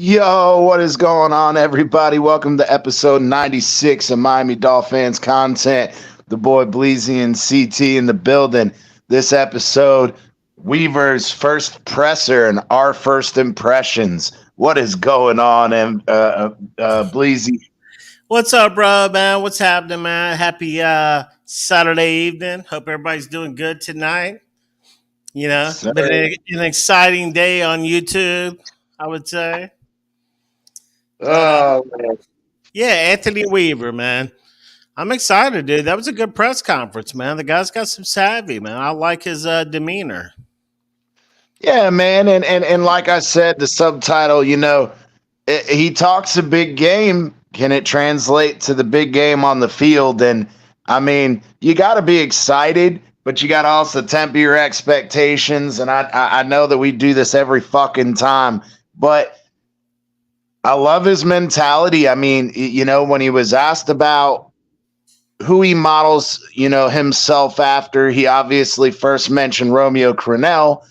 Yo, what is going on, everybody? Welcome to episode 96 of Miami Dolphins content. The boy Bleezy and CT in the building. This episode, Weaver's first presser and our first impressions. What is going on, Bleezy? What's up, bro, man? What's happening, man? Happy Saturday evening. Hope everybody's doing good tonight. Yes, sir. Been an exciting day on YouTube, I would say. But Oh, man. yeah, Anthony Weaver, man. I'm excited, dude. That was a good press conference, man. The guy's got some savvy, man. I like his demeanor. Yeah, man. And like I said, the subtitle, he talks a big game. Can it translate to the big game on the field? And I mean, you got to be excited, but you got to also temper your expectations. And I know that we do this every fucking time, but I love his mentality. I mean, when he was asked about who he models, himself after, he obviously first mentioned Romeo Crennel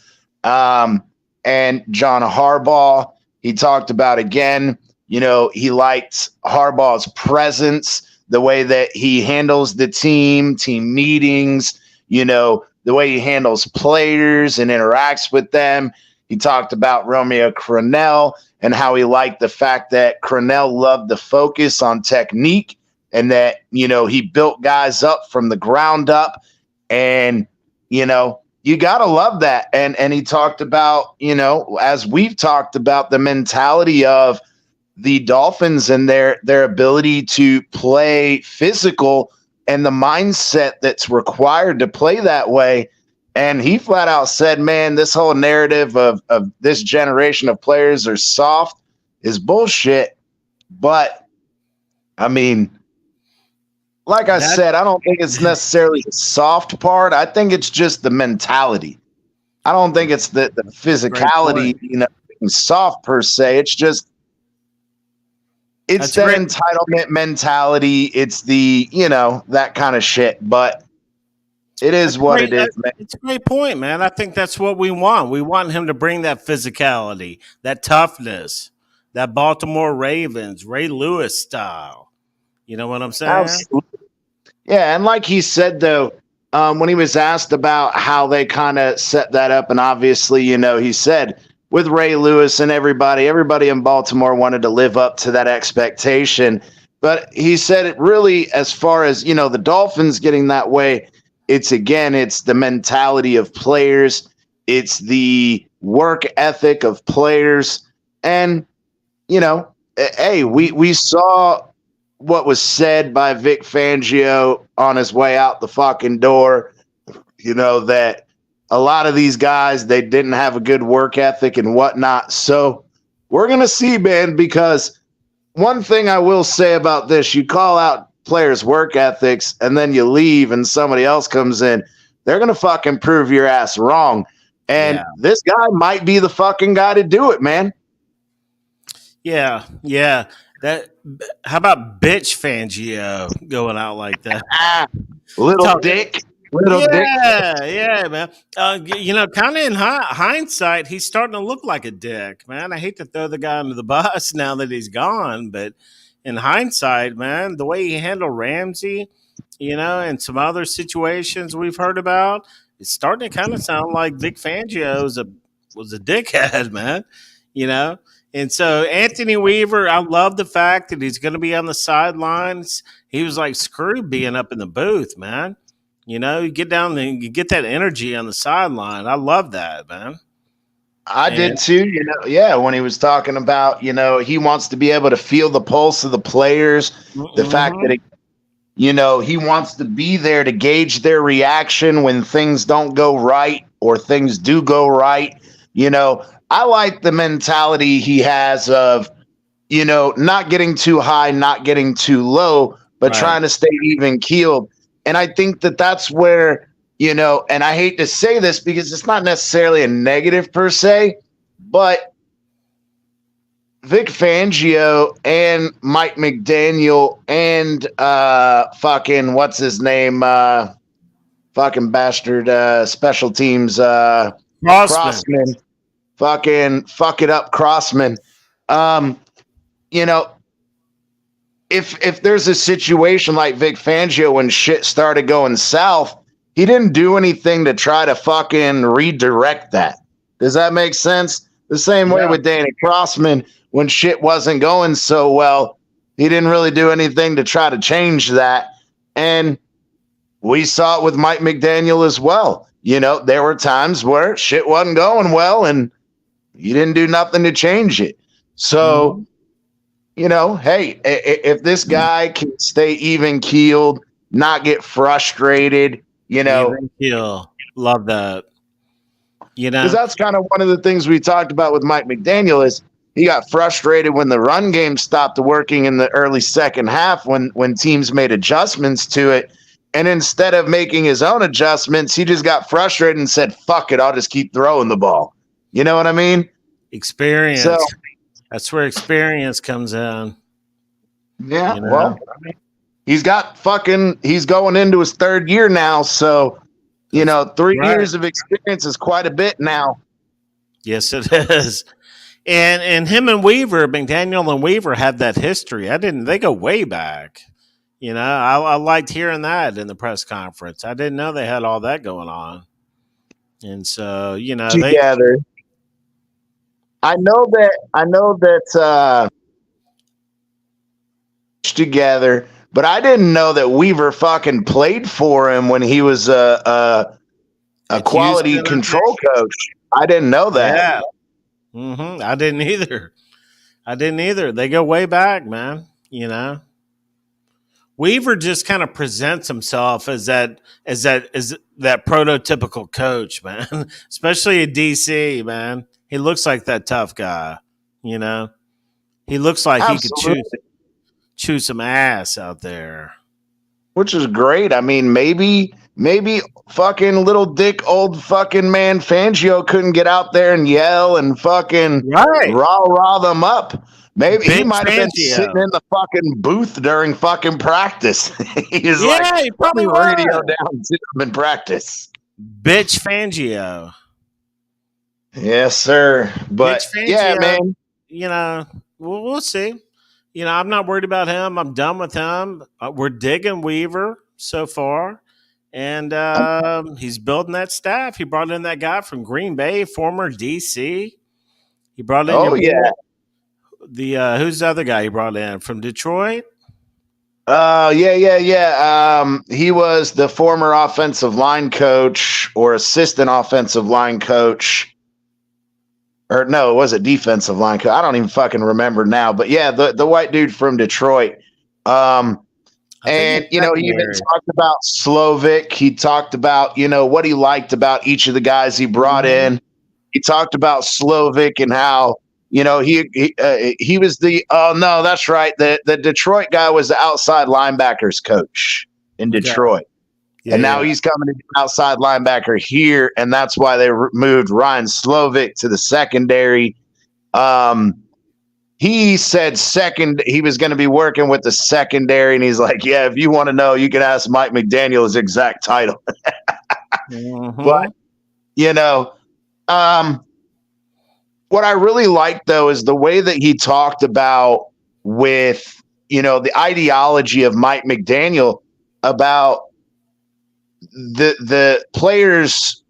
and John Harbaugh. He talked about, again, he liked Harbaugh's presence, the way that he handles the team meetings, the way he handles players and interacts with them. He talked about Romeo Crennel and how he liked the fact that Crennel loved the focus on technique and that, he built guys up from the ground up. And, you got to love that. And he talked about, as we've talked about, the mentality of the Dolphins and their ability to play physical and the mindset that's required to play that way. And he flat out said, man, this whole narrative of this generation of players are soft is bullshit. But, I mean, like I said, I don't think it's necessarily the soft part. I think it's just the mentality. I don't think it's the physicality, soft per se. It's just, it's that entitlement mentality. It's the, that kind of shit. But it is what it is, man. It's a great point, man. I think that's what we want. We want him to bring that physicality, that toughness, that Baltimore Ravens, Ray Lewis style. You know what I'm saying? Absolutely. Yeah, and like he said, though, when he was asked about how they kind of set that up, and obviously, he said with Ray Lewis and everybody in Baltimore wanted to live up to that expectation. But he said it really, as far as, the Dolphins getting that way, it's the mentality of players. It's the work ethic of players. And, hey, we saw what was said by Vic Fangio on his way out the fucking door, that a lot of these guys, they didn't have a good work ethic and whatnot. So we're going to see, man, because one thing I will say about this, you call out players' work ethics and then you leave and somebody else comes in, they're going to fucking prove your ass wrong. And this guy might be the fucking guy to do it, man. Yeah. How about bitch Fangio going out like that? Little dick. Yeah, man. Kind of in hindsight, he's starting to look like a dick, man. I hate to throw the guy under the bus now that he's gone, but in hindsight, man, the way he handled Ramsey, and some other situations we've heard about, it's starting to kind of sound like Vic Fangio was a dickhead, man. And so Anthony Weaver, I love the fact that he's going to be on the sidelines. He was like, screw being up in the booth, man. You get down there and you get that energy on the sideline. I love that, man. I did too, when he was talking about, he wants to be able to feel the pulse of the players, the fact that, he wants to be there to gauge their reaction when things don't go right or things do go right. I like the mentality he has of, not getting too high, not getting too low, but trying to stay even keeled. And I think that that's where, and I hate to say this because it's not necessarily a negative per se, but Vic Fangio and Mike McDaniel and fucking what's his name, fucking bastard special teams Crossman. Fucking fuck it up, Crossman. Um, you know, if there's a situation like Vic Fangio when shit started going south, he didn't do anything to try to fucking redirect that. Does that make sense? The same way with Danny Crossman when shit wasn't going so well, he didn't really do anything to try to change that. And we saw it with Mike McDaniel as well. There were times where shit wasn't going well and you didn't do nothing to change it. So, hey, if this guy can stay even keeled, not get frustrated, Even keel. Love that. because that's kind of one of the things we talked about with Mike McDaniel is he got frustrated when the run game stopped working in the early second half when teams made adjustments to it. And instead of making his own adjustments, he just got frustrated and said, fuck it, I'll just keep throwing the ball. You know what I mean? Experience. So, that's where experience comes in. Yeah, well, he's going into his third year now. So, 3 years of experience is quite a bit now. Yes, it is. And him and Weaver, McDaniel and Weaver had that history. They go way back. I liked hearing that in the press conference. I didn't know they had all that going on. And so, together. I know that together, but I didn't know that Weaver fucking played for him when he was a quality control coach. I didn't know that. Yeah. I didn't either. They go way back, man. Weaver just kind of presents himself as that prototypical coach, man. Especially in DC, man. He looks like that tough guy. He looks like Absolutely. He could chew some ass out there. Which is great. I mean, maybe fucking little dick old fucking man Fangio couldn't get out there and yell and fucking rah them up. Maybe he might have been sitting in the fucking booth during fucking practice. He's he probably radio down to him in practice. Bitch Fangio. Yes, sir. But Fangio, man. We'll see. I'm not worried about him. I'm done with him. We're digging Weaver so far. And he's building that staff. He brought in that guy from Green Bay, former DC. He brought in who's the other guy he brought in from Detroit? Yeah. He was the former offensive line coach or assistant offensive line coach. Or no, it was a defensive line coach. I don't even fucking remember now. But yeah, the white dude from Detroit. And he even talked about Slovic. He talked about, what he liked about each of the guys he brought in. He talked about Slovic and how, he was that's right. The Detroit guy was the outside linebackers coach in Detroit. Yeah, and now he's coming to be an outside linebacker here, and that's why they moved Ryan Slovic to the secondary. He said he was going to be working with the secondary, and he's like, yeah, if you want to know, you can ask Mike McDaniel his exact title. But, what I really liked, though, is the way that he talked about with, the ideology of Mike McDaniel about the players'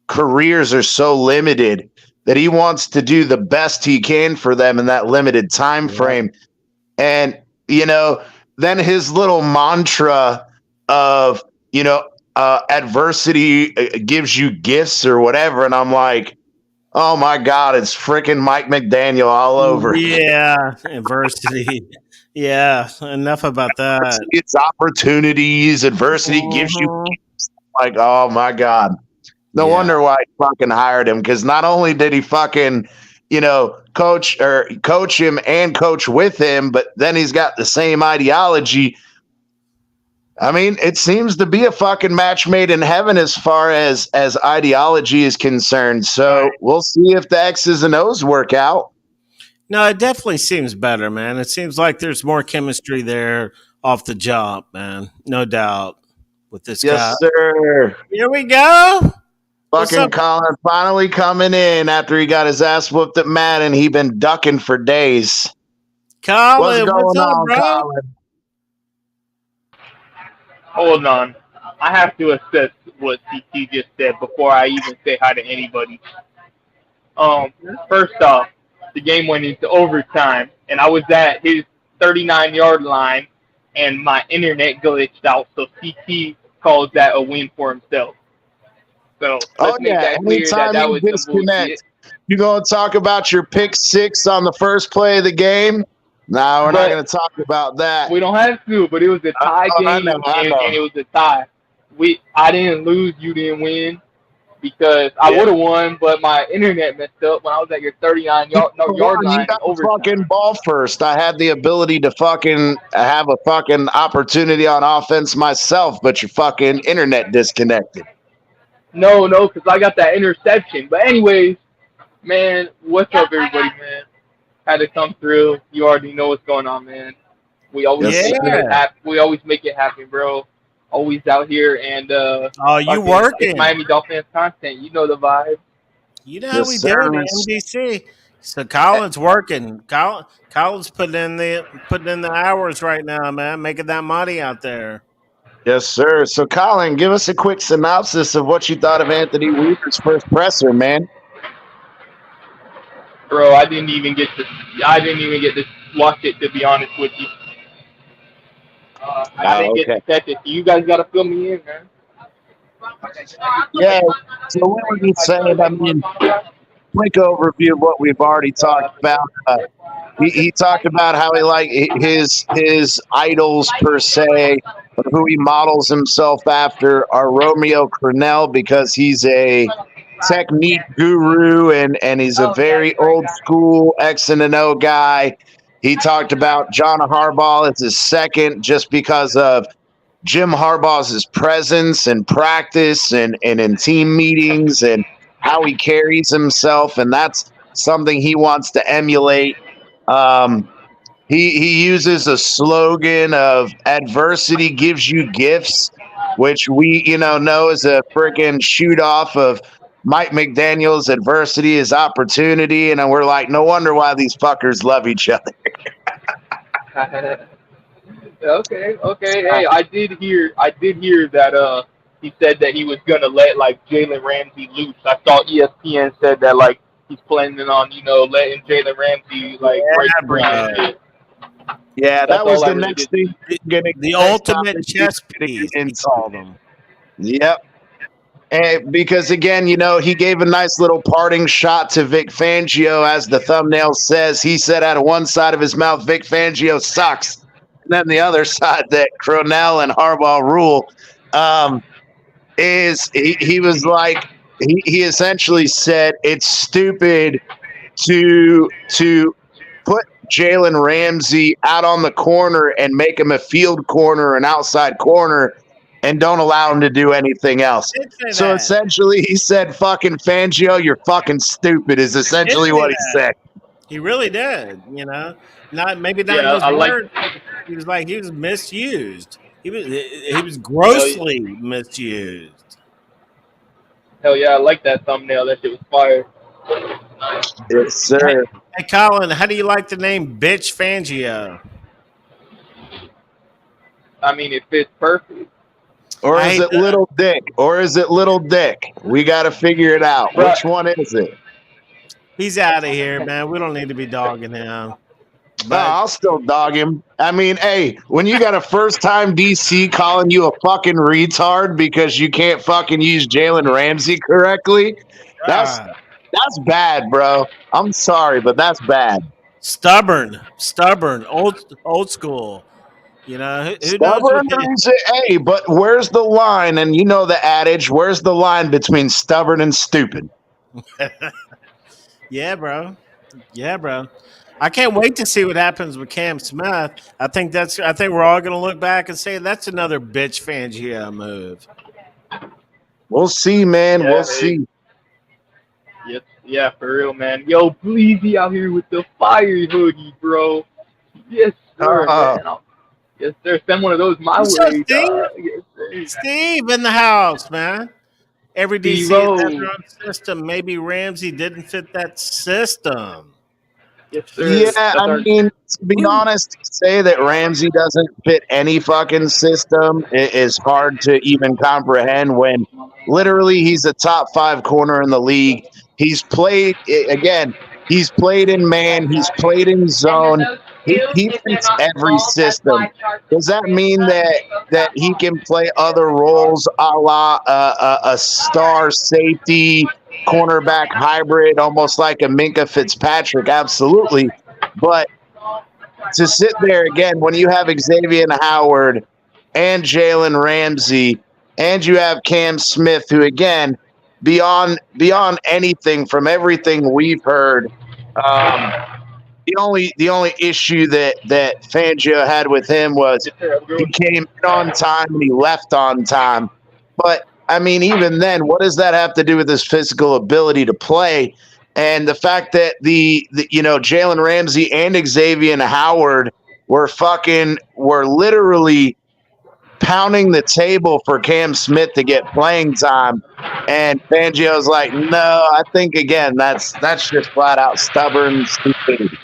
careers are so limited that he wants to do the best he can for them in that limited time frame. And, then his little mantra of, adversity gives you gifts or whatever. And I'm like, oh my God, it's freaking Mike McDaniel all over. Yeah, adversity. Yeah, enough about that. It's opportunities. Adversity gives you gifts. Like, oh my God. No wonder why he fucking hired him, because not only did he fucking, coach him and coach with him, but then he's got the same ideology. I mean, it seems to be a fucking match made in heaven as far as ideology is concerned. So we'll see if the X's and O's work out. No, it definitely seems better, man. It seems like there's more chemistry there off the jump, man. No doubt with this guy. Yes, sir. Here we go. What's Fucking up, Colin finally coming in after he got his ass whooped at Madden. He been ducking for days. What's Colin? What's going up, on, bro? Colin? Hold on. I have to assess what CT just said before I even say hi to anybody. First off, the game went into overtime, and I was at his 39-yard line, and my internet glitched out, so CT calls that a win for himself. So Oh let's make yeah, that clear that anytime that you was some bullshit. disconnect, you gonna talk about your pick six on the first play of the game? No, we're not But gonna talk about that. we don't have to, but it was a tie I know, game, I and know. it was a tie. I didn't lose, you didn't win. Because I Yeah. would have won, but my internet messed up when I was at your 39 You yard won. You line in got the fucking overtime. ball first. I had the ability to fucking have a fucking opportunity on offense myself, but your fucking internet disconnected. No, because I got that interception. But anyways, man, what's up, everybody, man? Had to come through. You already know what's going on, man. We always Yes, make sir. it Yeah. happen. We always make it happen, bro. Always out here, and Oh, you fucking, it's working? Miami Dolphins content. You know the vibe. You know how Yes, we sir. do it, MDC. So Colin's working. Colin's putting in the hours right now, man, making that money out there. Yes, sir. So, Colin, give us a quick synopsis of what you thought of Anthony Weaver's first presser, man. Bro, I didn't even get to watch it, to be honest with you. I didn't Oh, get okay. to catch it. You guys gotta fill me in, man. Yeah. So, what were you saying? I mean, quick overview of what we've already talked about. He talked about how he like his idols per se, who he models himself after, are Romeo Crennel because he's a technique guru and he's a very old school X and an O guy. He talked about John Harbaugh as his second just because of Jim Harbaugh's presence and practice and in team meetings and how he carries himself, and that's something he wants to emulate. Um, he uses a slogan of adversity gives you gifts, which we know is a freaking shoot off of Mike McDaniel's adversity is opportunity, and we're like, no wonder why these fuckers love each other. Okay. Hey, I did hear that he said that he was gonna let like Jalen Ramsey loose. I saw ESPN said that like he's planning on letting Jalen Ramsey like break Yeah, free and bro. shit. Yeah, That's that was all I the really next did thing. see. The ultimate chess piece, he called him. Yep. And because again, he gave a nice little parting shot to Vic Fangio, as the thumbnail says. He said out of one side of his mouth, Vic Fangio sucks, and then the other side that Cronell and Harbaugh rule. Is he was like he essentially said it's stupid to put Jalen Ramsey out on the corner and make him a field corner or an outside corner and don't allow him to do anything else. Did say So that. essentially he said, fucking Fangio, you're fucking stupid, is essentially what he said. He really did. Not maybe not in Yeah, those I like. words. He was misused. He was grossly misused. Hell yeah, I like that thumbnail. That shit was fire. Yes, sir. Hey, Colin, how do you like the name Bitch Fangio? I mean, it fits perfect. Or is it Little Dick? Or is it Little Dick? We got to figure it out. Right. Which one is it? He's out of here, man. We don't need to be dogging him. No, But I'll still dog him. I mean, hey, when you got a first-time DC calling you a fucking retard because you can't fucking use Jalen Ramsey correctly, that's bad, bro. I'm sorry, but that's bad. stubborn, old school. Who knows Stubborn, hey, but where's the line? And you know the adage, where's the line between stubborn and stupid? Yeah, bro. I can't wait to see what happens with Cam Smith. I think we're all going to look back and say that's another bitch Fangio move. We'll see, man. Yeah, we'll hey. see. Yes, yeah, for real, man. Yo, please be out here with the fire hoodie, bro. Yes, sir, man. Yes, sir. Send one of those my way. Steve? Yes, Steve in the house, man. every DC has Zero. their own system. Maybe Ramsey didn't fit that system. Yes, Yeah, sir. I That's our. mean, to be honest, to say that Ramsey doesn't fit any fucking system is hard to even comprehend when literally he's a top 5 corner in the league. He's played, again, he's played in man, he's played in zone. He fits every system. Does that mean that he can play other roles a la a star safety, cornerback hybrid, almost like a Minka Fitzpatrick? Absolutely. But to sit there again, when you have Xavier Howard and Jalen Ramsey, and you have Cam Smith, who again, beyond anything from everything we've heard, the only issue that Fangio had with him was he came in on time and he left on time. But I mean, even then, what does that have to do with his physical ability to play? And the fact that the Jalen Ramsey and Xavier Howard were literally pounding the table for Cam Smith to get playing time. And Fangio's like, no, I think again that's just flat out stubborn stupidity.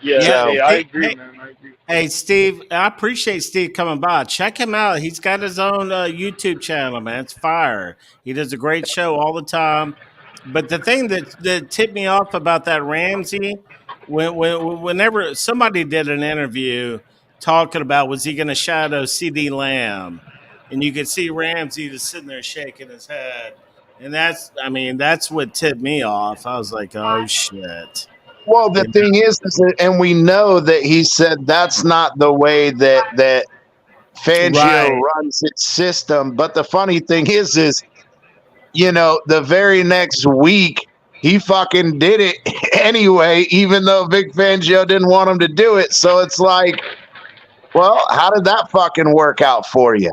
Yeah, I agree, man. I agree. Hey, Steve, I appreciate Steve coming by. Check him out. He's got his own YouTube channel, man. It's fire. He does a great show all the time. But the thing that tipped me off about that Ramsey, whenever somebody did an interview talking about was he going to shadow CD Lamb, and you could see Ramsey just sitting there shaking his head, and that's what tipped me off. I was like, oh shit. Well, the thing is, and we know that he said that's not the way that Fangio runs its system. But the funny thing is the very next week he fucking did it anyway, even though Vic Fangio didn't want him to do it. So it's like, well, how did that fucking work out for you?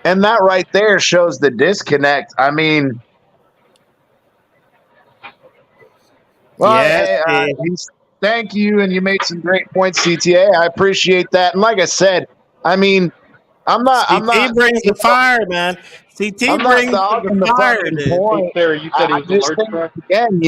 And that right there shows the disconnect. I mean, well, thank you, and you made some great points, CTA. I appreciate that. And like I said, I mean, I'm not. CT brings the fire, man. CT brings the fire, point. You said he was allergic. Again,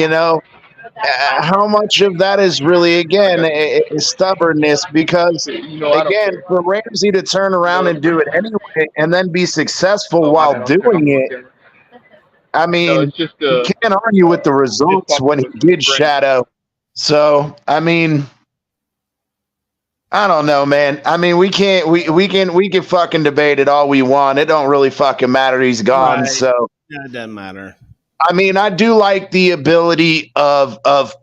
how much of that is really is stubbornness? Because again, for Ramsey to turn around and do it anyway, and then be successful while doing it. I mean, you can't argue with the results when he did shadow. So, I mean, I don't know, man. I mean, we can fucking debate it all we want. It don't really fucking matter. He's gone. Right. So yeah, it doesn't matter. I mean, I do like the ability of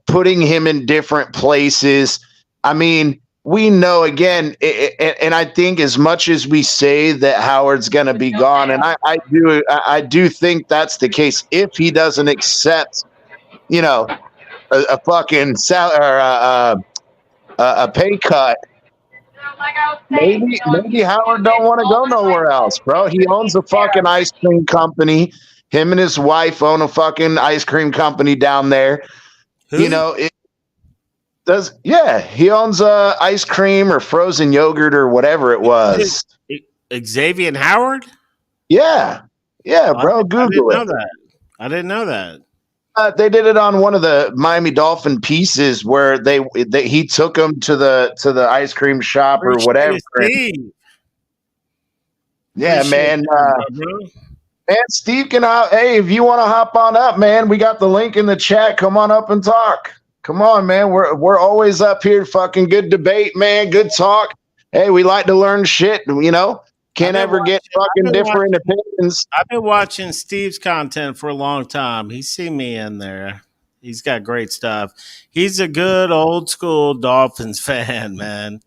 putting him in different places. I mean, we know again, and I think as much as we say that Howard's going to be gone, and I do think that's the case if he doesn't accept, a fucking salary or a pay cut. Maybe Howard don't want to go nowhere else, bro. He owns a fucking ice cream company. Him and his wife own a fucking ice cream company down there. Who? He owns ice cream or frozen yogurt or whatever it was. Xavier Howard? Yeah, bro. Google it. I didn't know that. They did it on one of the Miami Dolphin pieces where he took them to the ice cream shop or whatever. Yeah, man. Man, Steve can. Hey, if you want to hop on up, man, we got the link in the chat. Come on up and talk. Come on, man. We're always up here. Fucking good debate, man. Good talk. Hey, we like to learn shit. Can't ever get fucking different opinions. I've been watching Steve's content for a long time. He's seen me in there. He's got great stuff. He's a good old school Dolphins fan, man.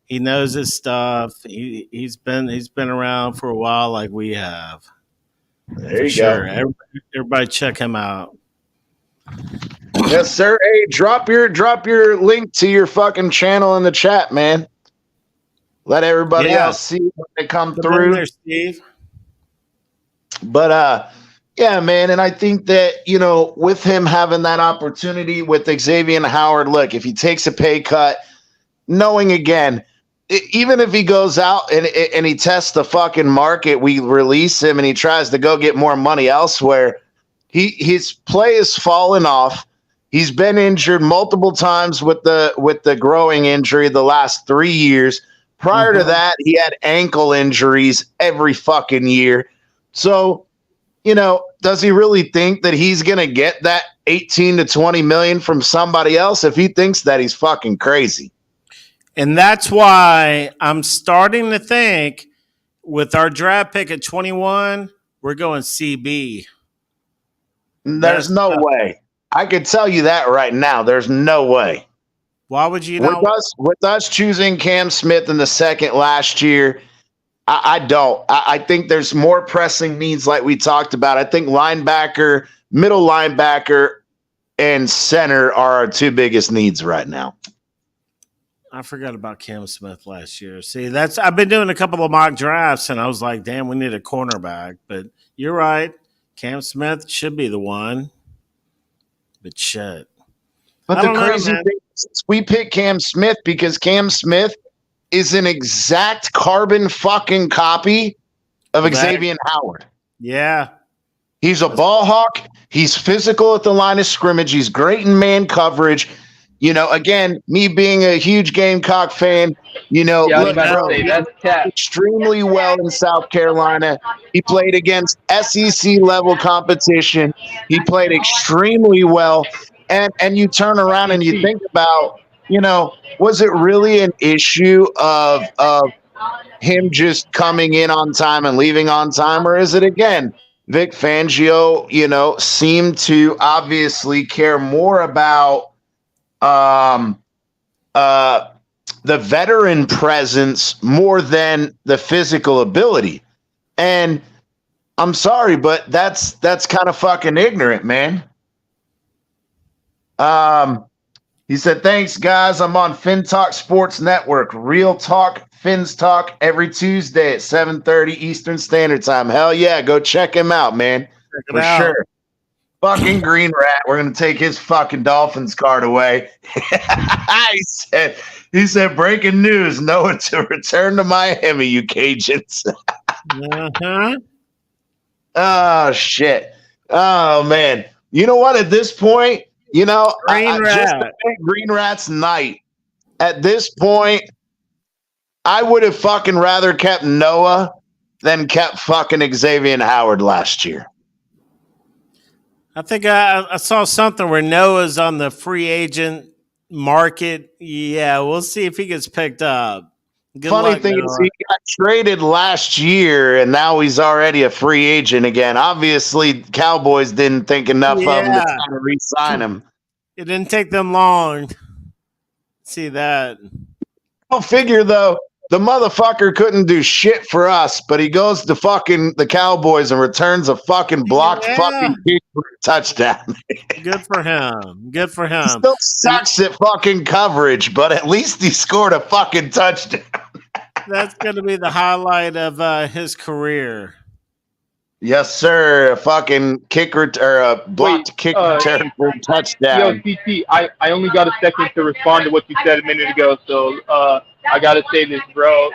He knows his stuff. He's been around for a while, like we have. There you go. Everybody check him out. Yes, sir. Hey, drop your link to your fucking channel in the chat, man. Let everybody else see when they come through. There, Steve. But yeah, man, and I think that, with him having that opportunity with Xavier Howard, look, if he takes a pay cut, knowing again, even if he goes out and he tests the fucking market, we release him and he tries to go get more money elsewhere. His play has fallen off. He's been injured multiple times with the growing injury the last 3 years. Prior to that, he had ankle injuries every fucking year. So, does he really think that he's going to get that 18 to 20 million from somebody else? If he thinks that, he's fucking crazy. And that's why I'm starting to think with our draft pick at 21, we're going CB. There's no way. I could tell you that right now. There's no way. Why would you with us choosing Cam Smith in the second last year? I don't. I think there's more pressing needs like we talked about. I think linebacker, middle linebacker, and center are our two biggest needs right now. I forgot about Cam Smith last year. See, I've been doing a couple of mock drafts, and I was like, damn, we need a cornerback. But you're right. Cam Smith should be the one. But shit. But the crazy thing is we picked Cam Smith because Cam Smith is an exact carbon fucking copy of Xavier Howard. Yeah. He's a ball hawk. He's physical at the line of scrimmage. He's great in man coverage. Again, me being a huge Gamecock fan, extremely well in South Carolina. He played against SEC level competition. He played extremely well. And you turn around and you think about, was it really an issue of him just coming in on time and leaving on time? Or is it, again, Vic Fangio, seemed to obviously care more about the veteran presence more than the physical ability. And I'm sorry, but that's kind of fucking ignorant, man. He said, thanks, guys. I'm on Fin Talk Sports Network. Real talk, Fins Talk, every Tuesday at 7:30 Eastern Standard Time. Hell yeah, go check him out, man. For sure. Fucking Green Rat. We're going to take his fucking Dolphins card away. He said, breaking news, Noah to return to Miami, you Cajuns. Oh, shit. Oh, man. You know what? At this point, Green Rat's night. At this point, I would have fucking rather kept Noah than kept fucking Xavier Howard last year. I think I saw something where Noah's on the free agent market. Yeah, we'll see if he gets picked up. Funny thing is, he got traded last year, and now he's already a free agent again. Obviously, Cowboys didn't think enough of him to kind of re-sign him. It didn't take them long. See that. Go figure, though. The motherfucker couldn't do shit for us, but he goes to fucking the Cowboys and returns a fucking blocked fucking kick for a touchdown. Good for him. Good for him. He still sucks at fucking coverage, but at least he scored a fucking touchdown. That's going to be the highlight of his career. Yes, sir. A fucking kicker or a blocked kick return for a touchdown. Yo, CT, I only got a second to respond to what you said a minute ago, so I gotta say this, bro.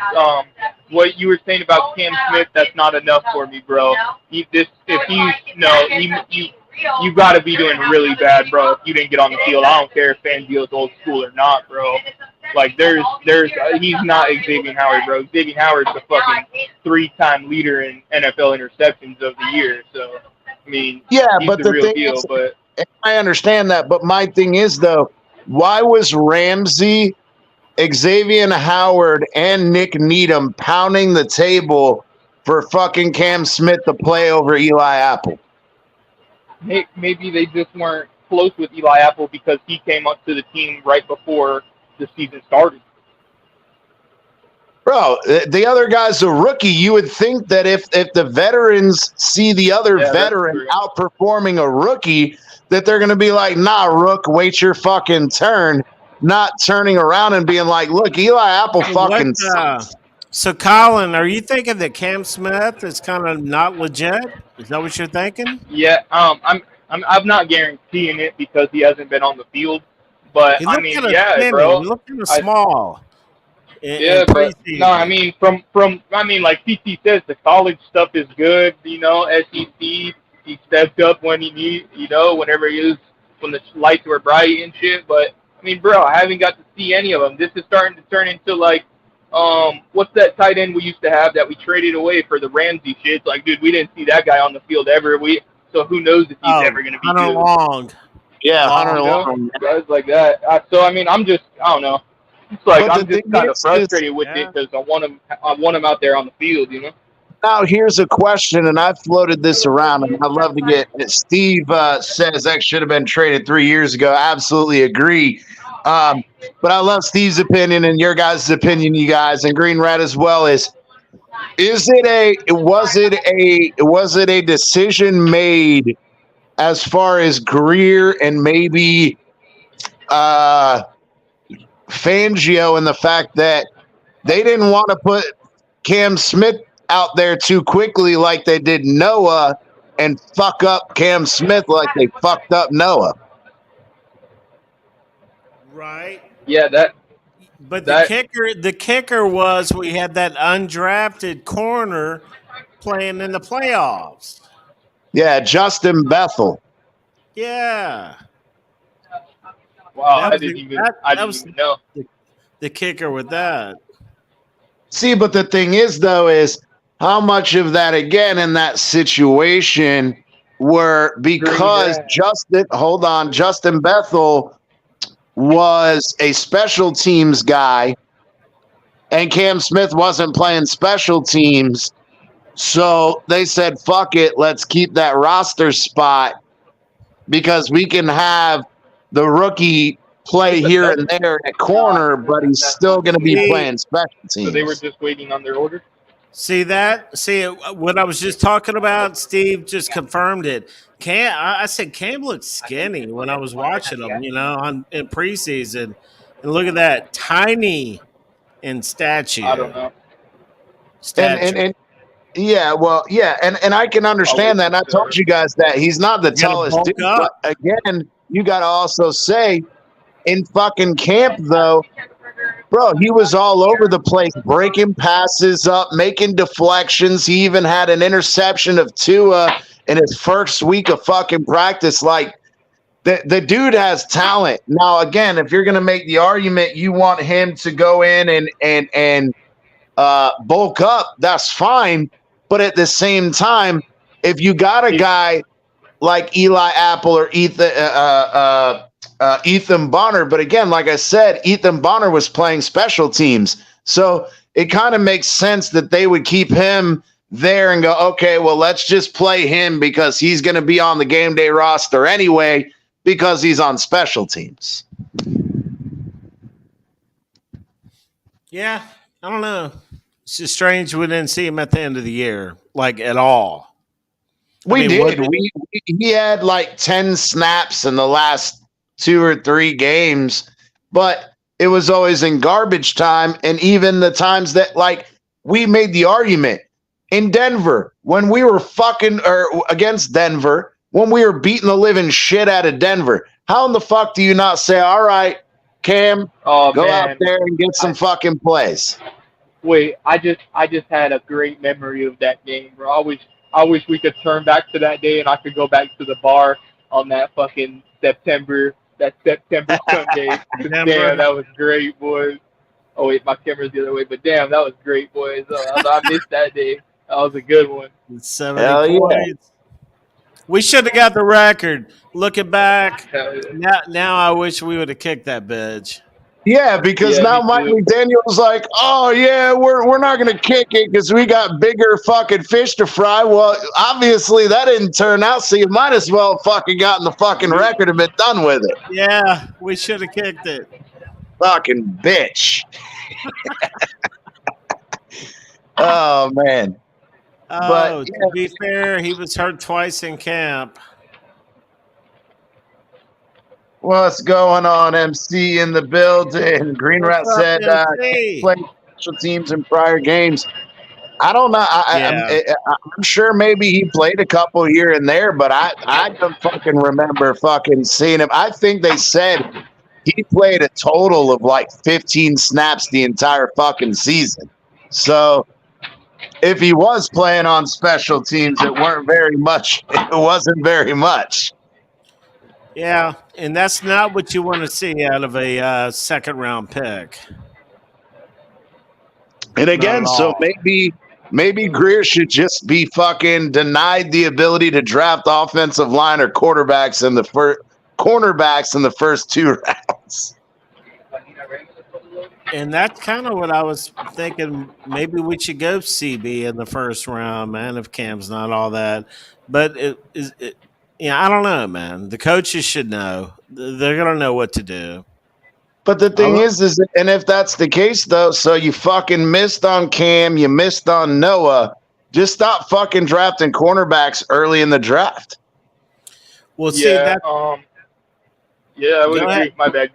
What you were saying about Cam Smith, that's not enough for me, bro. You gotta be doing really bad, bro. If you didn't get on the field, I don't care if Fangio's old school or not, bro. Like he's not Xavier Howard, bro. Xavier Howard's the fucking 3-time leader in NFL interceptions of the year. So I mean, yeah, he's but the real thing deal. is, but I understand that. But my thing is, though, why was Ramsey, Xavier Howard, and Nick Needham pounding the table for fucking Cam Smith to play over Eli Apple? Maybe they just weren't close with Eli Apple because he came up to the team right before the season started. Bro, the other guy's a rookie. You would think that if the veterans see the other veteran outperforming a rookie, that they're going to be like, nah, Rook, wait your fucking turn. Not turning around and being like, look, Eli Apple fucking sucks. So, Colin, are you thinking that Cam Smith is kind of not legit? Is that what you're thinking? Yeah, I'm not guaranteeing it because he hasn't been on the field. But I mean, yeah, bro. He looked kind of small. in Yeah, but no, I preseason. mean I mean like CT says, the college stuff is good. You know, SEC he stepped up when he need. You know, whenever he was when the lights were bright and shit. But I mean, bro, I haven't got to see any of them. This is starting to turn into like what's that tight end we used to have that we traded away for the Ramsey shit? It's like, dude, we didn't see that guy on the field ever. So who knows if he's Oh, ever gonna be Hunter good? Long. Yeah, Hunter You Long. know, Long. guys like that. So I mean, I don't know. It's like But the I'm thing just kind of is frustrated with Yeah. it because I want him out there on the field. You know. now here's a question, and I floated this around, and I'd love to get Steve says that should have been traded 3 years ago. Absolutely agree. But I love Steve's opinion and your guys' opinion, you guys, and Green Red as well. Was it a decision made as far as Greer and maybe Fangio and the fact that they didn't want to put Cam Smith out there too quickly like they did Noah and fuck up Cam Smith like they fucked up Noah? Right. Yeah, But that the kicker was we had that undrafted corner playing in the playoffs. Yeah, Justin Bethel. Yeah. wow, That I was didn't the, even that, I that didn't was even know. the kicker with that. See, but the thing is how much of that again in that situation were because Justin Bethel was a special teams guy and Cam Smith wasn't playing special teams. So they said, fuck it, let's keep that roster spot because we can have the rookie play here and there at corner, but he's still going to be playing special teams. So they were just waiting on their order. See that? See what I was just talking about? Steve just confirmed it. I said Cam looked skinny when I was watching him, in preseason. And look at that, tiny in stature. I don't know. And yeah, well, yeah, and I can understand that. And I told you guys that he's not the tallest dude. But again, you got to also say, in fucking camp, though, bro, he was all over the place, breaking passes up, making deflections. He even had an interception of Tua in his first week of fucking practice. Like, the dude has talent. Now, again, if you're going to make the argument you want him to go in and bulk up, that's fine. But at the same time, if you got a guy like Eli Apple or Ethan Bonner, but again, like I said, Ethan Bonner was playing special teams. So it kind of makes sense that they would keep him there and go, okay, well, let's just play him because he's going to be on the game day roster anyway because he's on special teams. Yeah, I don't know. It's just strange we didn't see him at the end of the year, like at all. We did. He had like 10 snaps in the last 2 or 3 games, but it was always in garbage time. And even the times that, like, we made the argument in Denver when we were against Denver, when we were beating the living shit out of Denver. How in the fuck do you not say, all right, Cam, go out there and get some fucking plays? Wait, I just had a great memory of that game, bro. I wish we could turn back to that day and I could go back to the bar on that fucking September Sunday. Damn, that was great, boys. Oh wait, my camera's the other way, but damn, that was great, boys. I missed that day. That was a good one. 70 points. We should have got the record. Looking back, now I wish we would have kicked that bitch. Yeah, because now Mike McDaniel's like, oh, yeah, we're not going to kick it because we got bigger fucking fish to fry. Well, obviously that didn't turn out, so you might as well fucking gotten the fucking record and been done with it. Yeah, we should have kicked it. Fucking bitch. Oh, man. But to be fair, he was hurt twice in camp. What's going on, MC in the building? Green Rat said played special teams in prior games. I don't know. I'm sure maybe he played a couple here and there, but I don't fucking remember fucking seeing him. I think they said he played a total of like 15 snaps the entire fucking season. So if he was playing on special teams, it weren't very much. It wasn't very much. Yeah, and that's not what you want to see out of a second round pick. And again, Not at so all. maybe Greer should just be fucking denied the ability to draft offensive line or cornerbacks in the first 2 rounds. And that's kind of what I was thinking. Maybe we should go CB in the first round, man, if Cam's not all that. But I don't know, man. The coaches should know. They're going to know what to do. But the thing is, and if that's the case, though, so you fucking missed on Cam, you missed on Noah, just stop fucking drafting cornerbacks early in the draft. Well, see, I would agree. My bad.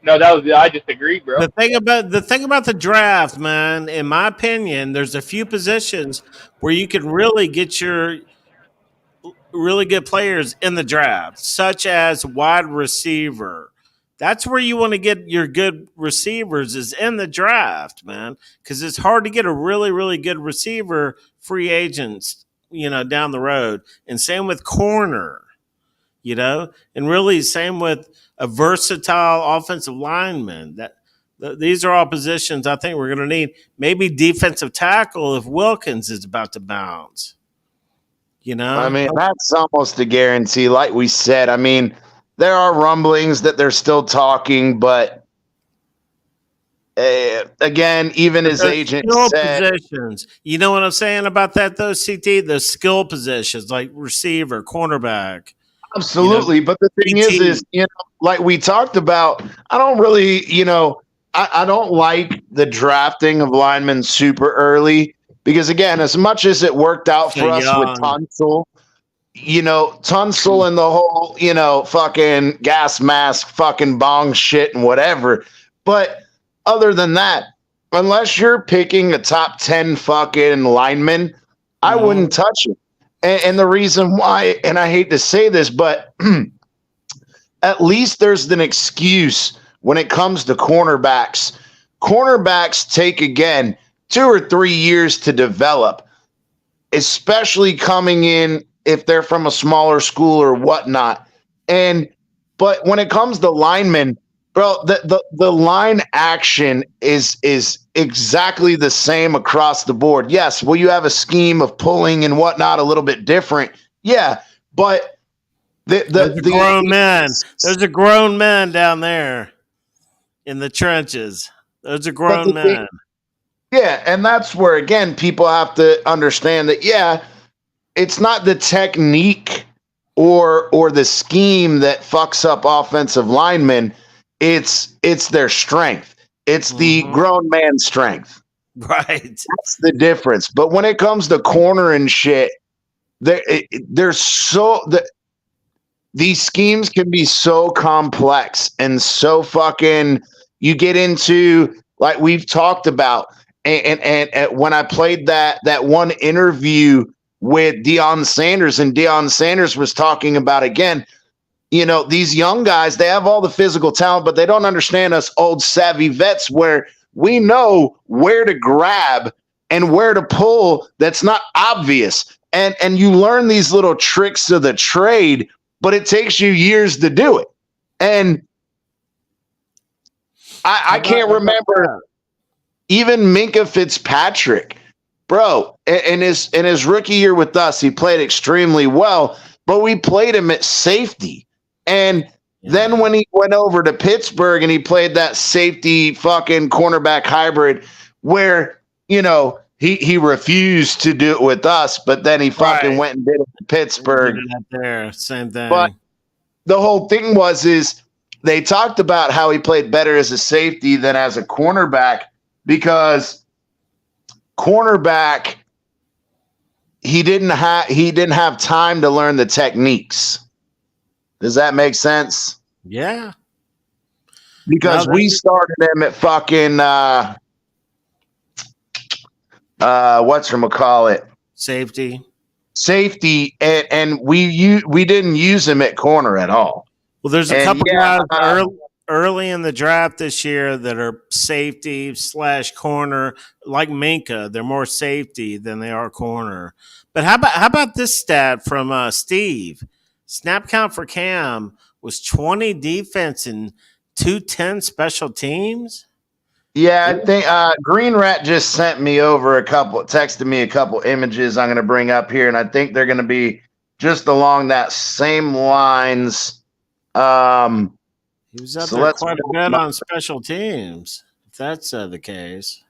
No, I just agreed, bro. The thing about the draft, man, in my opinion, there's a few positions where you can really get your really good players in the draft, such as wide receiver. That's where you want to get your good receivers is in the draft, man, because it's hard to get a really, really good receiver free agents, down the road. And same with corner, and really same with a versatile offensive lineman. These are all positions I think we're going to need. Maybe defensive tackle if Wilkins is about to bounce. I mean, that's almost a guarantee. Like we said, I mean, there are rumblings that they're still talking, but again, even his agent said, positions. You know what I'm saying about that, though, CT? The skill positions like receiver, cornerback. Absolutely. But the thing is, like we talked about, I don't really, I don't like the drafting of linemen super early because, again, as much as it worked out for us with Tunsil, Tunsil and the whole, fucking gas mask, fucking bong shit and whatever. But other than that, unless you're picking a top 10 fucking lineman, I wouldn't touch it. And the reason why, and I hate to say this, but at least there's an excuse when it comes to cornerbacks. Cornerbacks take, again, 2 or 3 years to develop, especially coming in if they're from a smaller school or whatnot. But when it comes to linemen, bro, the line action is exactly the same across the board. Yes, will you have a scheme of pulling and whatnot a little bit different? Yeah, but the grown men. There's a grown man down there in the trenches. There's a grown man. Yeah, and that's where again people have to understand that. Yeah, it's not the technique or the scheme that fucks up offensive linemen. It's their strength. It's the grown man strength. Right. That's the difference. But when it comes to corner and shit, these schemes can be so complex and so fucking, you get into, like we've talked about, and when I played that one interview with Deion Sanders, and Deion Sanders was talking about, again, these young guys, they have all the physical talent, but they don't understand us old savvy vets where we know where to grab and where to pull that's not obvious. And you learn these little tricks of the trade, but it takes you years to do it. And I can't remember even Minkah Fitzpatrick, bro, in his rookie year with us, he played extremely well, but we played him at safety. And then when he went over to Pittsburgh and he played that safety fucking cornerback hybrid where, he refused to do it with us, but then he fucking went and did it in Pittsburgh. There, same thing. But the whole thing is they talked about how he played better as a safety than as a cornerback because cornerback, he didn't have time to learn the techniques. Does that make sense? Yeah. Because we started him at fucking whatchamacallit? Safety, and we didn't use him at corner at all. Well, there's a couple guys early in the draft this year that are safety / corner, like Minka. They're more safety than they are corner. But how about this stat from Steve? Snap count for Cam was 20 defense and 210 special teams. Yeah, I think Green Rat just sent me over texted me a couple images I'm going to bring up here, and I think they're going to be just along that same lines. He was up there quite a bit on special teams, if that's the case.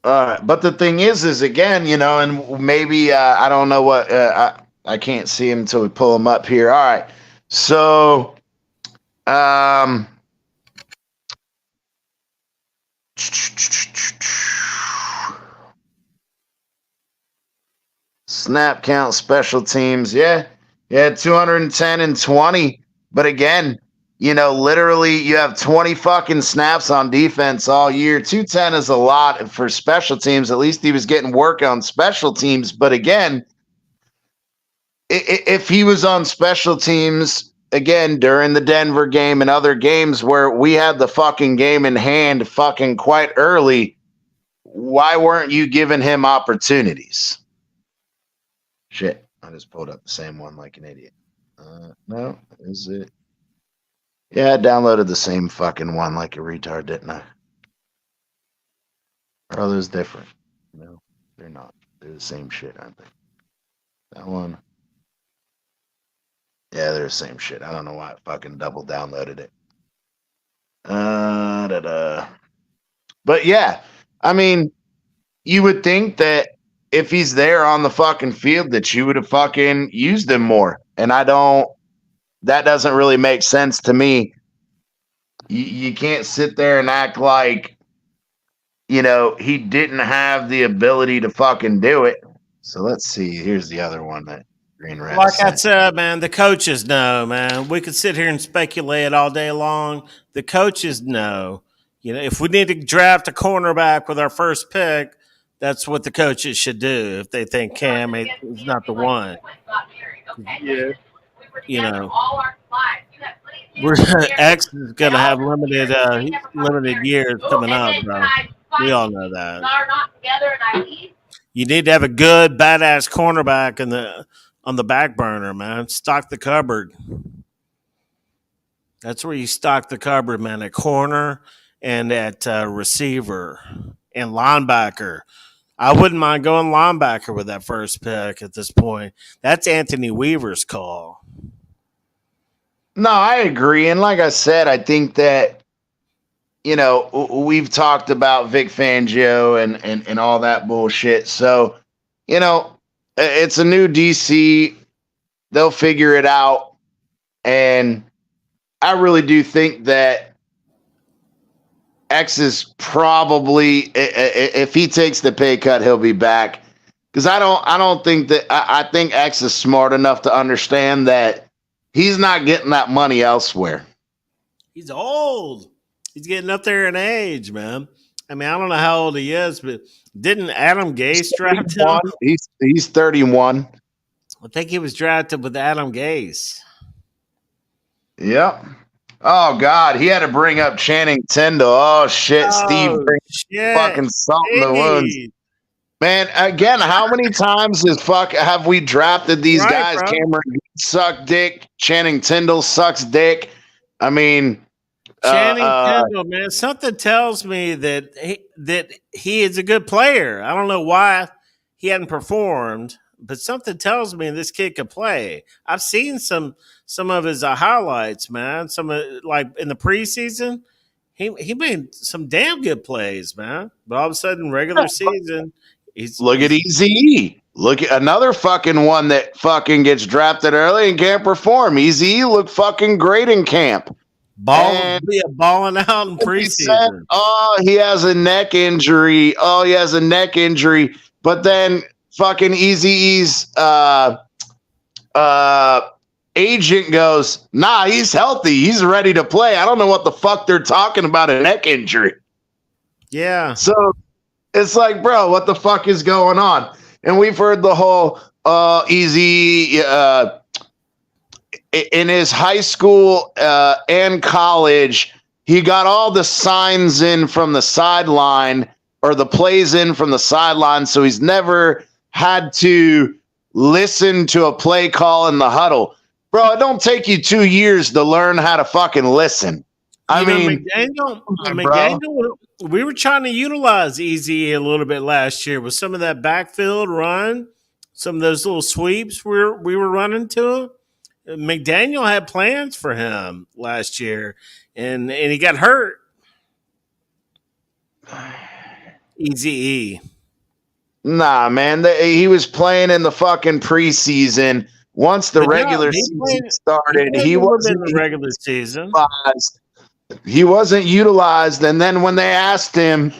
But the thing is again, and maybe I don't know what I can't see him until we pull him up here. All right, so snap count, special teams, yeah, 210 and 20. But again, literally you have 20 fucking snaps on defense all year. 210 is a lot for special teams. At least he was getting work on special teams. But again, if he was on special teams again during the Denver game and other games where we had the fucking game in hand fucking quite early, why weren't you giving him opportunities? Shit, I just pulled up the same one like an idiot. No, is it? Yeah, I downloaded the same fucking one like a retard, didn't I? Or are those different? No, they're not. They're the same shit, aren't they? That one. Yeah, they're the same shit. I don't know why I fucking double downloaded it. But yeah, I mean, you would think that if he's there on the fucking field that you would have fucking used him more. And that doesn't really make sense to me. You can't sit there and act like, he didn't have the ability to fucking do it. So let's see. Here's the other one that Green Rat Like sent. I said, man, the coaches know, man. We could sit here and speculate all day long. The coaches know. If we need to draft a cornerback with our first pick, that's what the coaches should do if they think Cam is not the one. Yeah. X is going to have limited years coming up, bro. We all know that. You need to have a good, badass cornerback on the back burner, man. Stock the cupboard. That's where you stock the cupboard, man. At corner and at receiver and linebacker. I wouldn't mind going linebacker with that first pick at this point. That's Anthony Weaver's call. No, I agree. And like I said, I think that, we've talked about Vic Fangio and all that bullshit. So, it's a new DC. They'll figure it out. And I really do think that X is probably, if he takes the pay cut, he'll be back. Because I don't think that, I think X is smart enough to understand that he's not getting that money elsewhere. He's old. He's getting up there in age, man. I mean, I don't know how old he is, but didn't Adam Gase draft him? He's 31. I think he was drafted with Adam Gase. Yep. Oh, God. He had to bring up Channing Tindall. Oh, shit. Steve fucking salt in the wounds. Man, again, how many times have we drafted these guys? Bro. Cameron sucked dick. Channing Tindall sucks dick. I mean, Channing Tindall, man. Something tells me that he is a good player. I don't know why he hadn't performed, but something tells me this kid can play. I've seen some of his highlights, man. Like in the preseason, he made some damn good plays, man. But all of a sudden, regular season. Look at Eazy-E. Look at another fucking one that fucking gets drafted early and can't perform. Eazy-E looked fucking great in camp. Balling out in preseason. He has a neck injury. But then fucking Eazy-E's agent goes, nah, he's healthy. He's ready to play. I don't know what the fuck they're talking about a neck injury. Yeah. So it's like, bro, what the fuck is going on? And we've heard the whole in his high school and college, he got all the signs in from the sideline or the plays in from the sideline, so he's never had to listen to a play call in the huddle. Bro, it don't take you 2 years to learn how to fucking listen. I mean, McDaniel, we were trying to utilize Easy a little bit last year with some of that backfield run, some of those little sweeps we were running to him. McDaniel had plans for him last year, and he got hurt. Easy E. Nah, man, he was playing in the fucking preseason. Once the regular season started, he wasn't in the regular season. He wasn't utilized, and then when they asked him,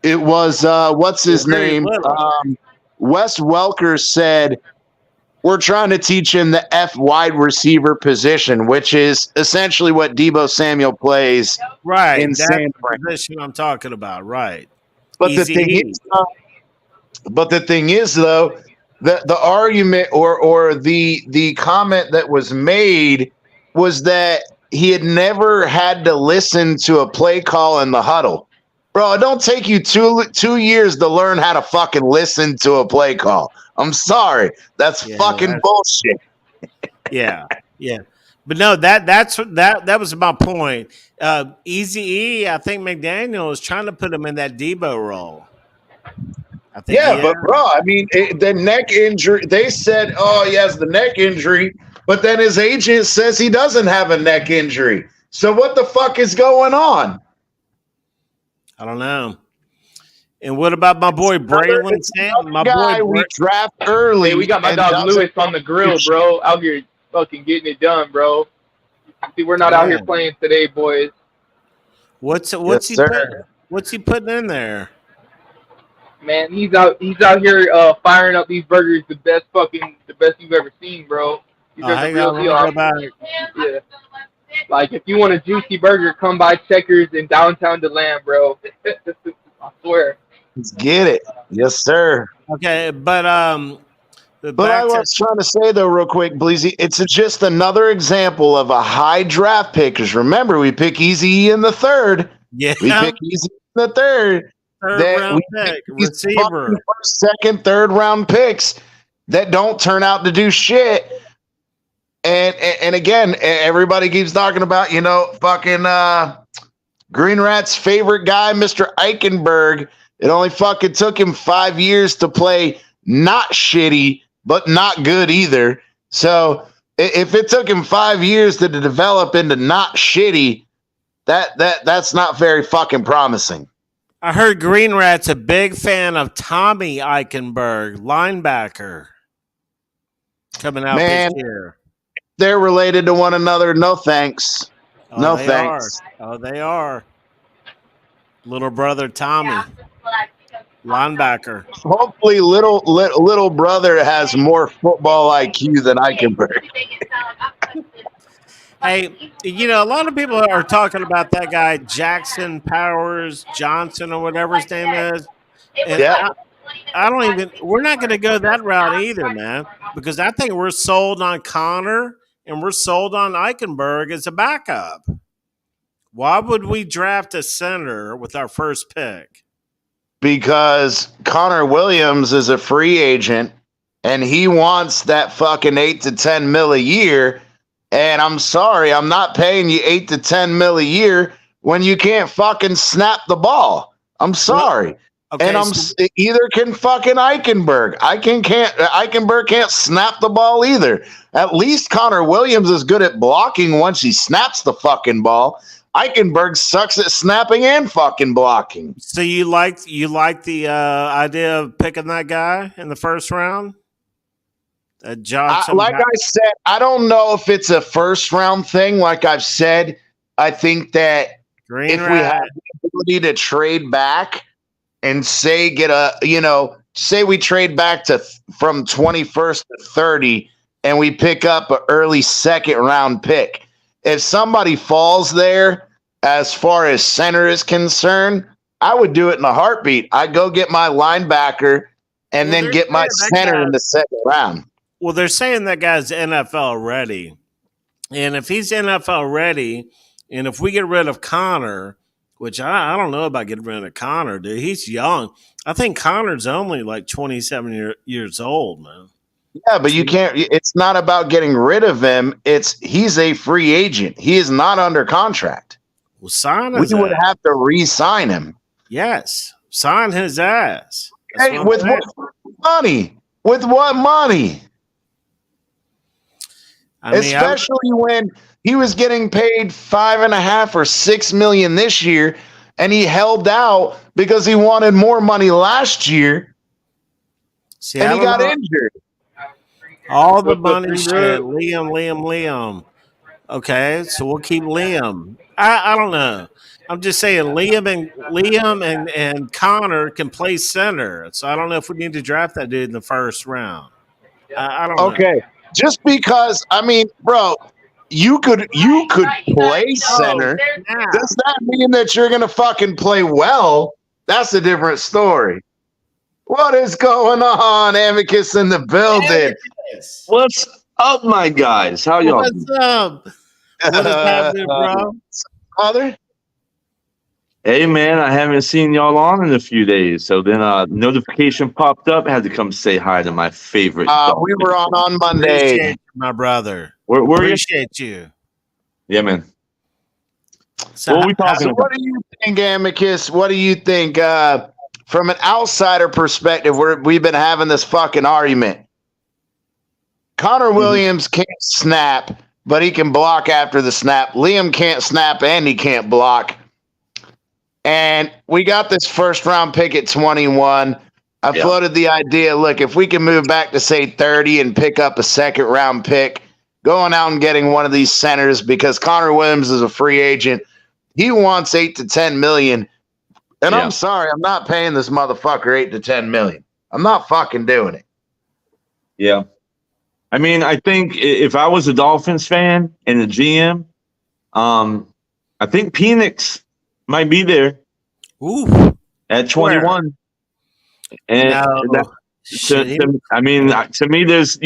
it was what's his name? Wes Welker said, "We're trying to teach him the F wide receiver position, which is essentially what Deebo Samuel plays." Right, in that's the position I'm talking about. Right, but the thing is, though, the argument or the comment that was made was that he had never had to listen to a play call in the huddle. Bro, it don't take you two years to learn how to fucking listen to a play call. I'm sorry. That's fucking bullshit. Yeah. But no, that was my point. Easy E, I think McDaniel is trying to put him in that Deebo role. I think but bro, I mean, the neck injury, they said, oh, he has the neck injury, but then his agent says he doesn't have a neck injury. So what the fuck is going on? I don't know. And what about my boy Braylon Sam? My boy we draft early. Hey, we got my dog Lewis on the grill, bro. Out here fucking getting it done, bro. See, we're not out here playing today, boys. What's he putting in there? Man, he's out here firing up these burgers, the best you've ever seen, bro. These are the real deal. Yeah. Like, if you want a juicy burger, come by Checkers in downtown DeLand, bro. I swear. Let's get it. Yes, sir. Okay, but I was trying to say, though, real quick, Bleezy, it's just another example of a high draft pick. Because remember, we pick Easy in the third. Yeah. We pick Easy in the third. Third round pick, receiver. Second, third round picks that don't turn out to do shit. And again, everybody keeps talking about, fucking Green Rat's favorite guy, Mr. Eichenberg. It only fucking took him 5 years to play not shitty, but not good either. So if it took him 5 years to develop into not shitty, that's not very fucking promising. I heard Green Rat's a big fan of Tommy Eichenberg, linebacker, coming out this year. They're related to one another. No thanks. No thanks. They are. Little brother Tommy, linebacker. Hopefully, little brother has more football IQ than Eichenberg. Hey, a lot of people are talking about that guy, Jackson Powers Johnson or whatever his name is. And we're not going to go that route either, man, because I think we're sold on Connor and we're sold on Eichenberg as a backup. Why would we draft a center with our first pick? Because Connor Williams is a free agent and he wants that fucking 8 to 10 mil a year. And I'm sorry, I'm not paying you 8 to 10 mil a year when you can't fucking snap the ball. I'm sorry. Okay, and either can fucking Eichenberg. Eichenberg can't snap the ball either. At least Connor Williams is good at blocking once he snaps the fucking ball. Eichenberg sucks at snapping and fucking blocking. So you like the idea of picking that guy in the first round? Johnson, I said, I don't know if it's a first round thing. Like I've said, I think that we have the ability to trade back and say we trade back from 21st to 30 and we pick up an early second round pick. If somebody falls there as far as center is concerned, I would do it in a heartbeat. I'd go get my linebacker and then get my center in the second round. Well, they're saying that guy's NFL ready. And if he's NFL ready, and if we get rid of Connor, which I don't know about getting rid of Connor, dude. He's young. I think Connor's only like 27 years old, man. Yeah, but you can't. It's not about getting rid of him. He's a free agent. He is not under contract. Well, sign We his would ass. have to re-sign him. Yes, sign his ass. Hey, with what money? With what money? Especially when he was getting paid $5.5 or $6 million this year, and he held out because he wanted more money last year, and he got injured. All the money shit. Liam. Okay, so we'll keep Liam. I don't know. I'm just saying Liam and Connor can play center. So I don't know if we need to draft that dude in the first round. I don't know. Okay. Just because, I mean, bro, you could play center. Does that mean that you're gonna fucking play well? That's a different story. What is going on, Amicus in the building? What's up, my guys? How y'all? What's up? What is happening, bro? Father? Hey, man, I haven't seen y'all on in a few days. So then notification popped up. I had to come say hi to my favorite. We were on Monday. Appreciate you, my brother. Where Appreciate you. Yeah, man. So what are we talking about? What do you think, Amicus? What do you think? From an outsider perspective, we've been having this fucking argument. Connor Williams can't snap, but he can block after the snap. Liam can't snap and he can't block. And we got this first round pick at 21. I floated the idea, look, if we can move back to say 30 and pick up a second round pick, going out and getting one of these centers, because Connor Williams is a free agent. He wants 8 to 10 million. And I'm sorry, I'm not paying this motherfucker 8 to 10 million. I'm not fucking doing it. Yeah. I mean, I think if I was a Dolphins fan and a GM, I think Penix might be there. Ooh. At 21. And to me, there's,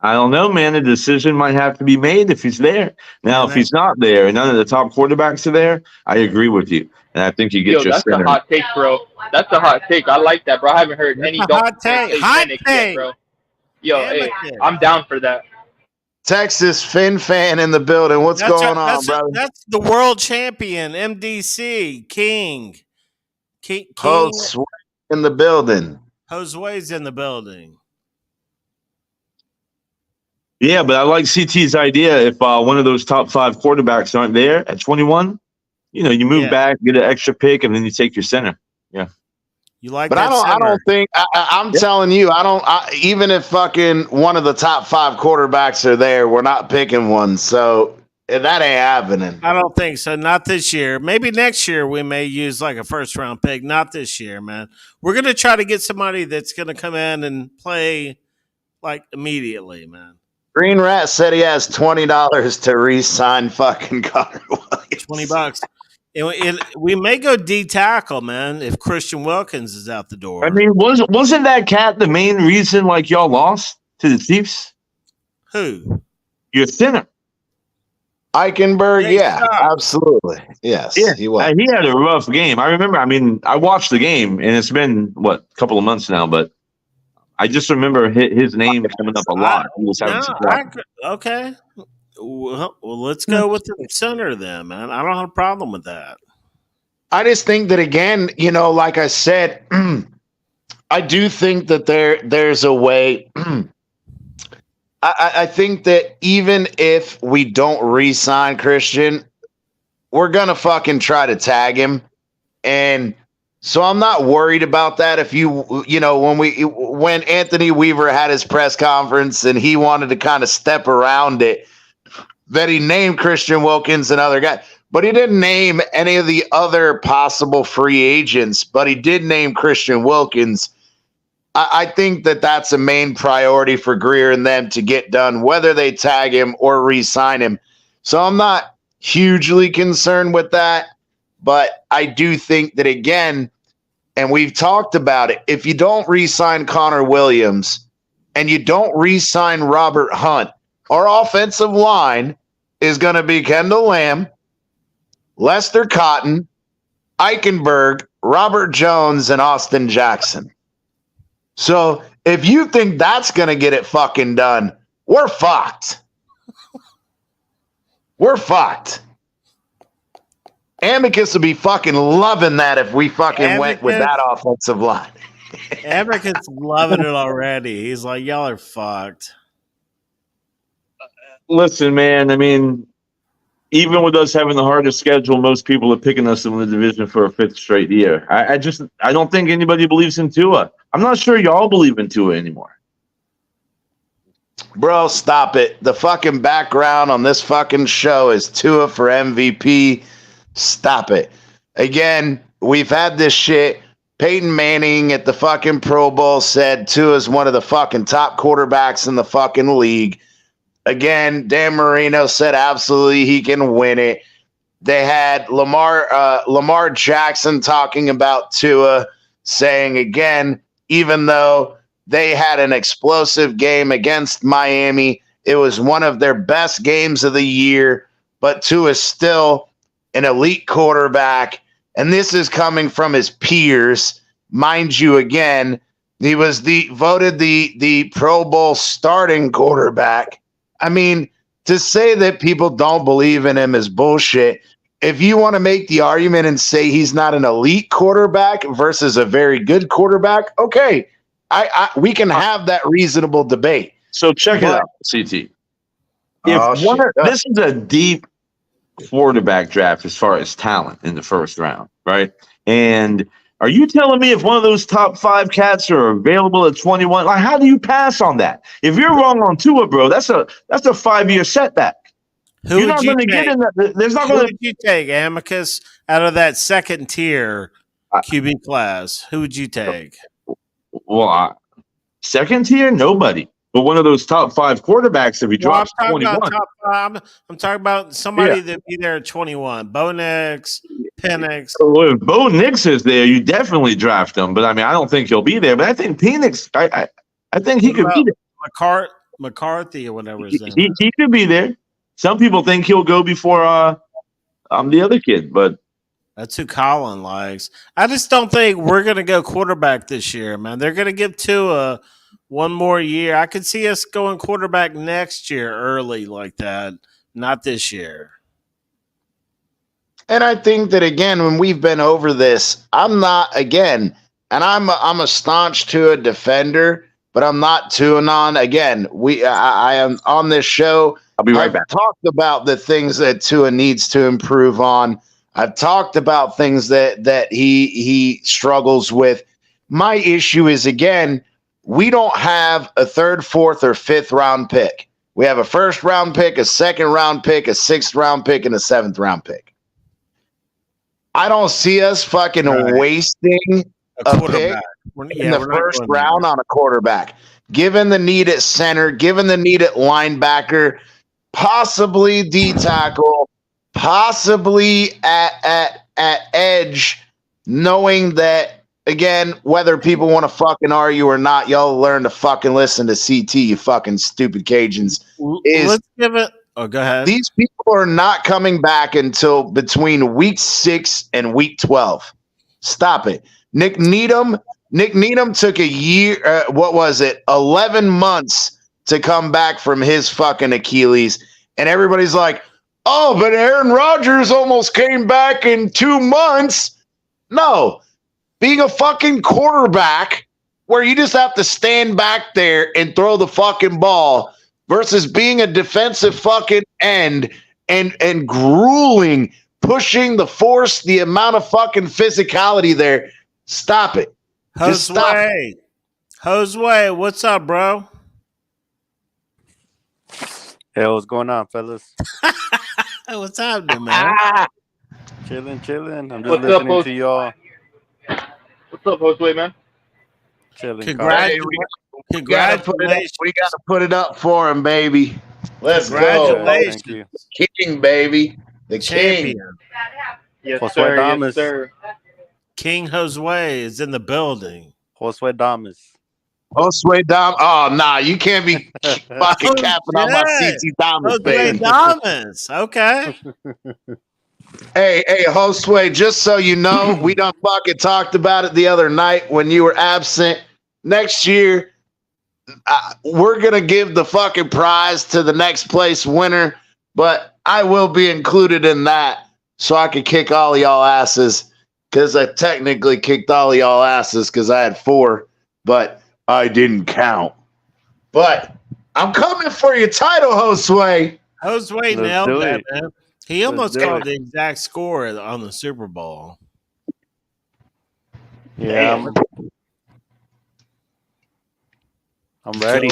I don't know, man. A decision might have to be made if he's there. Now, if he's not there and none of the top quarterbacks are there, I agree with you. And I think you get your that's center. A hot take, bro. That's a hot take. I like that, bro. I haven't heard any hot take. Hot take. Yet, bro. Yo, hey, I'm down for that. Texas Fin fan in the building. What's going on, brother? That's the world champion, MDC King. Josue in the building. Josue's in the building. Yeah, but I like CT's idea. If one of those top 5 quarterbacks aren't there at 21, you move back, get an extra pick, and then you take your center. Yeah. You like but that I don't think I'm telling you, even if fucking one of the top 5 quarterbacks are there, we're not picking one. So that ain't happening. I don't think so. Not this year. Maybe next year we may use like a first round pick. Not this year, man. We're gonna try to get somebody that's gonna come in and play like immediately, man. Green Rat said he has $20 to re-sign fucking Connor Williams. $20. We may go D tackle, man, if Christian Wilkins is out the door. I mean, wasn't that cat the main reason like y'all lost to the Chiefs? Who? Your center. Eichenberg, absolutely. Yes, he was. He had a rough game. I remember, I watched the game, and it's been, a couple of months now, but I just remember his name coming up a lot. Okay. Well, let's go with the center then, man. I don't have a problem with that. I just think that, again, like I said, I do think that there's a way. I think that even if we don't re-sign Christian, we're going to fucking try to tag him. And so I'm not worried about that. If when Anthony Weaver had his press conference and he wanted to kind of step around it, that he named Christian Wilkins and other guys, but he didn't name any of the other possible free agents, but he did name Christian Wilkins. I think that that's a main priority for Greer and them to get done, whether they tag him or re-sign him. So I'm not hugely concerned with that, but I do think that, again, and we've talked about it, if you don't re-sign Connor Williams and you don't re-sign Robert Hunt, our offensive line is going to be Kendall Lamb, Lester Cotton, Eichenberg, Robert Jones, and Austin Jackson. So if you think that's going to get it fucking done, we're fucked. We're fucked. Amicus would be fucking loving that if we fucking went with that offensive line. Amicus loving it already. He's like, y'all are fucked. Listen, man, I mean, even with us having the hardest schedule, most people are picking us in the division for a 5th straight year. I don't think anybody believes in Tua. I'm not sure y'all believe in Tua anymore. Bro, stop it. The fucking background on this fucking show is Tua for MVP. Stop it. Again, we've had this shit. Peyton Manning at the fucking Pro Bowl said Tua is one of the fucking top quarterbacks in the fucking league. Again, Dan Marino said absolutely he can win it. They had Lamar Jackson talking about Tua, saying again, even though they had an explosive game against Miami, it was one of their best games of the year, but Tua is still an elite quarterback, and this is coming from his peers. Mind you, again, he was voted the Pro Bowl starting quarterback. I mean, to say that people don't believe in him is bullshit. If you want to make the argument and say he's not an elite quarterback versus a very good quarterback, okay, we can have that reasonable debate. So check it out, CT. This is a deep quarterback draft as far as talent in the first round, right? And are you telling me if one of those top 5 cats are available at 21, like how do you pass on that? If you're wrong on Tua, bro, that's a 5-year setback. You're not going to get in that. There's not going to. Who would you take, Amicus, out of that second tier QB class? Who would you take? Well, second tier, nobody. But one of those top 5 quarterbacks, if he drops 21. I'm talking about somebody that be there at 21. Bo Nix, Penix. Well, if Bo Nix is there, you definitely draft him. But I mean, I don't think he'll be there. But I think Penix, I think he could be there. McCarthy or whatever his name is. He could be there. Some people think he'll go before the other kid, but that's who Colin likes. I just don't think we're going to go quarterback this year, man. They're going to give Tua one more year. I could see us going quarterback next year early like that, not this year. And I think that, again, when we've been over this, I'm not, again, and I'm a staunch Tua defender, but I'm not Tua on. Again, I am on this show. I'll be right back. I've talked about the things that Tua needs to improve on. I've talked about things that he struggles with. My issue is, again, we don't have a 3rd, 4th, or 5th round pick. We have a 1st round pick, a 2nd round pick, a 6th round pick, and a 7th round pick. I don't see us fucking wasting a pick in the 1st round on a quarterback. Given the need at center, given the need at linebacker, possibly D tackle, possibly at edge, knowing that, again, whether people want to fucking argue or not, y'all learn to fucking listen to CT, you fucking stupid Cajuns. Let's give it. Oh, go ahead. These people are not coming back until between week 6 and week 12. Stop it. Nick Needham took a year, 11 months to come back from his fucking Achilles. And everybody's like, oh, but Aaron Rodgers almost came back in 2 months. No, being a fucking quarterback where you just have to stand back there and throw the fucking ball versus being a defensive fucking end and grueling, pushing the force, the amount of fucking physicality there. Stop it. Josue, what's up, bro? Hey, what's going on, fellas? What's happening, man? Chilling. I'm just listening to y'all. What's up, Josue, man? Chilling. Congratulations. We gotta put it up for him, baby. Let's go. Thank you. King, baby. The champion. King. Yes, Josue sir. Damas. Yes, sir. King Josue is in the building. Josue Damas. Josue Dom. Oh, nah, you can't be fucking capping on my CT Thomas, Josue baby. Thomas. Okay. Hey, Josue, just so you know, we done fucking talked about it the other night when you were absent. Next year, we're going to give the fucking prize to the next place winner, but I will be included in that so I can kick all of y'all asses because I technically kicked all of y'all asses because I had 4, but I didn't count. But I'm coming for your title, Josue. Josue Let's nailed do that, it. man. He almost do called it. the exact score on the Super Bowl. Yeah, I'm ready.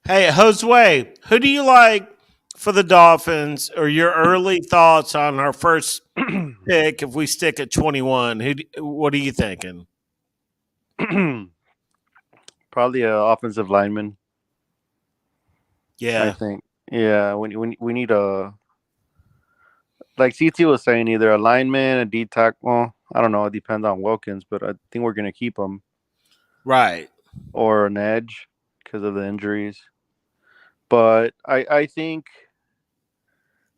Hey, Josue, who do you like for the Dolphins, or your early thoughts on our first pick if we stick at 21? What are you thinking? Probably an offensive lineman. Yeah. I think. Yeah, we need a, like CT was saying, either a lineman, a D tackle. Well, I don't know. It depends on Wilkins, but I think we're gonna keep him. Right. Or an edge because of the injuries. But I think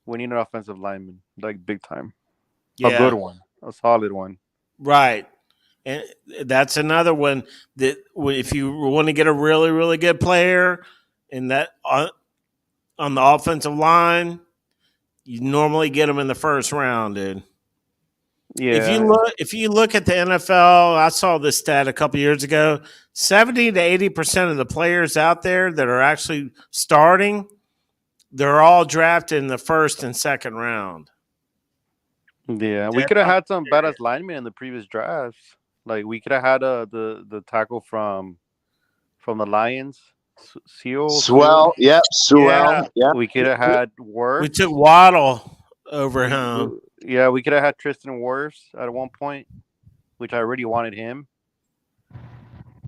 we need an offensive lineman, like big time. Yeah. A good one, a solid one. Right. And that's another one that if you want to get a really, really good player in that on the offensive line, you normally get them in the first round, dude. Yeah. If you look at the NFL, I saw this stat a couple years ago. 70 to 80% of the players out there that are actually starting, they're all drafted in the first and second round. Yeah, we could have had some badass linemen in the previous drafts. Like we could have had the tackle from the Lions, Swell. Yep. Swell. Yeah. Yep. We could have had Wirfs. We took Waddle over him. Yeah, we could have had Tristan Wirfs at one point, which I really wanted him.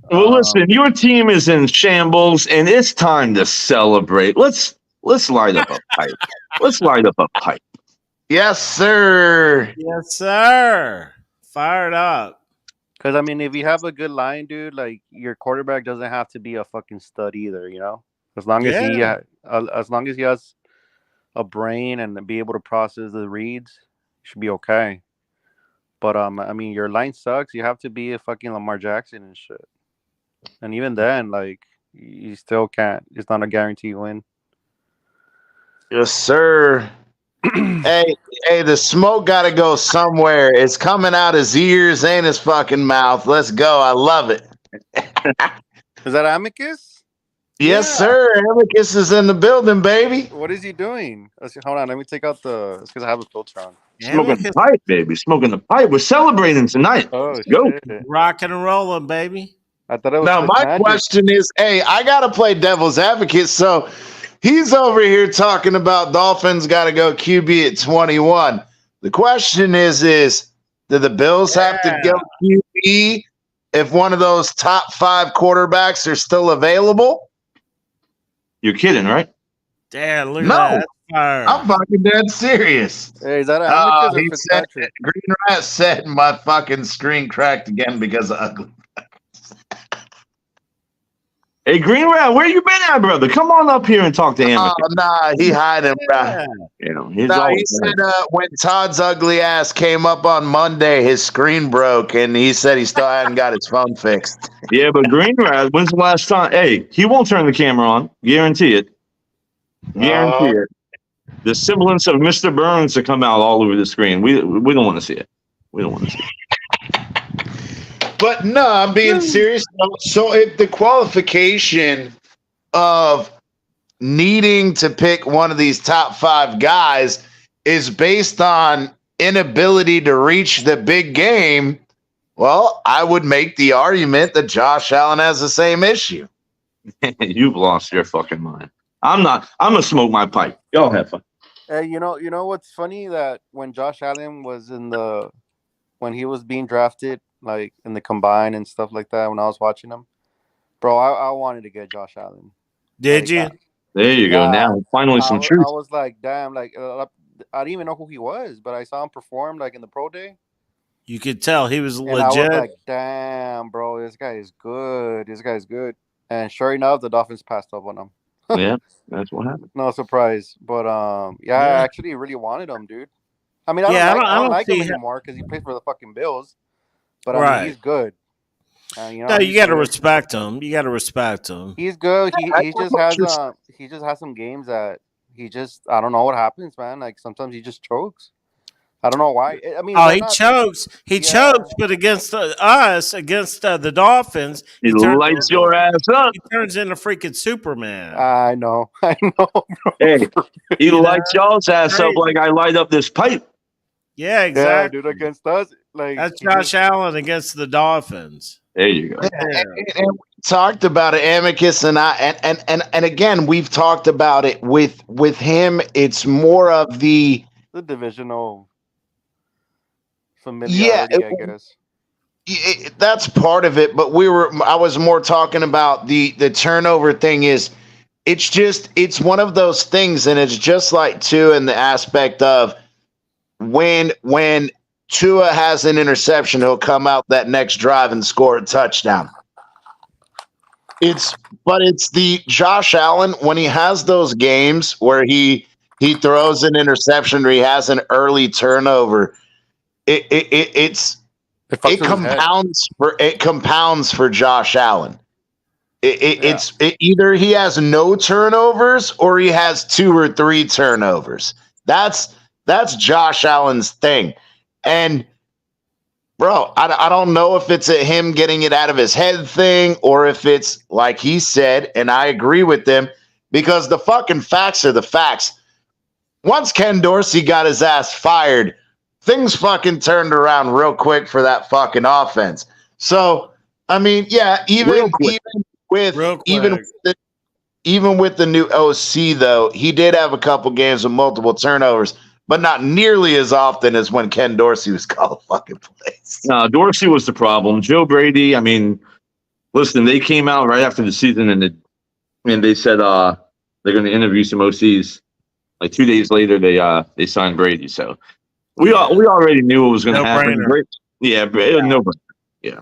Well, listen, your team is in shambles, and it's time to celebrate. Let's light up a pipe. Let's light up a pipe. Yes, sir. Yes, sir. Fired up. Because I mean, if you have a good line, dude, like your quarterback doesn't have to be a fucking stud either, you know. As long as he has a brain and be able to process the reads, should be okay. But I mean, your line sucks. You have to be a fucking Lamar Jackson and shit. And even then, like, you still can't. It's not a guarantee win. Yes, sir. hey, the smoke got to go somewhere. It's coming out his ears and his fucking mouth. Let's go. I love it. Is that Amicus? Yes, sir. Amicus is in the building, baby. What is he doing? Hold on. Let me take out the. It's because I have a filter on. Smoking the pipe, baby. Smoking the pipe. We're celebrating tonight. Oh, let's go. Rocking and rolling, baby. I thought it was now, my magic. question is, hey, I got to play devil's advocate. So he's over here talking about Dolphins got to go QB at 21. The question is do the Bills have to go QB if one of those top 5 quarterbacks are still available? You're kidding, right? Damn, look at that. I'm fucking dead serious. Hey, is that Amicus or Fitzpatrick? Green Rat said my fucking screen cracked again because of ugly. Hey, Green Rat, where you been at, brother? Come on up here and talk to him. Oh, nah, he hiding, bro. You know, he said when Todd's ugly ass came up on Monday, his screen broke, and he said he still hadn't got his phone fixed. Yeah, but Green Rat, when's the last time? Hey, he won't turn the camera on. Guarantee it. Guarantee it. The semblance of Mr. Burns to come out all over the screen. We don't want to see it. We don't want to see it. But no, I'm being serious. So if the qualification of needing to pick one of these top 5 guys is based on inability to reach the big game, well, I would make the argument that Josh Allen has the same issue. You've lost your fucking mind. I'm gonna smoke my pipe. Y'all have fun. Hey, you know what's funny, that when Josh Allen was when he was being drafted, like in the combine and stuff like that, when I was watching him, bro, I wanted to get Josh Allen. Did you? There you go. Now, finally, some truth. I was like, damn, like I didn't even know who he was, but I saw him perform like in the pro day. You could tell he was legit. I was like, damn, bro, this guy is good. This guy's good. And sure enough, the Dolphins passed up on him. Yeah, that's what happened. No surprise, but yeah, I actually really wanted him, dude. I mean, I don't like him anymore because he plays for the fucking Bills. But I mean, he's good. No, you got to respect him. You got to respect him. He's good. He just has some games that I don't know what happens, man. Like sometimes he just chokes. I don't know why. I mean, he chokes. He chokes, but against us, against the Dolphins, he lights your ass up. He turns into freaking Superman. I know. Bro. Hey, he lights y'all's ass up like I light up this pipe. Yeah, exactly. Yeah, dude, against us, like that's Josh Allen against the Dolphins. There you go. And we talked about it, Amicus and I, and again, we've talked about it with him. It's more of the divisional familiarity, I guess. That's part of it, but I was more talking about the turnover thing. It's one of those things, and it's just like too in the aspect of when Tua has an interception, he'll come out that next drive and score a touchdown. It's the Josh Allen when he has those games where he throws an interception or he has an early turnover. It compounds for Josh Allen. It's either he has no turnovers or he has 2 or 3 turnovers. That's Josh Allen's thing. And bro, I don't know if it's a him getting it out of his head thing or if it's like he said, and I agree with them because the fucking facts are the facts. Once Ken Dorsey got his ass fired, things fucking turned around real quick for that fucking offense. So, I mean, yeah, even with the new OC though, he did have a couple games with multiple turnovers, but not nearly as often as when Ken Dorsey was calling fucking plays. No, Dorsey was the problem. Joe Brady, I mean, listen, they came out right after the season and they said they're going to interview some OCs. Like 2 days later, they signed Brady. So we already knew what was going to happen. Yeah, no brainer. Yeah.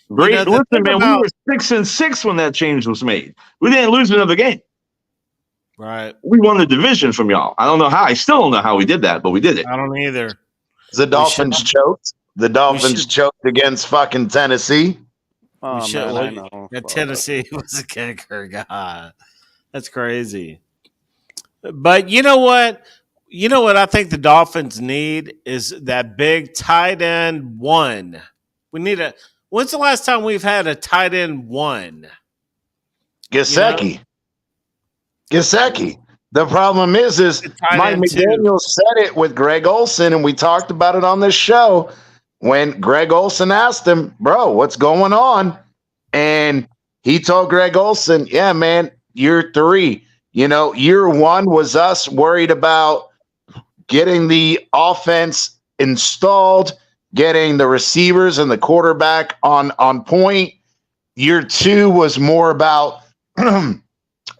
Brady, listen, man, we were 6-6 when that change was made. We didn't lose another game. Right. We won the division from y'all. I don't know how. I still don't know how we did that, but we did it. I don't either. The Dolphins choked. The Dolphins choked against fucking Tennessee. Oh, man, I know. Tennessee was a kicker. God, that's crazy. But you know what? You know what I think the Dolphins need is that big tight end one. We need a. When's the last time we've had a tight end one? Gesicki. Gesicki. The problem is Mike McDaniel said it with Greg Olsen, and we talked about it on this show when Greg Olsen asked him, bro, what's going on? And he told Greg Olsen, yeah, man, year 3. You know, year 1 was us worried about getting the offense installed, getting the receivers and the quarterback on point. Year 2 was more about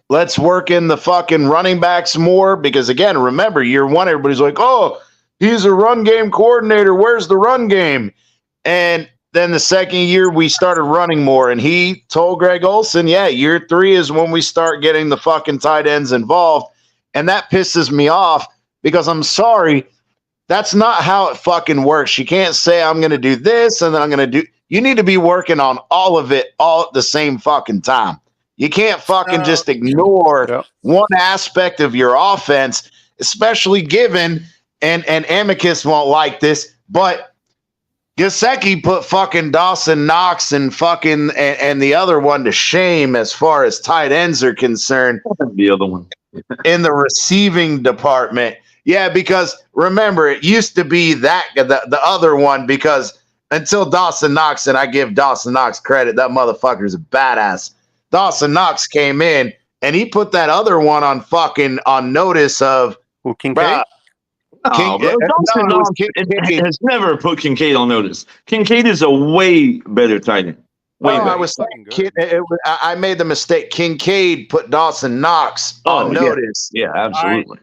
let's work in the fucking running backs more because, again, remember, year 1, everybody's like, oh, he's a run game coordinator. Where's the run game? And then the second year, we started running more. And he told Greg Olsen, yeah, year 3 is when we start getting the fucking tight ends involved. And that pisses me off because I'm sorry, that's not how it fucking works. You can't say I'm going to do this and then I'm going to do – you need to be working on all of it all at the same fucking time. You can't fucking just ignore one aspect of your offense, especially given, and Amicus won't like this, but Gesicki put fucking Dawson Knox and fucking and the other one to shame as far as tight ends are concerned. The other one. In the receiving department. Yeah, because remember, it used to be that the other one because until Dawson Knox, and I give Dawson Knox credit, that motherfucker's a badass. Dawson Knox came in and he put that other one on notice of Kincaid. Dawson Knox has never put Kincaid on notice. Kincaid is a way better tight end. I made the mistake. Kincaid put Dawson Knox on notice. Yeah, absolutely.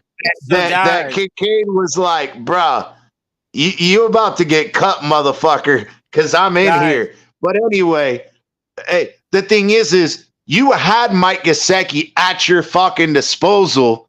That Kincaid was like, bruh, you about to get cut, motherfucker, because I'm in here. But anyway, hey, the thing is you had Mike Gesicki at your fucking disposal,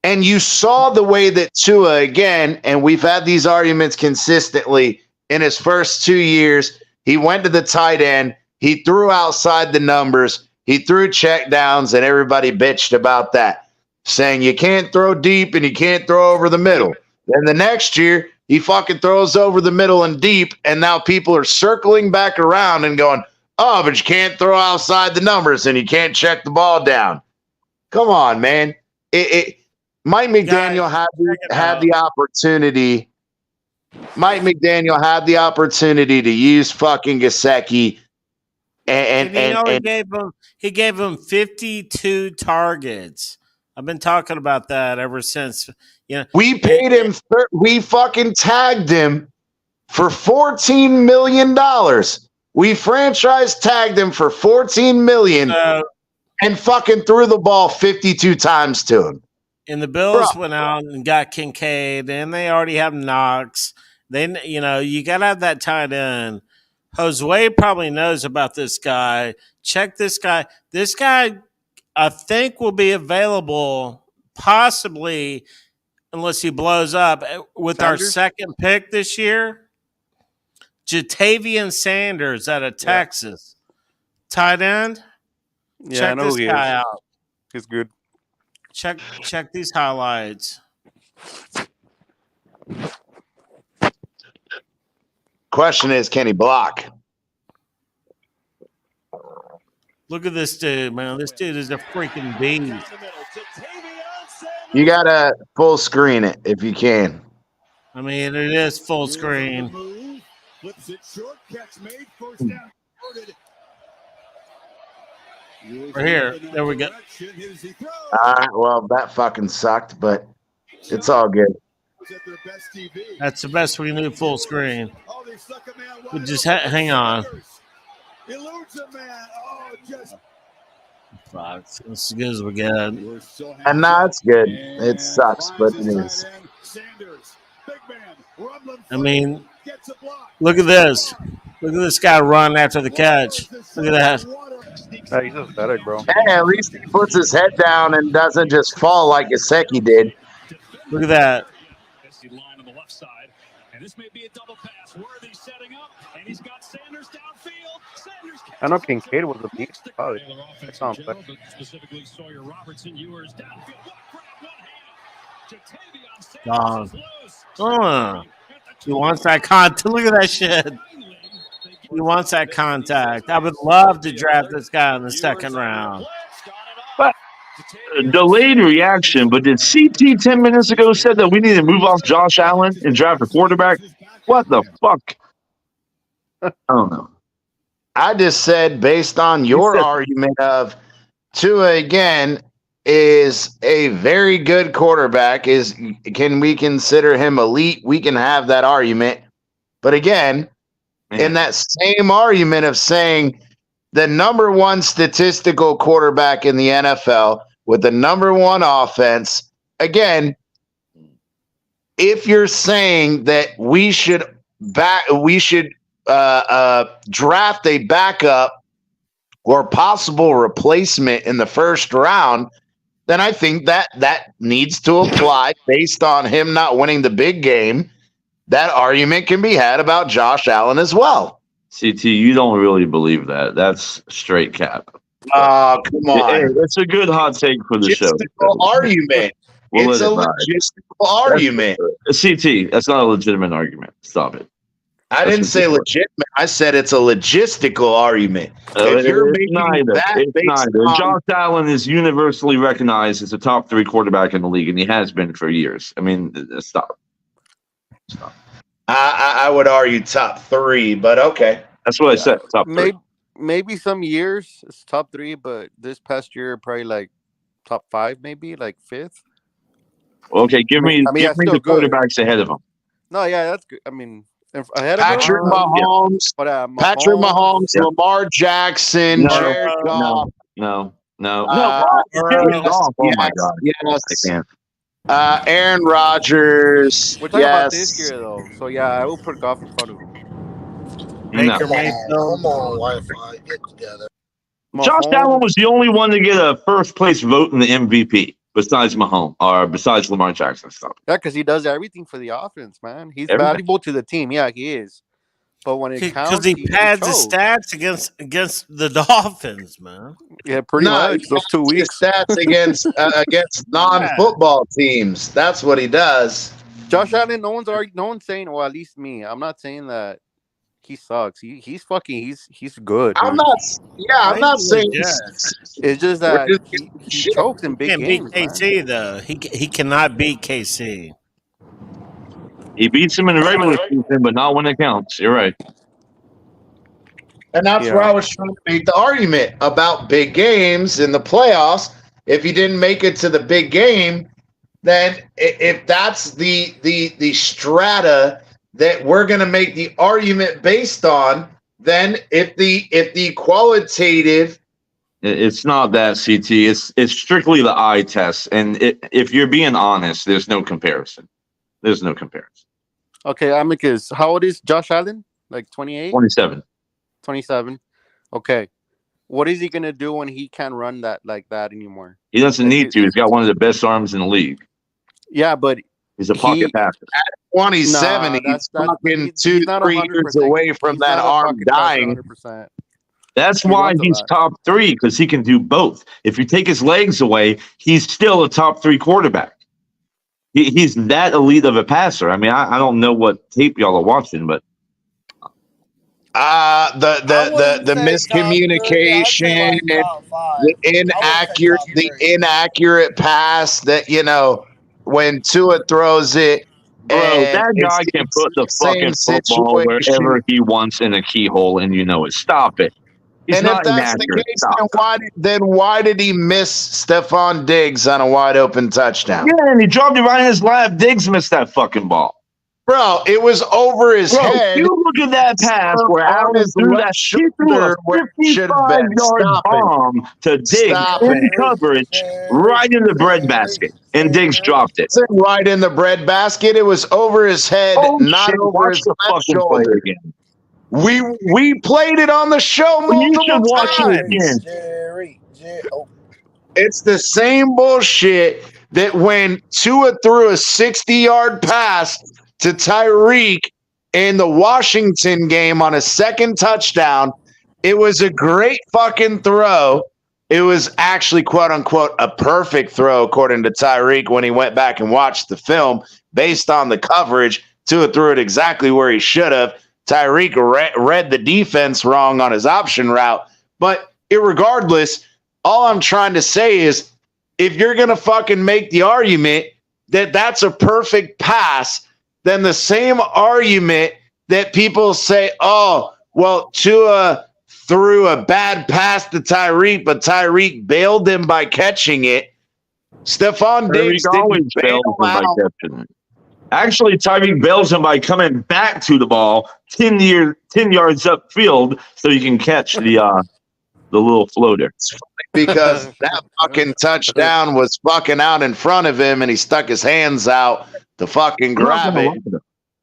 and you saw the way that Tua, again, and we've had these arguments consistently in his first 2 years, he went to the tight end, he threw outside the numbers, he threw check downs, and everybody bitched about that, saying you can't throw deep and you can't throw over the middle. Then the next year, he fucking throws over the middle and deep, and now people are circling back around and going, oh, but you can't throw outside the numbers and you can't check the ball down. Come on, man. Mike McDaniel had the opportunity. Mike McDaniel had the opportunity to use fucking Gesicki, and he gave him 52 targets. I've been talking about that ever since. We paid him. We fucking tagged him for $14 million. We franchise tagged him for $14 million and fucking threw the ball 52 times to him. And the Bills went out and got Kincaid, and they already have Knox. Then you gotta have that tight end. Josue probably knows about this guy. Check this guy. This guy, I think, will be available possibly, unless he blows up, with our second pick this year. Jatavian Sanders out of Texas. Tight end. Yeah, check I know this who he guy is. out. He's good. Check these highlights. Question is, can he block? Look at this dude, man. This dude is a freaking beast. You gotta full screen it if you can. I mean, it is full screen. Right here. There we go. All right, well, that fucking sucked, but it's all good. That's the best we can do full screen. We just hang on. Fuck, it's as good as we get. And now it's good. It sucks, but it is. I mean, look at this. Look at this guy run after the catch. Look at that. Hey, he's aesthetic, bro. Hey, at least he puts his head down and doesn't just fall like Gesicki did. Look at that. I know Kincaid was a beast. Oh, that sounds like. He wants that contact. Look at that shit. He wants that contact. I would love to draft this guy in the second round. But delayed reaction. But did CT 10 minutes ago said that we need to move off Josh Allen and draft a quarterback? What the fuck? I don't know. I just said, based on your argument of Tua again is a very good quarterback, can we consider him elite? We can have that argument. But again, in that same argument of saying the number one statistical quarterback in the NFL with the number one offense, again, if you're saying that we should draft a backup or possible replacement in the first round, then I think that needs to apply based on him not winning the big game. That argument can be had about Josh Allen as well. CT, you don't really believe that. That's straight cap. Come on. Hey, it's a good hot take for the show. Argument. It's a logistical argument. CT, that's not a legitimate argument. Stop it. I didn't say legitimate. I said it's a logistical argument. If you're making that based on, Josh Allen is universally recognized as a top 3 quarterback in the league, and he has been for years. I mean, stop. I would argue top 3, but okay. That's what I said. Top 3. Maybe some years it's top 3, but this past year probably like top 5, maybe like 5th. Okay, give me the quarterbacks ahead of him. No, yeah, that's good. I mean, ahead of Patrick Mahomes, Lamar Jackson, Jared Goff. No. Oh my God. Yes. I can't. Aaron Rodgers. We're talking about this year, though. So, yeah, I will put Goff in front of him. Baker Come on, Wi-Fi. Get together. Josh Allen was the only one to get a first place vote in the MVP besides Mahomes or besides Lamar Jackson stuff. Yeah, because he does everything for the offense, man. He's valuable to the team. Yeah, he is. But when it counts, because he pads his stats against the Dolphins, man. Yeah, pretty much those 2 weeks. His stats against non-football teams. That's what he does. Josh Allen, no one's saying. Well, at least me. I'm not saying that he sucks. He's good. I'm not saying. It's just that he chokes in big games. Beat KC though. He cannot beat KC. He beats him in the regular season, but not when it counts. You're right. And that's where I was trying to make the argument about big games in the playoffs. If you didn't make it to the big game, then if that's the strata that we're going to make the argument based on, then if the qualitative, it's not that, CT. It's strictly the eye test, and if you're being honest, there's no comparison. There's no comparison. Okay, Amicus, how old is Josh Allen? Like 28? 27. 27. Okay. What is he going to do when he can't run that like that anymore? He doesn't need to. He's got one of the best arms in the league. Yeah, but he's a pocket passer. At 27, he's fucking 2-3 years away from that arm dying. 100%. That's why he's top 3, because he can do both. If you take his legs away, he's still a top 3 quarterback. He's that elite of a passer. I mean, I don't know what tape y'all are watching, but the miscommunication, the inaccurate pass that when Tua throws it. Bro, that guy can put the fucking football wherever he wants in a keyhole, and it. Stop it. He's and if that's the case, then why did he miss Stephon Diggs on a wide open touchdown? Yeah, and he dropped it right in his lap. Diggs missed that fucking ball. Bro, it was over his head. You look at that pass where Allen threw that shoulder where it should have been. Bomb to Diggs in coverage right in the breadbasket, and Diggs dropped it. It wasn't right in the breadbasket. It was over his head, not over his left shoulder. Again. We played it on the show multiple times. It's the same bullshit that when Tua threw a 60-yard pass to Tyreek in the Washington game on a second touchdown, it was a great fucking throw. It was actually, quote unquote, a perfect throw, according to Tyreek, when he went back and watched the film. Based on the coverage, Tua threw it exactly where he should have. Tyreek read the defense wrong on his option route. But irregardless, all I'm trying to say is, if you're going to fucking make the argument that that's a perfect pass, then the same argument that people say, oh, well, Tua threw a bad pass to Tyreek, but Tyreek bailed him by catching it. Stephon Diggs didn't bail out. Actually, Tyreek bails him by coming back to the ball 10 yards upfield so you can catch the little floater. Because that fucking touchdown was fucking out in front of him, and he stuck his hands out to fucking grab it.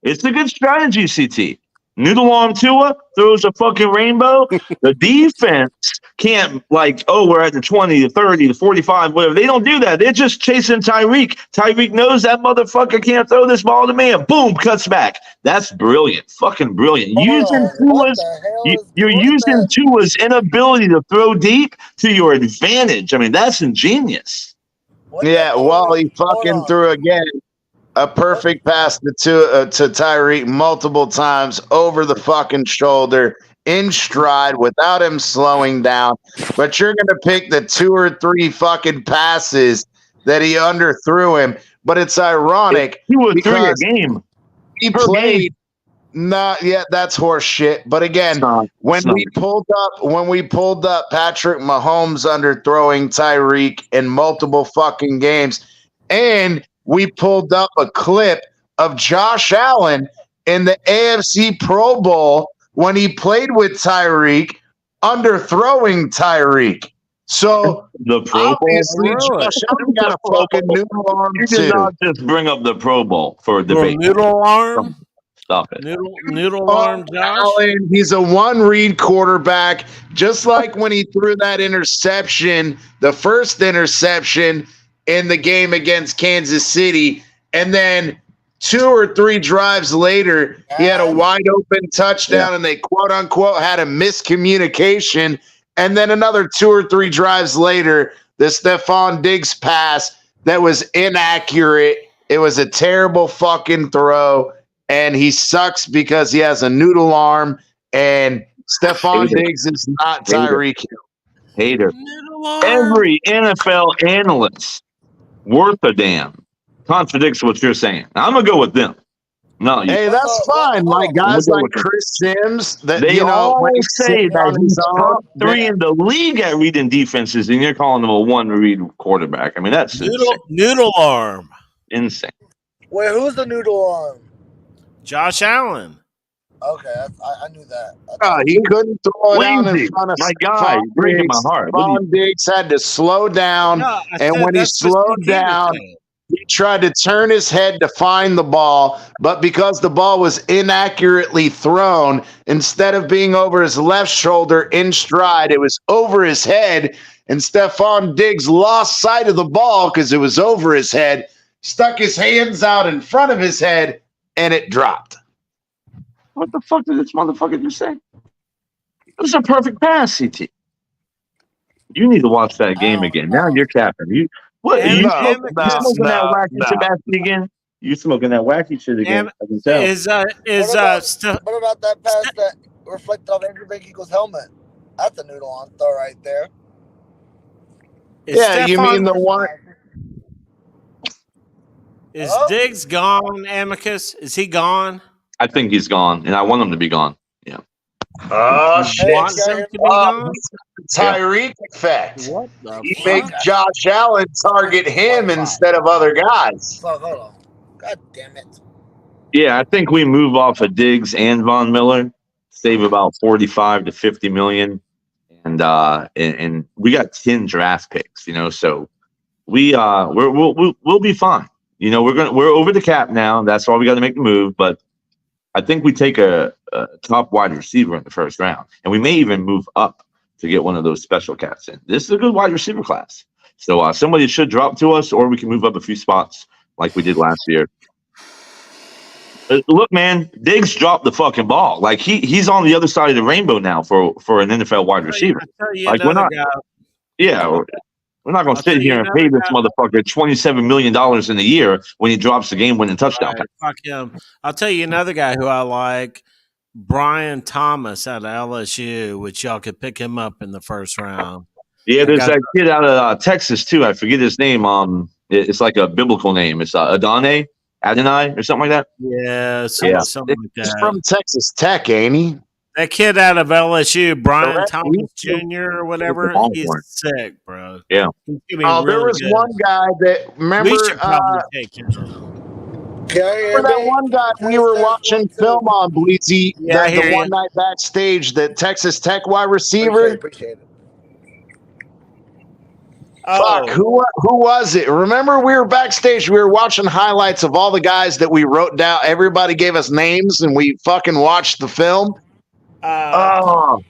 It's a good strategy, CT. Noodle arm Tua throws a fucking rainbow. The defense can't, we're at the 20, the 30, the 45, whatever. They don't do that. They're just chasing Tyreek. Tyreek knows that motherfucker can't throw this ball to me, and boom, cuts back. That's brilliant. Fucking brilliant. You're using Tua's inability to throw deep to your advantage. I mean, that's ingenious. Well, he fucking threw again. A perfect pass to Tyreek multiple times over the fucking shoulder, in stride, without him slowing down. But you're going to pick the 2 or 3 fucking passes that he underthrew him. But it's ironic. He was 3 a game. He played. That's horse shit. But again, when we pulled up Patrick Mahomes underthrowing Tyreek in multiple fucking games, and we pulled up a clip of Josh Allen in the AFC Pro Bowl when he played with Tyreek, underthrowing Tyreek. So the Pro obviously Bowl, Josh Allen got a fucking noodle arm too. You did not just bring up the Pro Bowl for a debate. Noodle arm? Stop it. Noodle arm, Josh. Allen, he's a one-read quarterback, just like when he threw that interception, the first interception in the game against Kansas City, and then 2 or 3 drives later, he had a wide-open touchdown, and they quote-unquote had a miscommunication, and then another 2 or 3 drives later, the Stephon Diggs pass that was inaccurate. It was a terrible fucking throw. And he sucks because he has a noodle arm, and Stephon Diggs is not Tyreek Hill. Hater. Every NFL analyst worth a damn contradicts what you're saying. I'm gonna go with them. No, hey, that's fine. Like guys like Chris Sims, that they always say that he's top 3 in the league at reading defenses, and you're calling him a one-read quarterback. I mean, that's noodle arm. Insane. Wait, who's the noodle arm? Josh Allen. Okay, I knew that. He couldn't throw it down in front of my guy. Breaking my heart. Stephon Diggs had to slow down, and when he slowed down, he tried to turn his head to find the ball, but because the ball was inaccurately thrown, instead of being over his left shoulder in stride, it was over his head, and Stephon Diggs lost sight of the ball because it was over his head, stuck his hands out in front of his head, and it dropped. What the fuck did this motherfucker just say? It was a perfect pass, CT. You need to watch that game again. Now you're capping. You smoking that wacky Sebastian again? You smoking that wacky shit again? I can tell. What about that pass that reflected off Andrew Big Eagle's helmet? That's a noodle on throw right there. You mean the one? Is Diggs gone, Amicus? Is he gone? I think he's gone, and I want him to be gone. Yeah. Oh, shit. Want him to be gone? Tyreek effect. What the He makes Josh Allen target him instead of other guys. Hold on. God damn it. Yeah, I think we move off of Diggs and Von Miller, save about 45 to 50 million, and we got 10 draft picks. So we'll be fine. We're over the cap now. That's why we got to make the move. But I think we take a top wide receiver in the first round, and we may even move up to get one of those special cats in. This is a good wide receiver class. So somebody should drop to us, or we can move up a few spots like we did last year. Look, man, Diggs dropped the fucking ball. Like he's on the other side of the rainbow now for an NFL wide receiver. Like we're not. We're not going to sit here and pay this motherfucker $27 million in a year when he drops the game-winning touchdown. Right, fuck him. I'll tell you another guy who I like, Brian Thomas out of LSU, which y'all could pick him up in the first round. Yeah, there's that kid out of Texas, too. I forget his name. It's like a biblical name. It's Adonai or something like that. Yeah, something like that. He's from Texas Tech, ain't he? That kid out of LSU, Brian Thomas Jr. or whatever, he's sick, bro. Yeah. There was one guy that, remember, we should probably take him. Remember that one guy we were watching film on, Bleezy, the one night backstage, the Texas Tech wide receiver? Appreciate it. Fuck, who was it? Remember we were backstage, we were watching highlights of all the guys that we wrote down. Everybody gave us names, and we fucking watched the film. The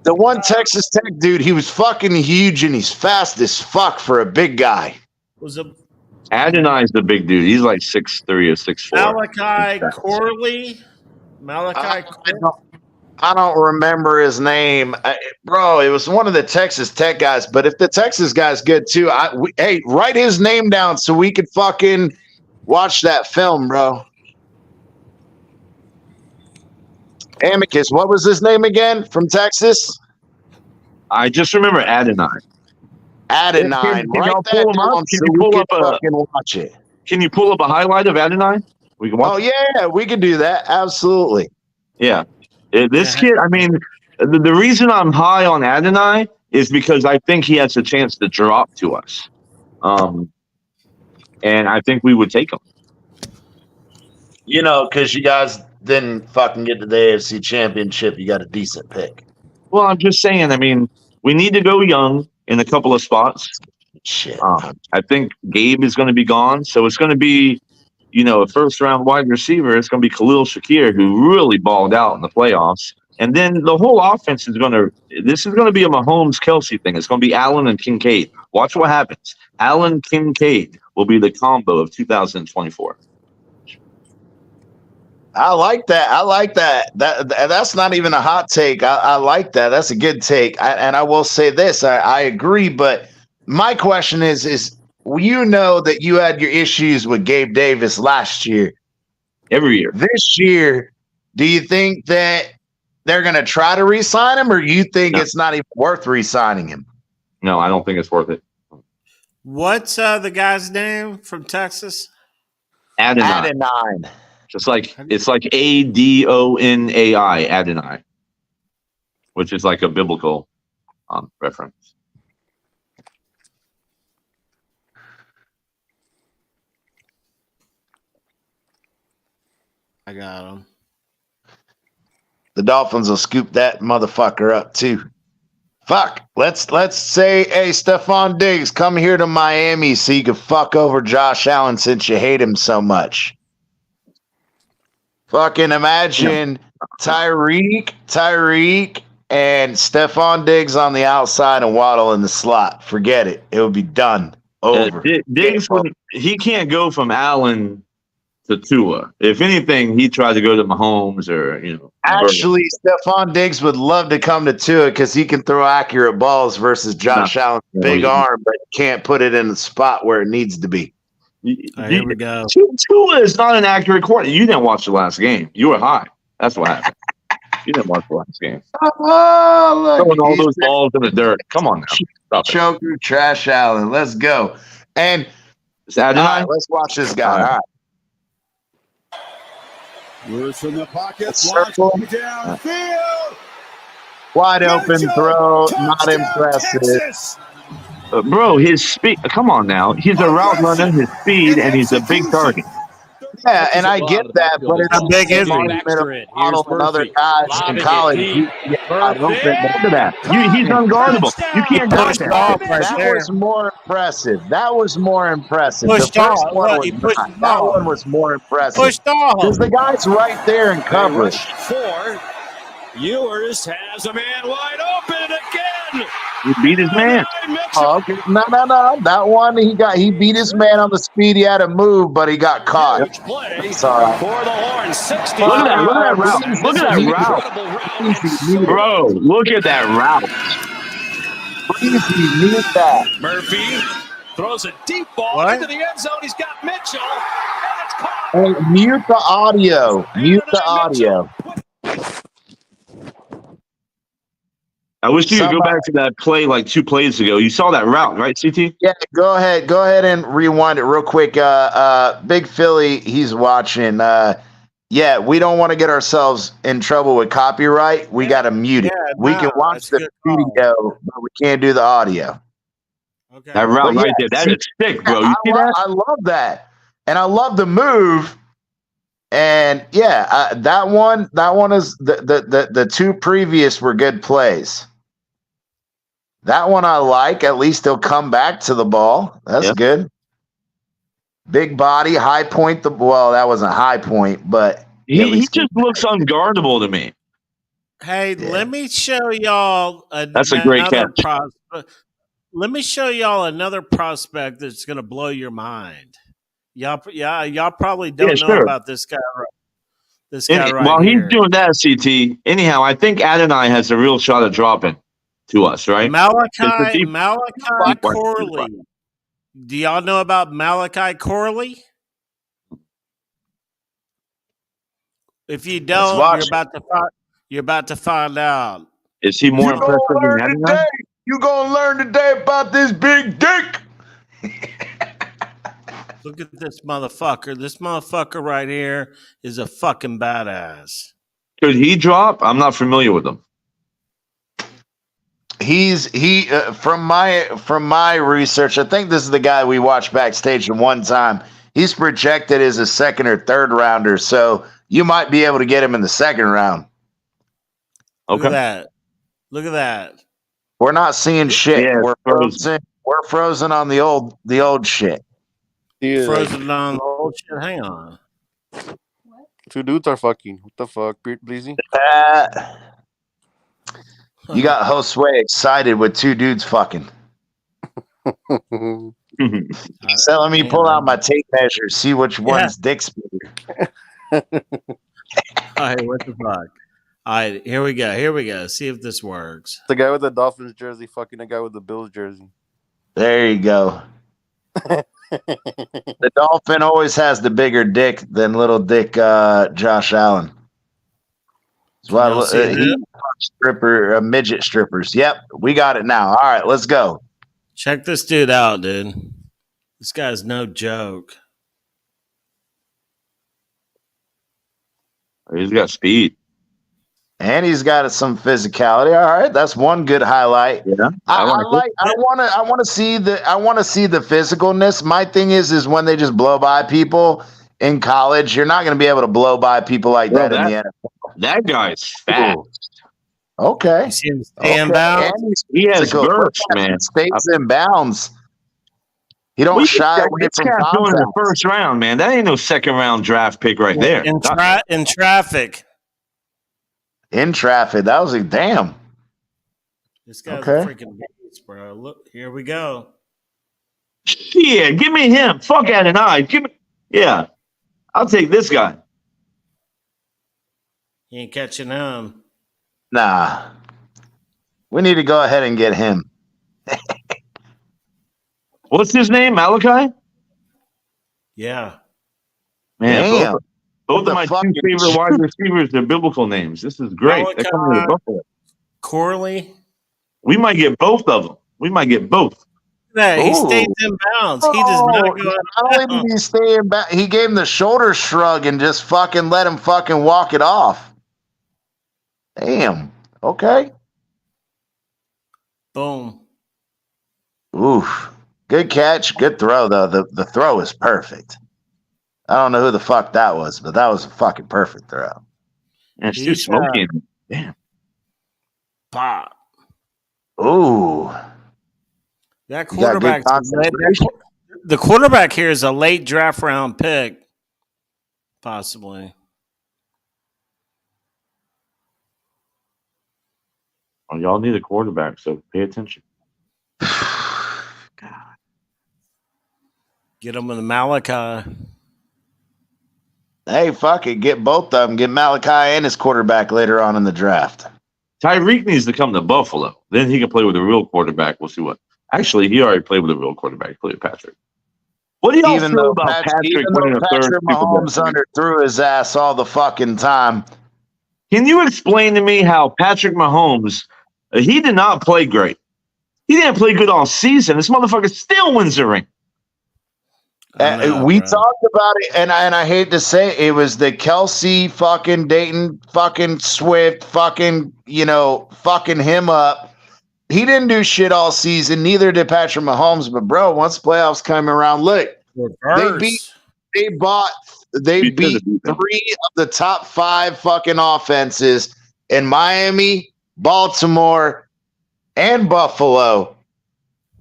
one Texas Tech dude, he was fucking huge and he's fast as fuck for a big guy. Adonai's the big dude. He's like 6'3" or 6'4". Malachi Corley. I don't remember his name, bro. It was one of the Texas Tech guys. But if the Texas guy's good too, hey, write his name down so we could fucking watch that film, bro. Amicus, what was his name again from Texas? I just remember Adonai. Adonai. Write that down so we can fucking watch it. Can you pull up a highlight of Adonai? We can watch. Oh yeah, we can do that. Absolutely. Yeah, this kid. I mean, the reason I'm high on Adonai is because I think he has a chance to drop to us, and I think we would take him. Because you guys didn't fucking get to the AFC Championship. You got a decent pick. Well, I'm just saying. I mean, we need to go young in a couple of spots. Shit. I think Gabe is going to be gone, so it's going to be, a first-round wide receiver, it's going to be Khalil Shakir, who really balled out in the playoffs. And then the whole offense is going to – this is going to be a Mahomes-Kelsey thing. It's going to be Allen and Kincaid. Watch what happens. Allen Kincaid will be the combo of 2024. I like that. That's not even a hot take. I like that. That's a good take. And I will say this. I agree. But my question is that you had your issues with Gabe Davis last year. Every year. This year, do you think that they're going to try to re-sign him, or you think it's not even worth re-signing him? No, I don't think it's worth it. What's the guy's name from Texas? Adonai. It's like Adonai, Adonai, which is like a biblical reference. I got him. The Dolphins will scoop that motherfucker up too. Fuck. Let's say, hey, Stephon Diggs, come here to Miami so you can fuck over Josh Allen since you hate him so much. Fucking imagine Tyreek, and Stephon Diggs on the outside and Waddle in the slot. Forget it. It would be done. Over. Diggs, he can't go from Allen to Tua. If anything, he tried to go to Mahomes or, Actually, Stephon Diggs would love to come to Tua because he can throw accurate balls versus Josh Allen's big arm, but can't put it in the spot where it needs to be. Here we go. Tua is not an accurate quarterback. You didn't watch the last game. You were high. That's what happened. You didn't watch the last game. Oh, look. Throwing all those balls in the dirt. Come on now. Choker, Trash Allen. Let's go. And let's watch this guy. All right. Words from the pocket. Circle. Downfield. Wide open throw. Not impressive. Texas. Bro, his speed. Come on now. He's a route runner, his speed, and he's a big target. Yeah, and I get that, but it's a big injury. And other guys in college. Look at that. He's unguardable. You can't dodge that. That was more impressive. Pushed the first off. one He was pushed not. off. That one was more impressive. Pushed off. Because the guy's right there in coverage. Four. Weaver'S has a man wide open again. He beat his man. Oh, okay. No. That one he beat his man on the speed. He had to move, but he got caught. It's all right. For the horn, 60. Look at that route. Look at that route. Bro, look at that route. Easy, mute that. Murphy throws a deep ball into the end zone. He's got Mitchell, and it's caught. Hey, mute the audio. Mute the audio. I wish you could go back to that play like 2 plays ago. You saw that route, right, CT? Yeah, go ahead and rewind it real quick. Big Philly, he's watching. Yeah, we don't want to get ourselves in trouble with copyright. We got to mute it. We can watch the video, but we can't do the audio. Okay. That route right there, that is sick, bro. You see that? I love that. And I love the move. And yeah, that one is the 2 previous were good plays. That one I like. At least he'll come back to the ball. That's good. Big body, high point. Well, that wasn't high point, but he just looks unguardable to me. Hey, let me show y'all. That's a great catch. Let me show y'all another prospect that's going to blow your mind. Y'all probably don't know about this guy. While he's doing that, CT. Anyhow, I think Adonai has a real shot at dropping to us, right? Malachi Corley. Do y'all know about Malachi Corley? If you don't, you're about to find out. Is he more impressive than Adonai? You're gonna learn today about this big dick. Look at this motherfucker. This motherfucker right here is a fucking badass. Could he drop? I'm not familiar with him. From my research, I think this is the guy we watched backstage at one time. He's projected as a 2nd or 3rd rounder, so you might be able to get him in the 2nd round. Okay. Look at that. We're not seeing shit. Yeah, we're frozen on the old shit. Frozen on the old Oh shit! Hang on. Two dudes are fucking. What the fuck, Bleezy? You got Josue excited with two dudes fucking. So let me pull out my tape measure, see which one's dick's bigger. All right, what the fuck? All right, here we go. See if this works. The guy with the Dolphins jersey fucking the guy with the Bills jersey. There you go. The Dolphin always has the bigger dick than little dick Josh Allen. That's why midget strippers. Yep, we got it now. All right, let's go. Check this dude out, dude. This guy's no joke. He's got speed. And he's got some physicality. All right, that's one good highlight. Yeah, I want to see the physicalness. My thing is when they just blow by people in college, you're not going to be able to blow by people like that in the NFL. That guy's fast. Ooh. Okay. You see him stay in bounds? He has burst, man. Stays in bounds. He don't shy away from contact. In the first round, man. That ain't no second round draft pick right there. In traffic. In traffic. That was a damn. This guy's a freaking beast, bro. Look, here we go. Yeah, give me him. Fuck out an eye. Yeah. I'll take this guy. You ain't catching him. Nah. We need to go ahead and get him. What's his name? Malachi? Yeah. Man, both of my two favorite wide receivers are biblical names. This is great. Corley. We might get both of them. Yeah, he stays in bounds. He does not go not only did he stay in bounds, he gave him the shoulder shrug and just fucking let him fucking walk it off. Damn. Okay. Boom. Oof. Good catch. Good throw, though. The throw is perfect. I don't know who the fuck that was, but that was a fucking perfect throw. And it's too smoky. Damn. Pop. Ooh. That quarterback. The quarterback here is a late draft round pick. Possibly. Well, y'all need a quarterback, so pay attention. God. Get him with the Malachi. Hey, fuck it. Get both of them. Get Malachi and his quarterback later on in the draft. Tyreek needs to come to Buffalo. Then he can play with a real quarterback. We'll see what. Actually, he already played with a real quarterback. He played with Patrick. What do y'all feel about Patrick winning a third Super Bowl? Mahomes underthrew his ass all the fucking time. Can you explain to me how Patrick Mahomes, he did not play great. He didn't play good all season. This motherfucker still wins the ring. We talked about it, and I hate to say it was the Kelsey fucking Dayton fucking Swift fucking, fucking him up. He didn't do shit all season. Neither did Patrick Mahomes. But bro, once playoffs came around, look, they beat 3 of the top 5 fucking offenses in Miami, Baltimore, and Buffalo.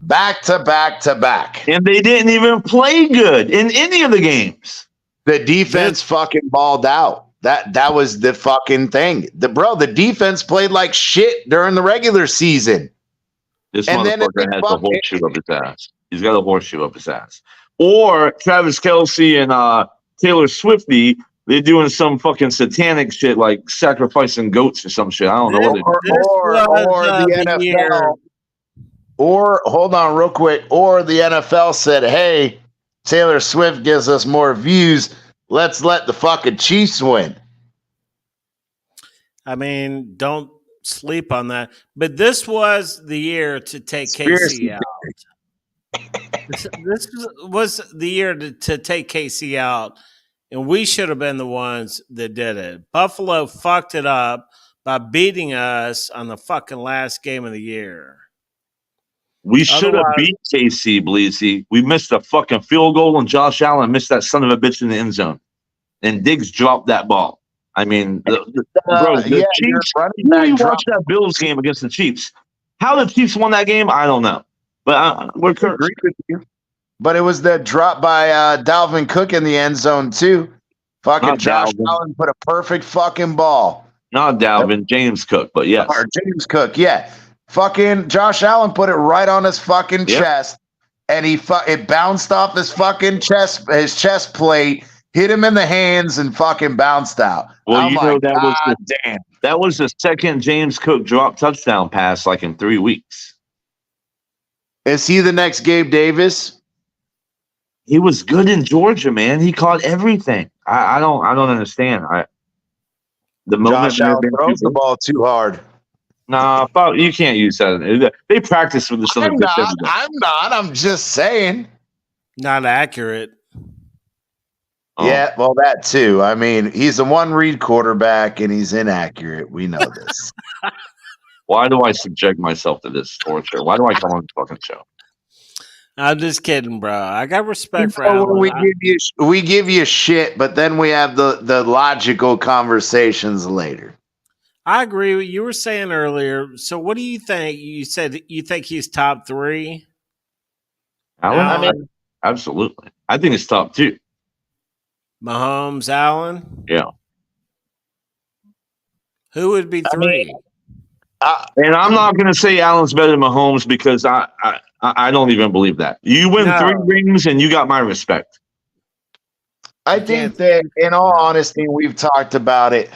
Back to back. And they didn't even play good in any of the games. The defense fucking balled out. That was the fucking thing. The defense played like shit during the regular season. This motherfucker has a horseshoe up his ass. He's got a horseshoe up his ass. Or Travis Kelce and Taylor Swifty, they're doing some fucking satanic shit like sacrificing goats or some shit. I don't know what they're doing. Or the NFL. Or, hold on real quick, or the NFL said, hey, Taylor Swift gives us more views. Let's let the fucking Chiefs win. I mean, don't sleep on that. But this was the year to take KC out. This was the year to take KC out, and we should have been the ones that did it. Buffalo fucked it up by beating us on the fucking last game of the year. We should have beat KC, Bleezy. We missed a fucking field goal, and Josh Allen missed that son of a bitch in the end zone. And Diggs dropped that ball. I mean, the Chiefs. You watched that Bills game against the Chiefs. How the Chiefs won that game, I don't know. But we're agree with you. But it was the drop by Dalvin Cook in the end zone too. Fucking Not Josh Dalvin. Allen put a perfect fucking ball. Not Dalvin, James Cook, but yes. Or James Cook, yeah. Fucking Josh Allen put it right on his fucking chest, and it bounced off his fucking chest plate, hit him in the hands, and fucking bounced out. Well, that was the second James Cook drop touchdown pass like in 3 weeks. Is he the next Gabe Davis? He was good in Georgia, man. He caught everything. I don't understand. Josh Allen throws the ball too hard. Nah, you can't use that. They practice with this. I'm not. I'm just saying. Not accurate. Oh. Yeah, well, that too. I mean, he's a one-read quarterback, and he's inaccurate. We know this. Why do I subject myself to this torture? Why do I come on the fucking show? I'm just kidding, bro. I got respect for Allen. We give you shit, but then we have the logical conversations later. I agree with you were saying earlier. So what do you think? You said you think he's top 3? Allen? I mean, absolutely. I think it's top 2. Mahomes, Allen? Yeah. Who would be 3? And I'm not going to say Allen's better than Mahomes because I don't even believe that. You win 3 rings and you got my respect. I think that, in all honesty, we've talked about it.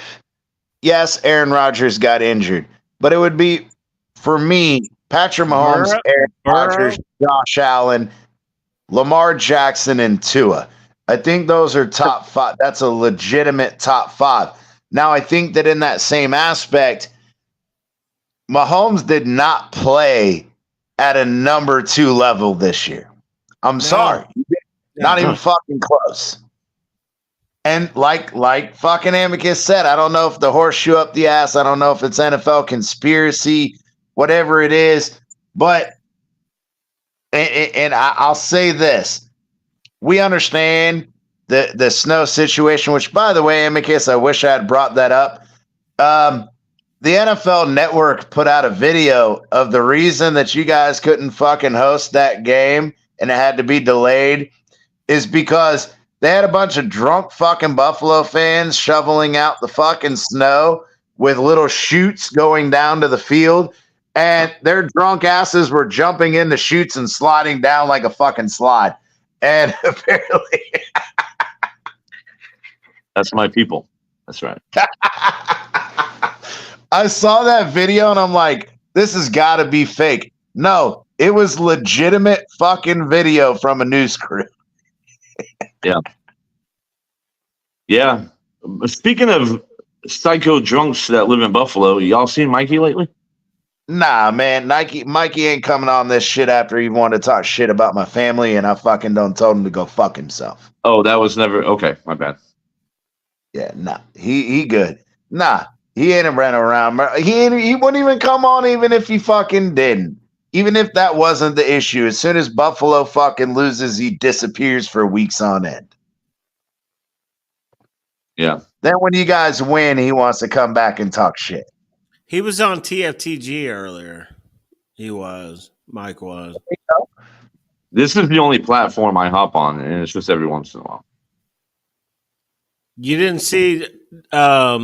Yes, Aaron Rodgers got injured, but it would be, for me, Patrick Mahomes, Aaron Rodgers, Josh Allen, Lamar Jackson, and Tua. I think those are top 5. That's a legitimate top 5. Now, I think that in that same aspect, Mahomes did not play at a number 2 level this year. I'm sorry. Not even fucking close. And like fucking Amicus said, I don't know if the horseshoe up the ass, I don't know if it's NFL conspiracy, whatever it is, but and I'll say this. We understand the snow situation, which, by the way, Amicus, I wish I had brought that up. The NFL Network put out a video of the reason that you guys couldn't fucking host that game and it had to be delayed is because they had a bunch of drunk fucking Buffalo fans shoveling out the fucking snow with little chutes going down to the field, and their drunk asses were jumping in the chutes and sliding down like a fucking slide. And apparently that's my people. That's right. I saw that video and I'm like, this has got to be fake. No, it was legitimate fucking video from a news crew. Yeah. Yeah. Speaking of psycho drunks that live in Buffalo, y'all seen Mikey lately? Nah, man. Mikey ain't coming on this shit after he wanted to talk shit about my family and I fucking done told him to go fuck himself. Oh, that was never okay, my bad. Yeah, nah. He good. Nah, he ain't running around. He wouldn't even come on even if he fucking didn't. Even if that wasn't the issue. As soon as Buffalo fucking loses, he disappears for weeks on end. Yeah. Then when you guys win, he wants to come back and talk shit. He was on TFTG earlier. Mike was. This is the only platform I hop on, and it's just every once in a while. You didn't see are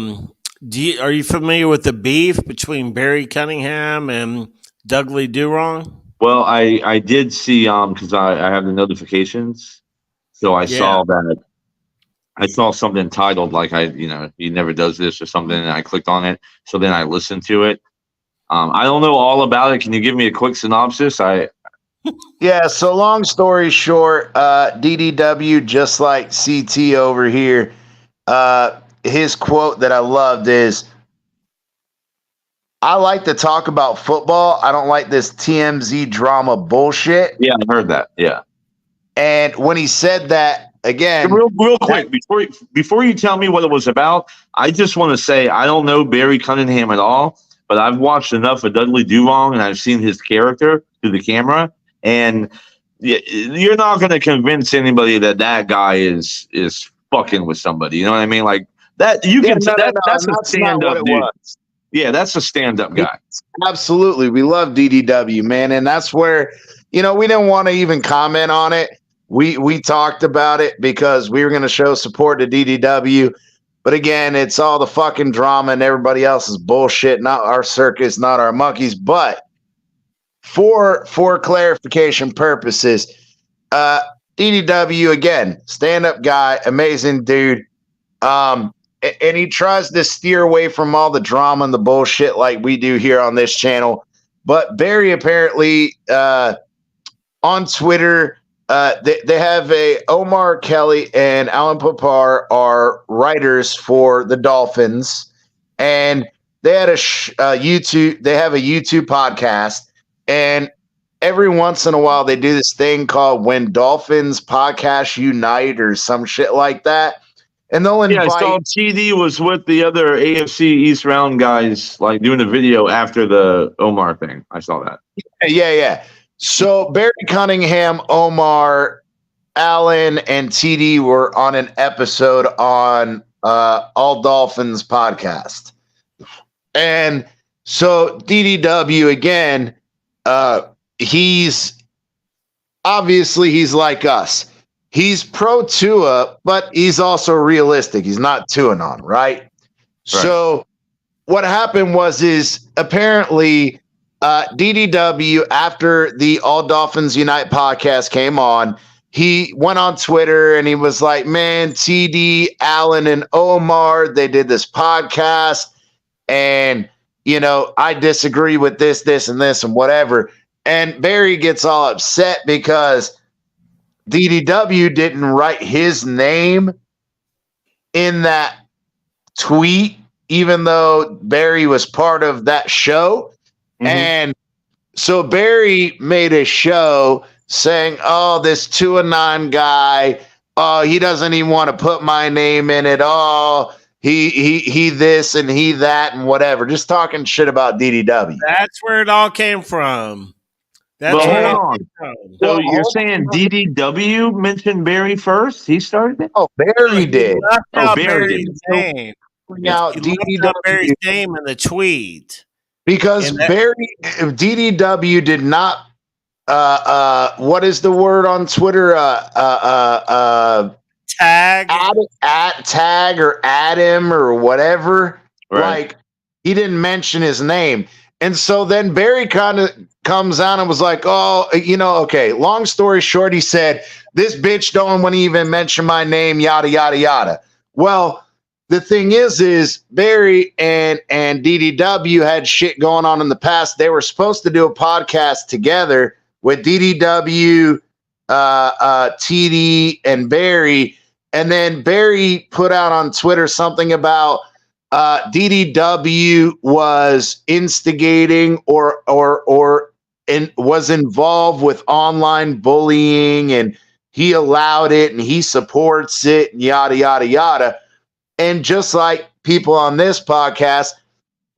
you familiar with the beef between Barry Cunningham and Dudley Durong? Well, I did see because I have the notifications, so I saw that. I saw something titled like he never does this or something, and I clicked on it. So then I listened to it. I don't know all about it. Can you give me a quick synopsis? Yeah. So long story short, DDW, just like CT over here, his quote that I loved is, I like to talk about football. I don't like this TMZ drama bullshit. Yeah, I heard that. Yeah. And when he said that, again, real quick, before you tell me what it was about, I just want to say I don't know Barry Cunningham at all, but I've watched enough of Dudley Durong and I've seen his character through the camera, and you're not going to convince anybody that guy is fucking with somebody. You know what I mean? Like that. That's a stand-up dude. Yeah, that's a stand-up guy. Absolutely. We love DDW, man. And that's where, we didn't want to even comment on it. we talked about it because we were going to show support to DDW. But again, it's all the fucking drama and everybody else's bullshit, not our circus, not our monkeys. But for clarification purposes, DDW, again, stand-up guy, amazing dude. And he tries to steer away from all the drama and the bullshit like we do here on this channel. But Barry apparently on Twitter, they have Omar Kelly and Alan Papar are writers for the Dolphins, and they had YouTube. They have a YouTube podcast, and every once in a while they do this thing called When Dolphins Podcast Unite or some shit like that. And they'll invite. I saw TD was with the other AFC East round guys, like doing a video after the Omar thing. I saw that. Yeah. So Barry Cunningham, Omar, Allen, and TD were on an episode on All Dolphins podcast. And so DDW, again, he's like us. He's pro Tua, but he's also realistic. He's not Tua-non, right? So what happened is apparently DDW, after the All Dolphins Unite podcast came on, he went on Twitter and he was like, man, TD, Allen, and Omar, they did this podcast, and, you know, I disagree with this, and this, and whatever. And Barry gets all upset because DDW didn't write his name in that tweet, even though Barry was part of that show. Mm-hmm. And so Barry made a show saying, oh, this 2-9 guy, oh, he doesn't even want to put my name in it. Oh, he this and he that and whatever. Just talking shit about DDW. That's where it all came from. So you're saying DDW mentioned Barry first? He started it? Oh, Barry did. Barry's name. Now Barry's name in the tweet. Because DDW did not what is the word on Twitter? Tag tag or add him or whatever. Right. Like, he didn't mention his name. And so then Barry kind of comes on and was like, oh, you know, okay, long story short, he said, this bitch don't want to even mention my name, yada, yada, yada. Well, the thing is Barry and DDW had shit going on in the past. They were supposed to do a podcast together with DDW, TD, and Barry. And then Barry put out on Twitter something about DDW was instigating or was involved with online bullying, and he allowed it and he supports it, and yada, yada, yada. And just like people on this podcast,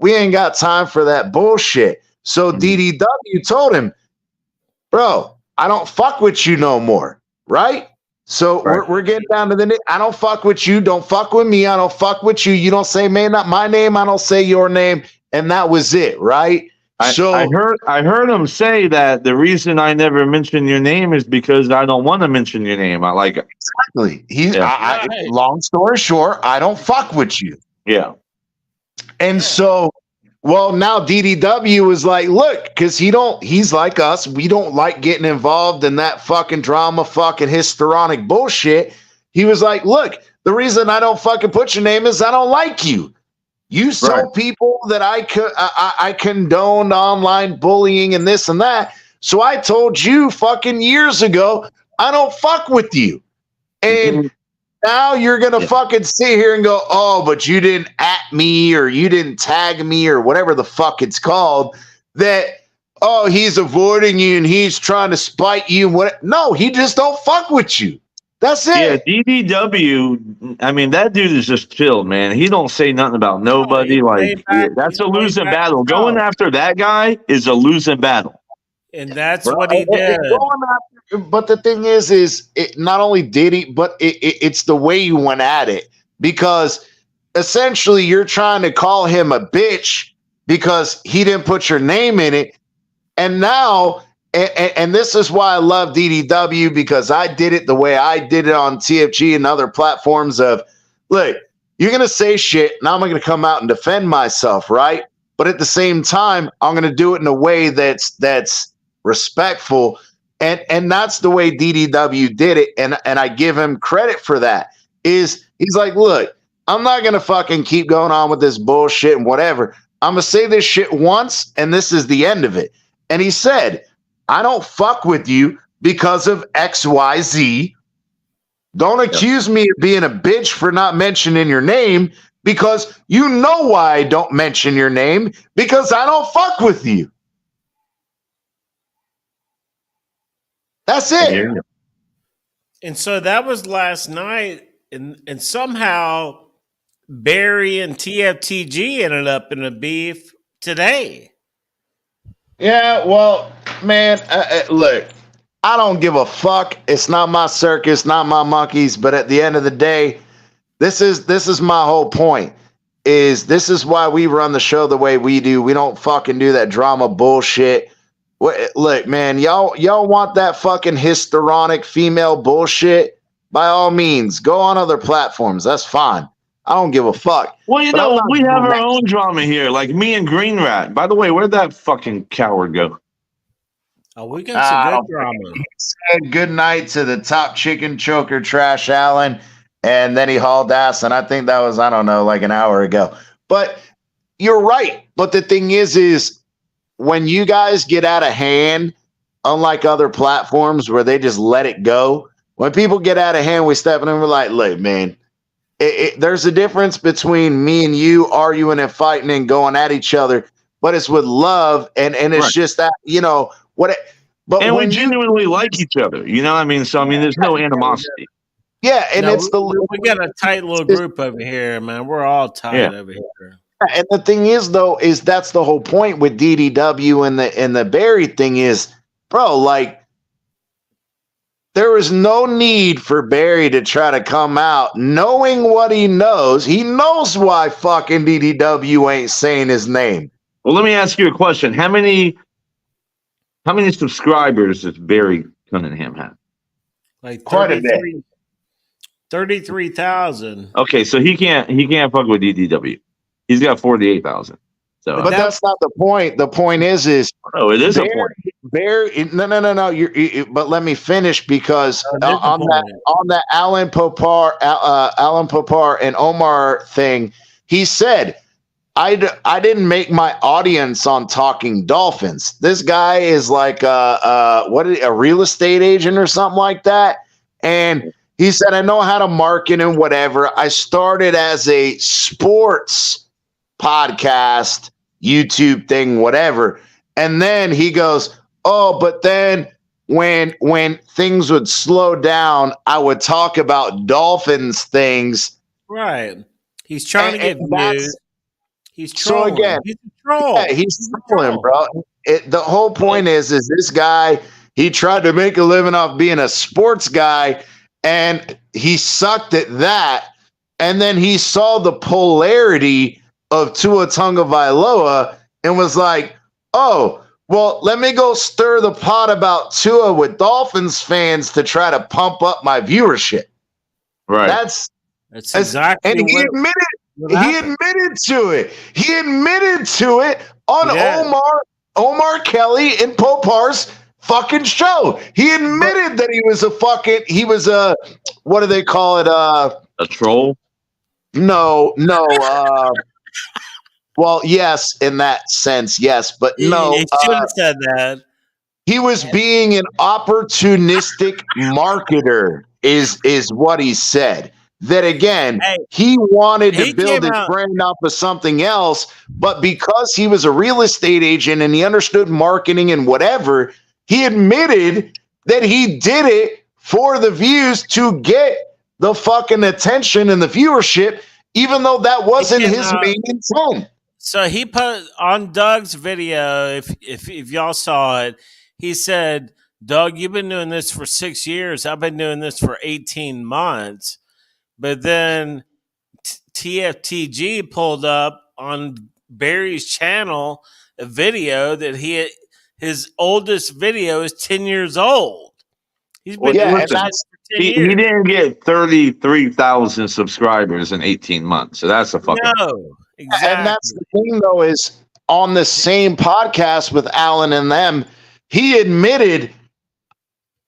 we ain't got time for that bullshit. So DDW told him, bro, I don't fuck with you no more, right? So we're getting down to the I don't fuck with you. Don't fuck with me. I don't fuck with you. You don't say not my name. I don't say your name. And that was it, right? I heard him say that the reason I never mention your name is because I don't want to mention your name. I like it. Exactly. Long story short, I don't fuck with you. Yeah. And so, well, now DDW is like, look, because he's like us. We don't like getting involved in that fucking drama, fucking histrionic bullshit. He was like, look, the reason I don't fucking put your name is I don't like you. You told people that I condoned online bullying and this and that. So I told you fucking years ago, I don't fuck with you. And now you're going to fucking sit here and go, oh, but you didn't at me or you didn't tag me or whatever the fuck it's called, that, oh, he's avoiding you and he's trying to spite you. No, he just don't fuck with you. That's it. Yeah, DDW, I mean, that dude is just chill, man. He don't say nothing about nobody. That's a losing battle. Going after that guy is a losing battle. And that's what he did. But the thing is it not only did he, but it's the way you went at it. Because essentially you're trying to call him a bitch because he didn't put your name in it. And now and this is why I love DDW, because I did it the way I did it on TFG and other platforms of, look, you're going to say shit. Now I'm going to come out and defend myself, right? But at the same time, I'm going to do it in a way that's respectful. And that's the way DDW did it. And I give him credit for that. He's like, look, I'm not going to fucking keep going on with this bullshit and whatever. I'm going to say this shit once, and this is the end of it. And he said, I don't fuck with you because of XYZ. Don't accuse me of being a bitch for not mentioning your name, because you know why I don't mention your name, because I don't fuck with you. That's it. And so that was last night, and somehow Barry and TFTG ended up in a beef today. Yeah, well, man, look, I don't give a fuck. It's not my circus, not my monkeys. But at the end of the day, this is my whole point. This is why we run the show the way we do. We don't fucking do that drama bullshit. Look, man, y'all want that fucking histrionic female bullshit? By all means, go on other platforms. That's fine. I don't give a fuck. Well, you know, we have our own drama here, like me and Green Rat. By the way, where'd that fucking coward go? Oh, we got some good drama. He said good night to the top chicken choker, Trash Allen, and then he hauled ass, and I think that was, I don't know, like an hour ago. But you're right. But the thing is when you guys get out of hand, unlike other platforms where they just let it go, when people get out of hand, we step in and we're like, look, man, there's a difference between me and you arguing and fighting and going at each other, but it's with love, and it's just that, you know, what. But and we genuinely like each other, you know what I mean? So, I mean, there's no animosity. Yeah, and we got a tight little group over here, man. We're all tight over here. And the thing is, though, is that's the whole point with DDW and the Barry thing is, bro, like, there is no need for Barry to try to come out knowing what he knows. He knows why fucking DDW ain't saying his name. Well, let me ask you a question. How many subscribers does Barry Cunningham have? Like quite a bit. 33,000. Okay, so he can't fuck with DDW. He's got 48,000. So, but that's not the point. The point is oh, it is a point. Barry, no. But let me finish, because on that Alan Popar and Omar thing, he said, I didn't make my audience on Talking Dolphins. This guy is like a real estate agent or something like that, and he said, I know how to market and whatever. I started as a sports podcast, YouTube thing, whatever. And then he goes, oh, but then when things would slow down, I would talk about Dolphins things. Right. He's trying to get views. He's trolling. So again, he's a troll. Yeah, he's trolling, bro. The whole point is this guy, he tried to make a living off being a sports guy, and he sucked at that. And then he saw the polarity of Tua Tagovailoa and was like, oh, well, let me go stir the pot about Tua with Dolphins fans to try to pump up my viewership. Right. That's exactly. And he admitted to it. He admitted to it on Omar Kelly and Popar's fucking show. He admitted that he was a what do they call it? A troll? No. Well, yes, in that sense, yes, but no. He should have said that. He was being an opportunistic marketer, is what he said. That again, he wanted to build his brand off of something else, but because he was a real estate agent and he understood marketing and whatever, he admitted that he did it for the views to get the fucking attention and the viewership, even though that wasn't his main intent. So he put on Doug's video, if y'all saw it, he said, Doug, you've been doing this for 6 years. I've been doing this for 18 months. But then TFTG pulled up on Barry's channel a video that his oldest video is 10 years old. He's been Yeah, doing and shit that's for 10 He years. didn't get 33,000 subscribers in 18 months. So that's a fucking. No, exactly. and that's the thing though, is on the same podcast with Alan and them, he admitted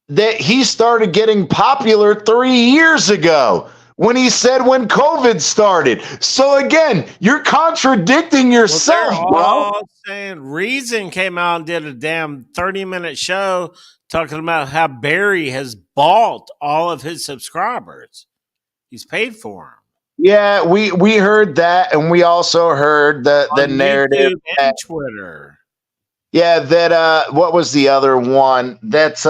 that he started getting popular 3 years ago when he said when COVID started. So again, you're contradicting yourself, Well, they're bro. all saying Reason came out and did a damn 30-minute show talking about how Barry has bought all of his subscribers. He's paid for them. Yeah, we heard that, and we also heard the On narrative YouTube and Twitter. Yeah, that what was the other one? That's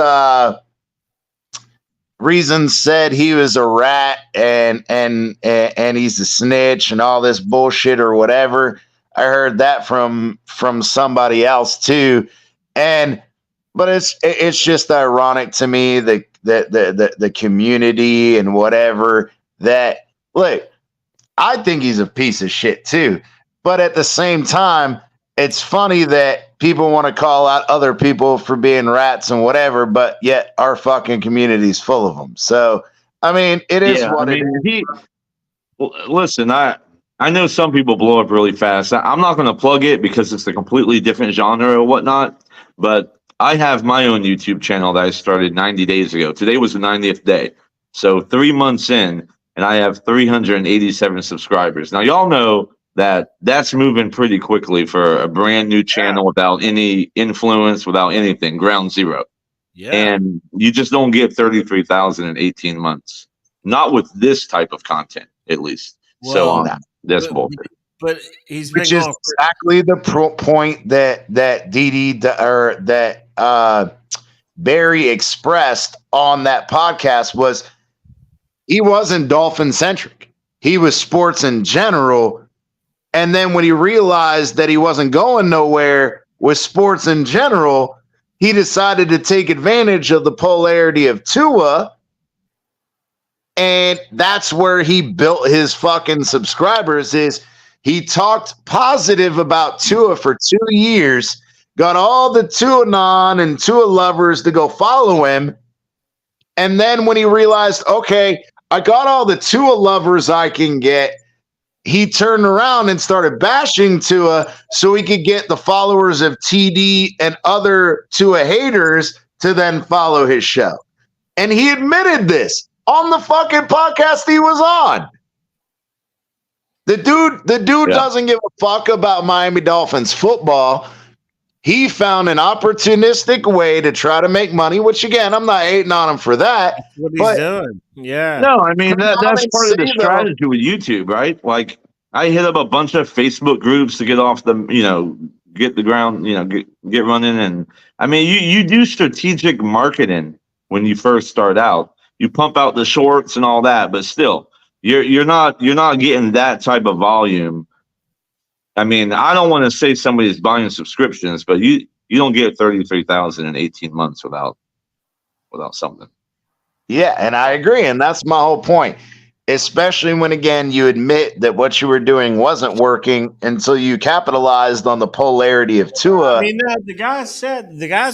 Reason said he was a rat and he's a snitch and all this bullshit or whatever. I heard that from somebody else too. But it's just ironic to me that the community and whatever that look, I think he's a piece of shit too. But at the same time, it's funny that people want to call out other people for being rats and whatever, but yet our fucking community is full of them. So, I mean, it is what it is. Listen, I know some people blow up really fast. I'm not going to plug it because it's a completely different genre or whatnot, but I have my own YouTube channel that I started 90 days ago. Today was the 90th day. So 3 months in, and I have 387 subscribers. Now, y'all know that's moving pretty quickly for a brand new channel without any influence, without anything, ground zero. Yeah. And you just don't get 33,000 in 18 months. Not with this type of content, at least. Well, so that's bullshit. But he's been Which is exactly the point that Barry expressed on that podcast was he wasn't Dolphin centric. He was sports in general. And then when he realized that he wasn't going nowhere with sports in general, he decided to take advantage of the polarity of Tua. And that's where he built his fucking subscribers. Is he talked positive about Tua for 2 years, got all the Tua and Tua lovers to go follow him. And then when he realized, okay, I got all the Tua lovers I can get, he turned around and started bashing Tua so he could get the followers of TD and other Tua haters to then follow his show. And he admitted this on the fucking podcast he was on. The dude doesn't give a fuck about Miami Dolphins football. He found an opportunistic way to try to make money, which again, I'm not hating on him for that. That's what he's doing. Yeah. No, I mean that's part of the strategy with YouTube, right? Like I hit up a bunch of Facebook groups to get off the, get the ground, get running, and I mean you do strategic marketing when you first start out. You pump out the shorts and all that, but still, you're not getting that type of volume. I mean, I don't want to say somebody's buying subscriptions, but you don't get 33,000 in 18 months without something. Yeah, and I agree, and that's my whole point. Especially when, again, you admit that what you were doing wasn't working until you capitalized on the polarity of Tua. I mean, the guy's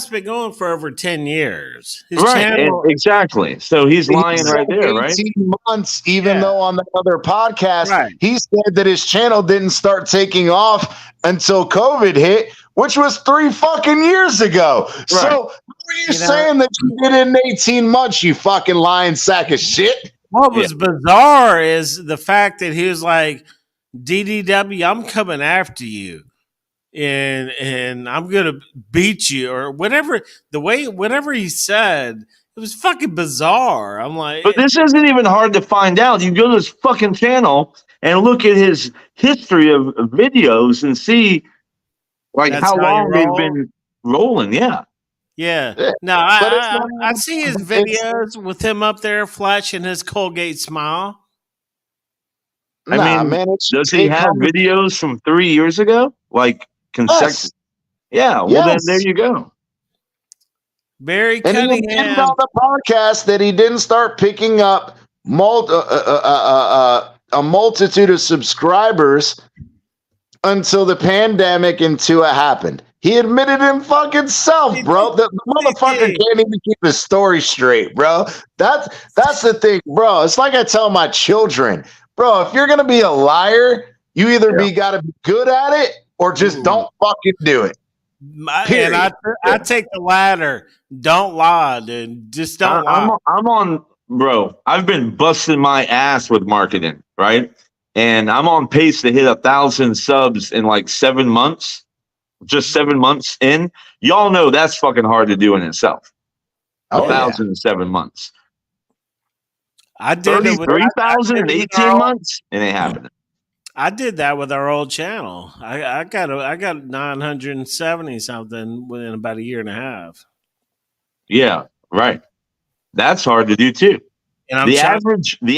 been going for over 10 years. His right, channel, exactly. So he's lying right there, right? 18 months, even though on the other podcast, he said that his channel didn't start taking off until COVID hit, which was 3 fucking years ago. Right. So, what are you saying that you did it in 18 months, you fucking lying sack of shit? What was bizarre is the fact that he was like, DDW, I'm coming after you. And I'm gonna beat you or whatever. Whatever he said, it was fucking bizarre. I'm like, but this isn't even hard to find out. You go to his fucking channel and look at his history of videos and see like how long they've been rolling. Yeah. No, I see his videos with him up there flashing his Colgate smile. I mean, does he have videos from 3 years ago? Like consecutive? Yeah, well then there you go. Barry Cunningham. And he admitted on the podcast that he didn't start picking up a multitude of subscribers until the pandemic and Tua happened. He admitted him fucking self, bro. The motherfucker can't even keep his story straight, bro. That's the thing, bro. It's like I tell my children, bro, if you're gonna be a liar, you either gotta be good at it or just don't fucking do it. And I take the latter. Don't lie, dude. Just don't lie. I'm on, bro. I've been busting my ass with marketing, right? And I'm on pace to hit 1,000 subs in like 7 months. Just 7 months in. Y'all know that's fucking hard to do in itself. 1,000 in 7 months. I did 33,000 in 18 months. It ain't happening. I did that with our old channel. I got 970 something within about a year and a half. Yeah, right. That's hard to do too. And the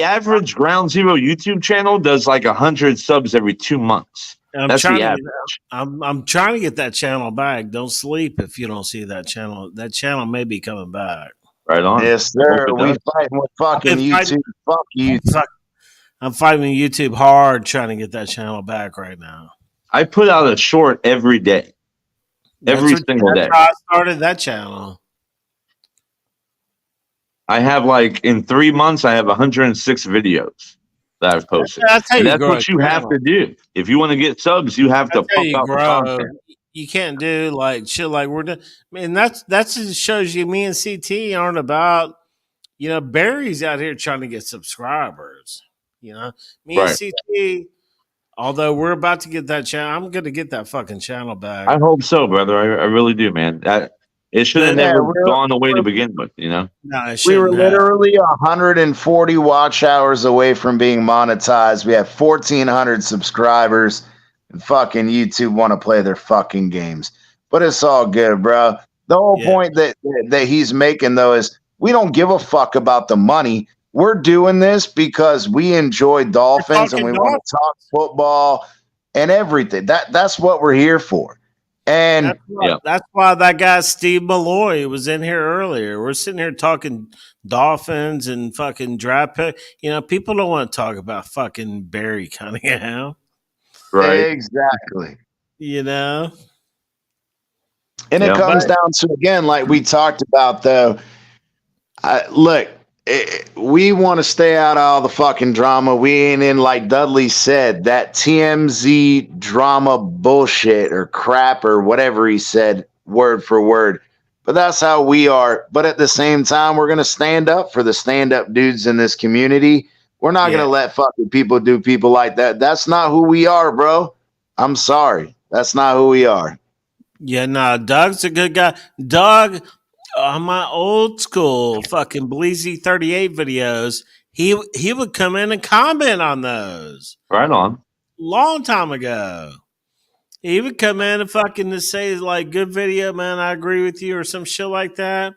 average Ground Zero YouTube channel does like 100 subs every 2 months. That's the average. I'm trying to get that channel back. Don't sleep if you don't see that channel. That channel may be coming back. Right on. Yes, sir. We fighting with fucking YouTube. Fuck YouTube. I'm fighting YouTube hard trying to get that channel back right now. I put out a short every day. Every single day. That's how I started that channel. I have like in 3 months, I have 106 videos that I've posted. That's what you have to do. If you want to get subs, you have to pump out the content. You can't do like shit like we're doing. I mean, that just shows you me and CT aren't about, Barry's out here trying to get subscribers. Me and CT, although we're about to get that channel, I'm going to get that fucking channel back. I hope so, brother. I really do, man. It should have never gone away to begin with, No, we were literally 140 watch hours away from being monetized. We have 1,400 subscribers, and fucking YouTube want to play their fucking games. But it's all good, bro. The whole point that he's making, though, is we don't give a fuck about the money. We're doing this because we enjoy Dolphins and we want to talk football and everything. That's what we're here for. And that's why that guy Steve Malloy was in here earlier. We're sitting here talking Dolphins and fucking draft pick. People don't want to talk about fucking Barry Cunningham. Right. Exactly. And it comes down to, again, like we talked about, though. Look, we want to stay out of all the fucking drama. We ain't in, like Dudley said, that TMZ drama bullshit or crap or whatever he said, word for word. But that's how we are. But at the same time, we're going to stand up for the stand-up dudes in this community. We're not going to let fucking people do people like that. That's not who we are, bro. I'm sorry. That's not who we are. Yeah, no, Doug's a good guy. Doug, on my old school fucking Bleezy 38 videos, he would come in and comment on those. Right on. Long time ago. He would come in and fucking just say, like, good video, man, I agree with you, or some shit like that.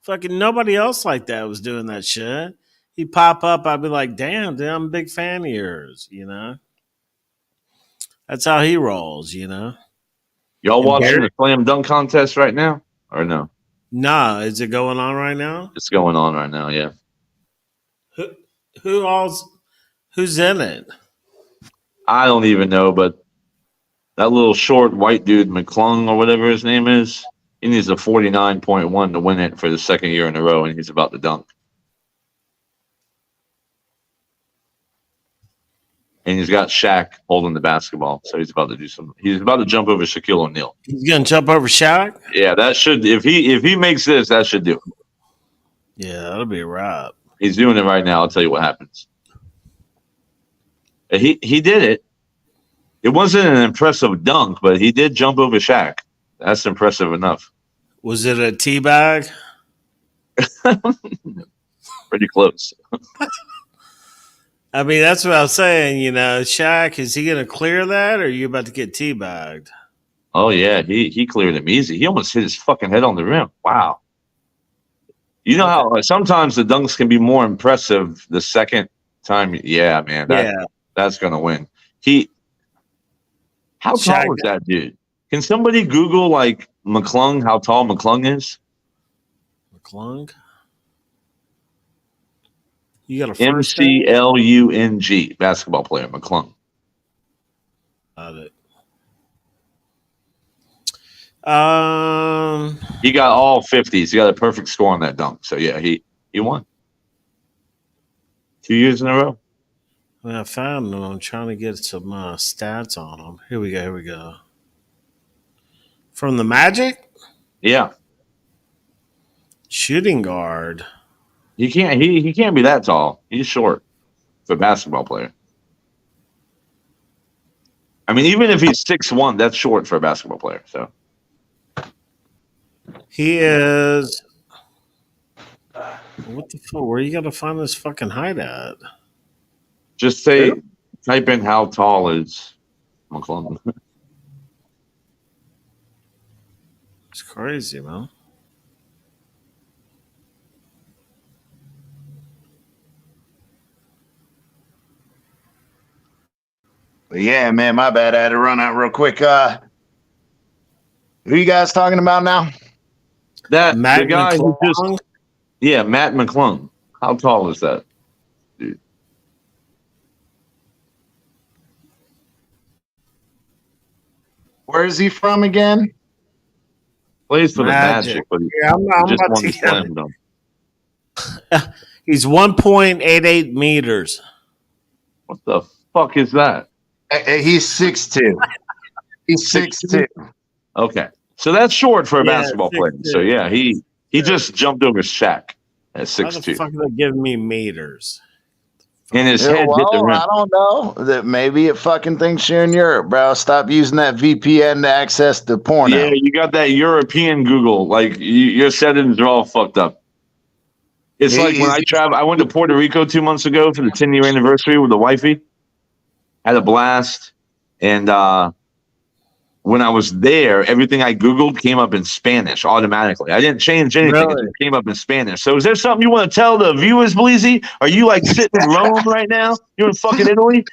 Fucking nobody else like that was doing that shit. He'd pop up, I'd be like, damn, dude, I'm a big fan of yours, That's how he rolls, Y'all watching the slam dunk contest right now, or no? Nah, is it going on right now? It's going on right now, yeah. Who's in it? I don't even know, but that little short white dude, McClung or whatever his name is, he needs a 49.1 to win it for the second year in a row, and he's about to dunk. And he's got Shaq holding the basketball, so he's about to do something. He's about to jump over Shaquille O'Neal. He's gonna jump over Shaq? Yeah, that should. If he makes this, that should do it. Yeah, that'll be a wrap. He's doing it right now. I'll tell you what happens. He did it. It wasn't an impressive dunk, but he did jump over Shaq. That's impressive enough. Was it a teabag? Pretty close. I mean, that's what I was saying. Shaq, is he going to clear that, or are you about to get teabagged? Oh, yeah. He cleared him easy. He almost hit his fucking head on the rim. Wow. You know how sometimes the dunks can be more impressive the second time? Yeah, man. That's going to win. How tall is that dude? Can somebody Google, like, McClung, how tall McClung is? McClung? You got a first McClung, basketball player, McClung. Got it. He got all 50s. He got a perfect score on that dunk. So yeah, he won 2 years in a row. I found him. I'm trying to get some stats on him. Here we go. From the Magic? Yeah. Shooting guard. He can't be that tall. He's short for a basketball player. I mean, even if he's 6'1", that's short for a basketball player. So he is. What the fuck? Where you got to find this fucking height at? Just type in how tall is McClung. It's crazy, man. But yeah, man, my bad. I had to run out real quick. Who are you guys talking about now? That Matt the guy McClung? who just Matt McClung. How tall is that dude? Where is he from again? Plays for the Magic, but he just won the slam dunk. He's 1.88 meters. What the fuck is that? He's 6'2". He's 6'2". Okay, so that's short for a basketball player. So yeah, he just jumped over Shaq at 6'2". How the fuck are they giving me meters? And his head hit the rim. I don't know. That maybe it fucking thinks you're in Europe, bro. Stop using that VPN to access the porno. Yeah, you got that European Google. Like your settings are all fucked up. It's like when I travel. I went to Puerto Rico 2 months ago for the 10-year anniversary with the wifey. Had a blast, and when I was there, everything I Googled came up in Spanish automatically. I didn't change anything; it just came up in Spanish. So, is there something you want to tell the viewers, Bleezy? Are you like sitting in Rome right now? You're in fucking Italy.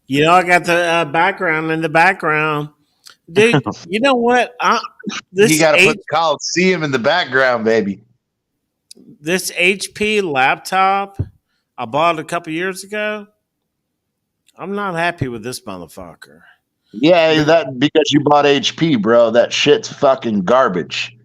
You know, I got the background in the background, dude. You know what? You got to put the Coliseum in the background, baby. This HP laptop I bought a couple years ago. I'm not happy with this motherfucker. Yeah, that because you bought HP, bro. That shit's fucking garbage.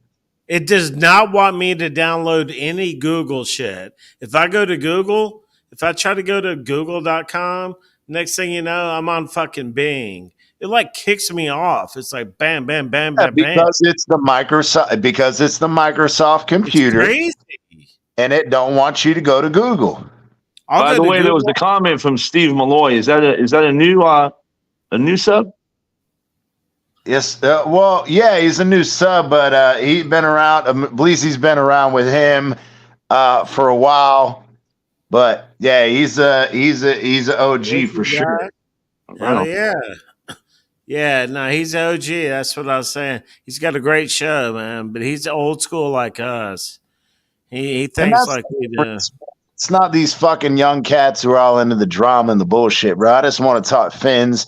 It does not want me to download any Google shit. If I go to Google, if I try to go to google.com, next thing you know, I'm on fucking Bing. It like kicks me off. It's like bam, bam, bam, bam, bam. Because it's the Microsoft computer. It's crazy. And it don't want you to go to Google. By the way, there was a comment from Steve Malloy. Is that a new sub? Yes. Well, yeah, he's a new sub, but he's been around. Bleezy's been around with him for a while. But yeah, he's a OG for sure. Oh yeah. Yeah, no, he's OG. That's what I was saying. He's got a great show, man, but he's old school like us. He thinks like we do. It's not these fucking young cats who are all into the drama and the bullshit, bro. I just want to talk Phins.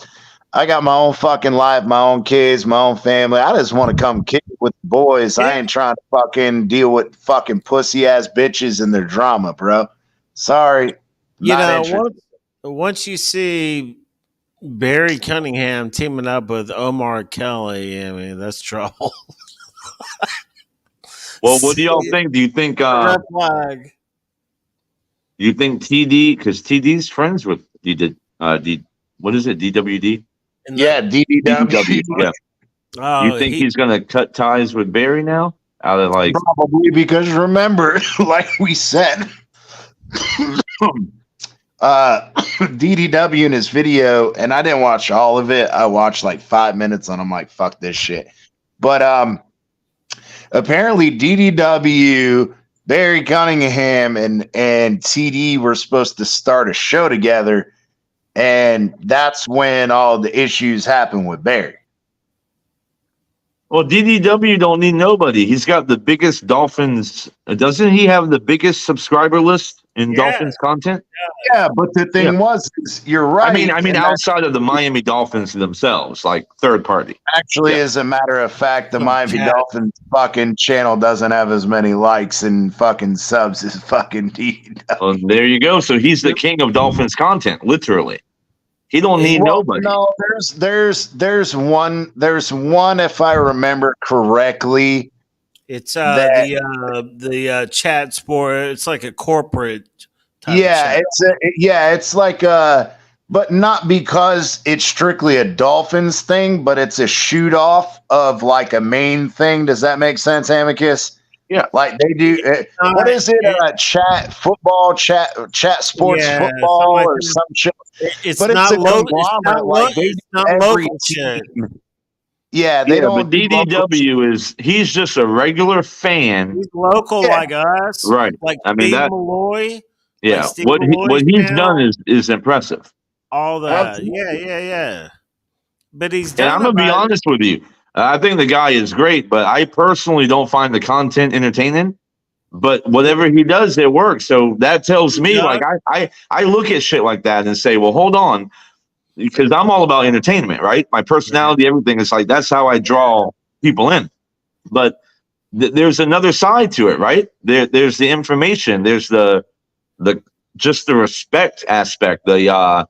I got my own fucking life, my own kids, my own family. I just want to come kick with the boys. Yeah. I ain't trying to fucking deal with fucking pussy ass bitches and their drama, bro. Sorry. You know, once you see Barry Cunningham teaming up with Omar Kelly, I mean, that's trouble. Well, what do y'all think? Do you think red flag? You think TD, because TD's friends with what is it, DWD? Yeah, DDW. Yeah. Oh, you think he's going to cut ties with Barry now? Out of like probably, because remember, like we said, DDW in his video, and I didn't watch all of it. I watched like 5 minutes, and I'm like, fuck this shit. But apparently, DDW, Barry Cunningham, and TD were supposed to start a show together. And that's when all the issues happen with Barry. Well, DDW don't need nobody. He's got the biggest Dolphins. Doesn't he have the biggest subscriber list in Dolphins content? Yeah, but the thing is, you're right. I mean, outside of the Miami Dolphins themselves, like third party. Actually, as a matter of fact, the Miami Dolphins fucking channel doesn't have as many likes and fucking subs as fucking DDW. Well, there you go. So he's the king of Dolphins content, literally. He don't need nobody. No, there's one if I remember correctly. It's that the chat sport. It's like a corporate type of yeah, chat. it's like but not because it's strictly a Dolphins thing, but it's a shoot off of like a main thing. Does that make sense, Amicus? Yeah, like they do. What is it? Chat football, chat sports football, like or some shit. It's But not it's a local. conglomerate. Like they It's do not every local shit. team. Yeah, they don't. But DDW he's just a regular fan. He's local like us, right? Like I mean Steve that. Malloy. Yeah, like Steve what Malloy's he's channel, done is impressive. all that. Absolutely. Yeah. But he's And done. I'm gonna be honest with you. I think the guy is great, but I personally don't find the content entertaining. But whatever he does, it works. So that tells me, like, I look at shit like that and say, well, hold on, because I'm all about entertainment, right? My personality, everything is like that's how I draw people in. But there's another side to it, right? There's the information, there's the just the respect aspect, the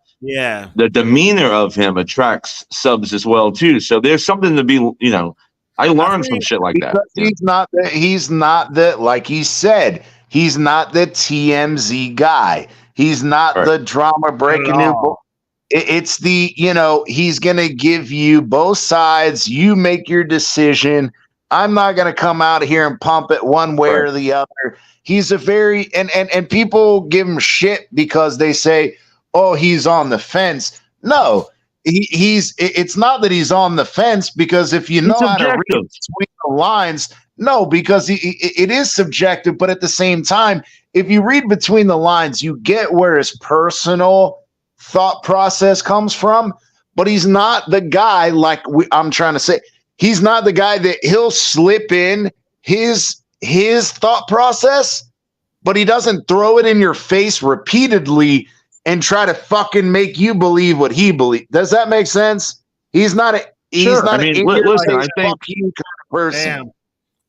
demeanor of him attracts subs as well too. So there's something to be, I learned some shit like that. He's not the like he said, he's not the TMZ guy. He's not the drama breaking news. It's the, he's going to give you both sides. You make your decision. I'm not going to come out here and pump it one way or the other. He's a very, and people give him shit because they say, oh, he's on the fence. No, it's not that he's on the fence, because if you know how to read between the lines, no, because it is subjective. But at the same time, if you read between the lines, you get where his personal thought process comes from. But he's not the guy, like I'm trying to say, he's not the guy that he'll slip in his thought process, but he doesn't throw it in your face repeatedly and try to fucking make you believe what he believes. Does that make sense? He's not a listen, I think you kind of person. Damn.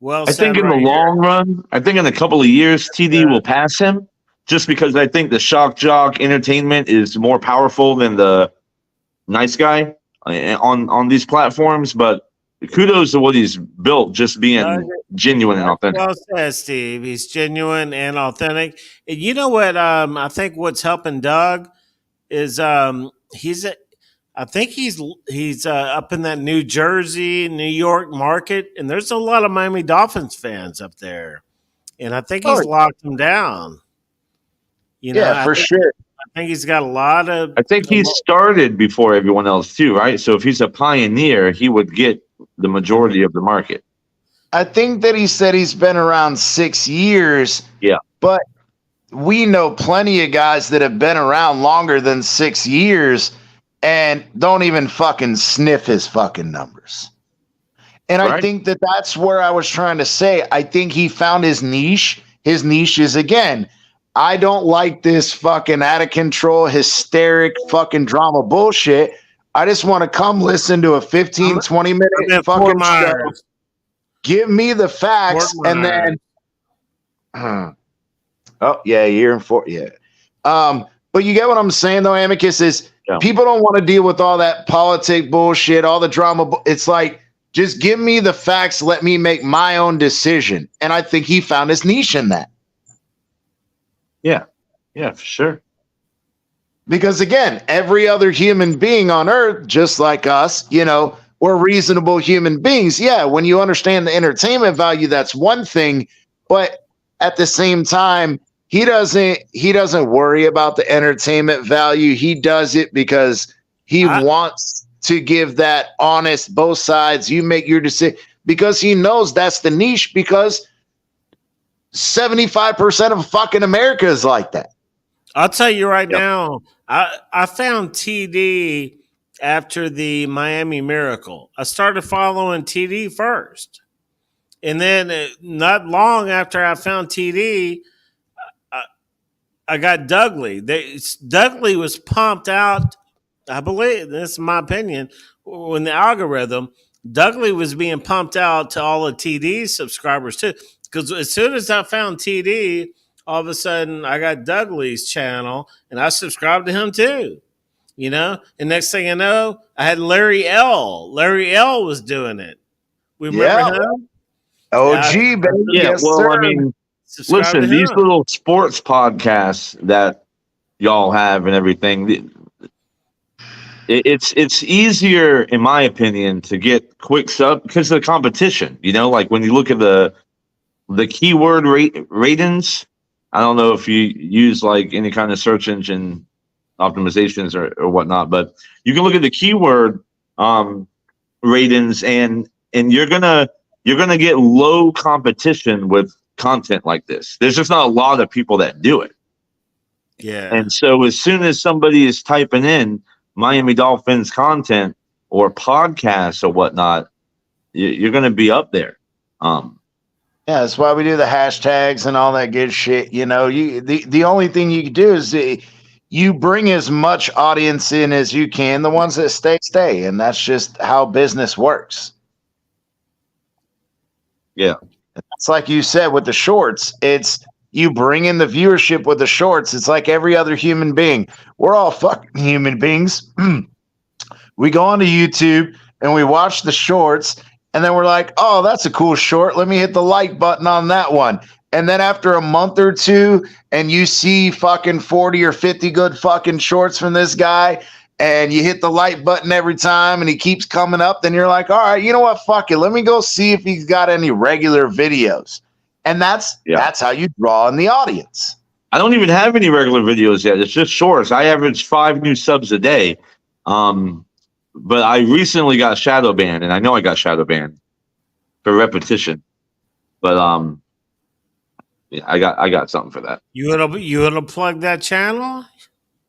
Well, I think in the long run, I think in a couple of years, TD will pass him, just because I think the shock jock entertainment is more powerful than the nice guy on these platforms. But kudos to what he's built, just being genuine and authentic. Well said, Steve. He's genuine and authentic. And you know what? I think what's helping Doug is he's up in that New Jersey, New York market, and there's a lot of Miami Dolphins fans up there, and I think he's locked them down. For sure. I think he's got a lot of. I think he started before everyone else too, right? So if he's a pioneer, he would get the majority of the market. I think that he said he's been around 6 years. Yeah. But we know plenty of guys that have been around longer than 6 years and don't even fucking sniff his fucking numbers. And I think that that's where I was trying to say. I think he found his niche. His niche is, again, I don't like this fucking out of control, hysteric fucking drama bullshit. I just want to come listen to a 15, 20 minute fucking show. Give me the facts, and then you're in Fort. Yeah. But you get what I'm saying, though, Amicus, is people don't want to deal with all that politic bullshit, all the drama. It's like, just give me the facts. Let me make my own decision. And I think he found his niche in that. Yeah. Yeah, for sure. Because, again, every other human being on earth, just like us, we're reasonable human beings. Yeah, when you understand the entertainment value, that's one thing. But at the same time, he doesn't worry about the entertainment value. He does it because he wants to give that honest, both sides. You make your decision, because he knows that's the niche, because 75% of fucking America is like that. I'll tell you right now, I found TD after the Miami Miracle. I started following TD first. And then not long after I found TD, I got Dudley. Dudley was pumped out, I believe, this is my opinion, when the algorithm, Dudley was being pumped out to all the TD subscribers too. Because as soon as I found TD, all of a sudden I got Dudley's channel and I subscribed to him too. You know, and next thing I know, I had Larry L. Larry L. was doing it. We remember him. OG, baby. Yeah, Yes, well, sir. I mean, Subscribe listen, to these him. little sports podcasts that y'all have and everything, it's easier, in my opinion, to get quick sub because of the competition. You know, like when you look at the keyword ratings. I don't know if you use like any kind of search engine optimizations or whatnot, but you can look at the keyword ratings, and you're gonna get low competition with content like this. There's just not a lot of people that do it. Yeah. And so as soon as somebody is typing in Miami Dolphins content or podcasts or whatnot, you're going to be up there. Yeah, that's why we do the hashtags and all that good shit. You know, the only thing you can do is you bring as much audience in as you can. The ones that stay, and that's just how business works. Yeah, it's like you said with the shorts. It's you bring in the viewership with the shorts. It's like every other human being. We're all fucking human beings. We go onto YouTube and we watch the shorts. And then we're like, oh, that's a cool short. Let me hit the like button on that one. And then after a month or two, and you see fucking 40 or 50 good fucking shorts from this guy, and you hit the like button every time, and he keeps coming up, then you're like, all right, you know what? Fuck it. Let me go see if he's got any regular videos. And that's how you draw in the audience. I don't even have any regular videos yet. It's just shorts. I average 5 new subs a day. But I recently got shadow banned, and I know I got shadow banned for repetition. But I got something for that. You wanna plug that channel?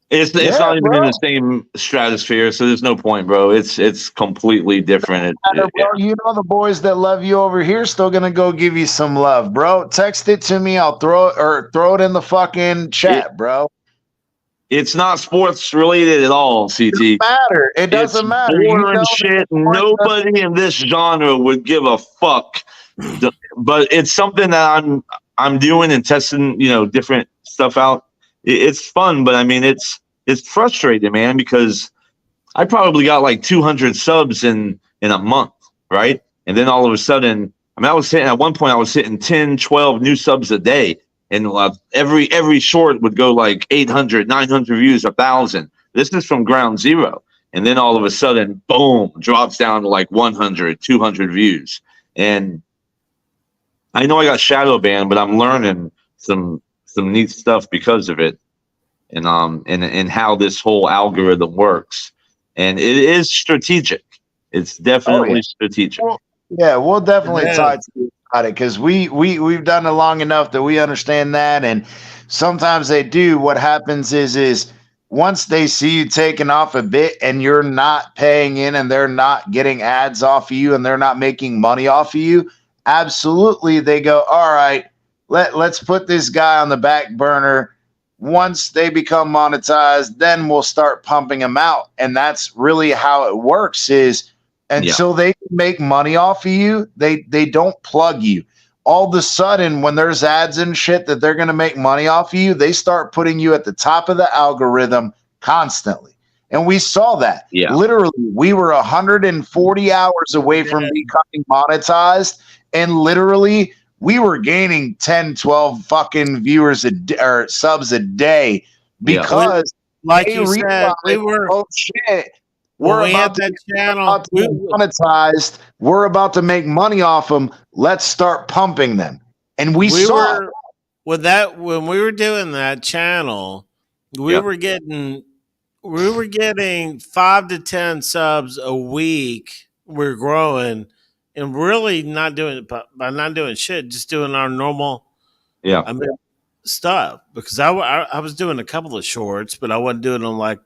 It's not even in the same stratosphere, so there's no point, bro. It's completely different. Bro, you know the boys that love you over here still gonna go give you some love, bro. Text it to me. I'll throw it in the fucking chat, bro. It's not sports related at all, CT. It doesn't matter. Boring shit. Nobody in this genre would give a fuck. But it's something that I'm doing and testing, different stuff out. It's fun, but I mean, it's frustrating, man, because I probably got like 200 subs in a month, right? And then all of a sudden, at one point I was hitting 10, 12 new subs a day. And every short would go like 800, 900 views, 1,000. This is from ground zero. And then all of a sudden, boom, drops down to like 100, 200 views. And I know I got shadow banned, but I'm learning some neat stuff because of it, and how this whole algorithm works. And it is strategic. It's definitely strategic. We'll definitely talk to you about it, because we've done it long enough that we understand that. And sometimes they do. What happens is once they see you taking off a bit and you're not paying in, and they're not getting ads off of you, and they're not making money off of you, absolutely they go, all right, let's put this guy on the back burner. Once they become monetized, then we'll start pumping them out. And that's really how it works, is until they can make money off of you, they don't plug you. All of a sudden, when there's ads and shit that they're going to make money off of you, they start putting you at the top of the algorithm constantly. And we saw that. Literally, we were 140 hours away from becoming monetized. And literally, we were gaining 10, 12 fucking viewers or subs a day, because like you said, oh shit, we're about to be monetized. We're about to make money off them. Let's start pumping them. And we saw when we were doing that channel, we were getting 5 to 10 subs a week. We're growing. And really not doing shit, just doing our normal stuff. Because I was doing a couple of shorts, but I wasn't doing them like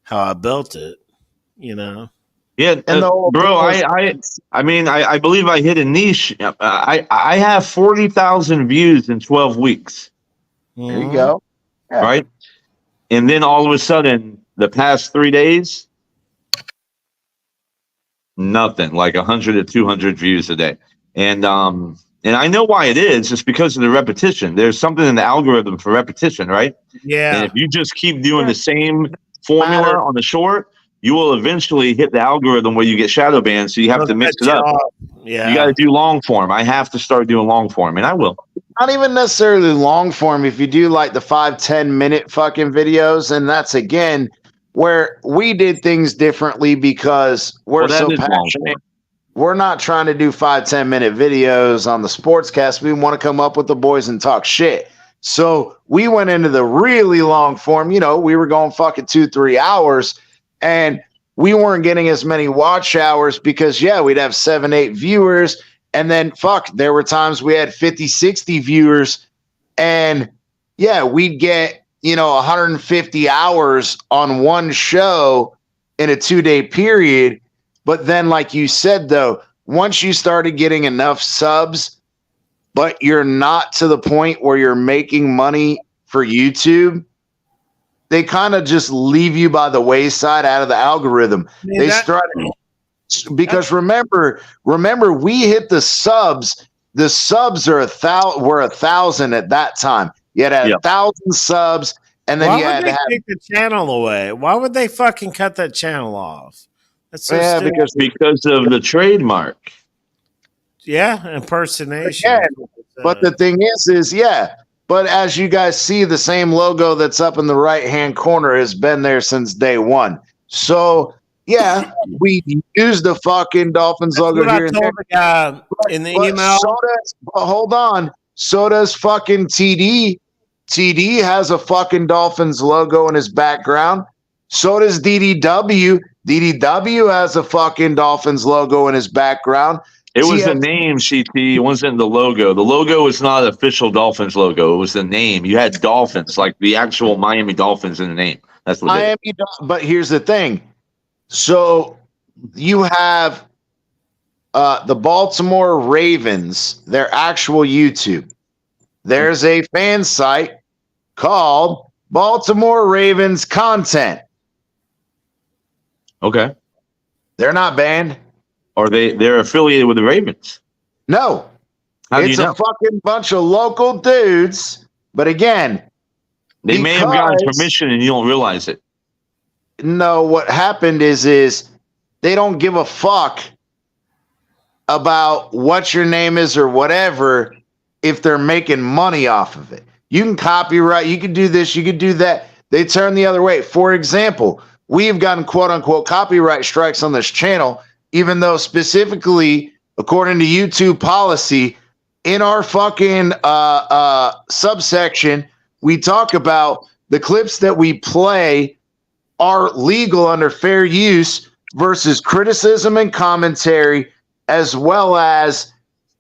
how I built it, Yeah, bro. I believe I hit a niche. I have 40,000 views in 12 weeks. There you go. Yeah. Right, and then all of a sudden, the past 3 days. Nothing, like 100 to 200 views a day. And I know why it is. It's because of the repetition. There's something in the algorithm for repetition, right? Yeah. And if you just keep doing the same formula on the short, you will eventually hit the algorithm where you get shadow banned. So you have to mix it up. Yeah. You got to do long form. I have to start doing long form, and I will. Not even necessarily long form. If you do like the 5-10 minute fucking videos, and that's again where we did things differently because we're so passionate. We're not trying to do 5-10 minute videos on the sportscast. We want to come up with the boys and talk shit. So we went into the really long form. You know, we were going fucking 2-3 hours, and we weren't getting as many watch hours because, yeah, we'd have 7-8 viewers. And then, there were times we had 50-60 viewers. And, yeah, we'd get, 150 hours on one show in a 2-day period. But then, like you said, though, once you started getting enough subs, but you're not to the point where you're making money for YouTube, they kind of just leave you by the wayside out of the algorithm. Because remember, we hit the subs. The subs are were 1,000 at that time. You had 1,000 subs, and then you had to take the channel away. Why would they fucking cut that channel off? That's so stupid. Because of the trademark. Yeah, impersonation. Again, but the thing is, but as you guys see, the same logo that's up in the right-hand corner has been there since day one. So, yeah, we use the fucking Dolphins logo here and there. The guy in the email. Hold on. So does fucking TD. TD has a fucking Dolphins logo in his background. So does DDW. DDW has a fucking Dolphins logo in his background. It was the name, CT. It wasn't the logo. The logo is not an official Dolphins logo. It was the name. You had Dolphins, like the actual Miami Dolphins in the name. That's what it is. But here's the thing. So you have the Baltimore Ravens, their actual YouTube. There's a fan site called Baltimore Ravens Content. Okay. They're not banned. Or they're affiliated with the Ravens? No. It's a fucking bunch of local dudes. But again, they may have gotten permission and you don't realize it. No, what happened is they don't give a fuck about what your name is or whatever if they're making money off of it. You can copyright, you can do this, you can do that. They turn the other way. For example, we've gotten quote-unquote copyright strikes on this channel, even though specifically, according to YouTube policy, in our fucking subsection, we talk about the clips that we play are legal under fair use versus criticism and commentary, as well as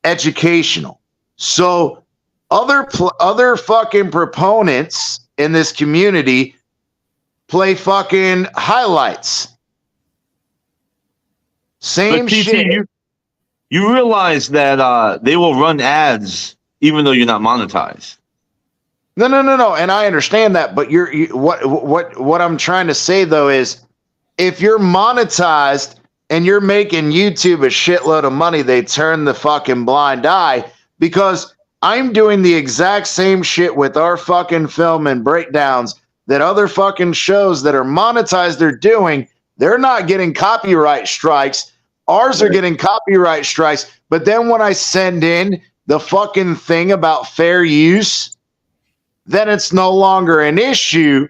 educational. So other fucking proponents in this community play fucking highlights. Same shit. You realize that they will run ads even though you're not monetized. No, and I understand that, but what I'm trying to say though is, if you're monetized and you're making YouTube a shitload of money, they turn the fucking blind eye, because I'm doing the exact same shit with our fucking film and breakdowns that other fucking shows that are monetized are doing. They're not getting copyright strikes. Ours are getting copyright strikes. But then when I send in the fucking thing about fair use, then it's no longer an issue.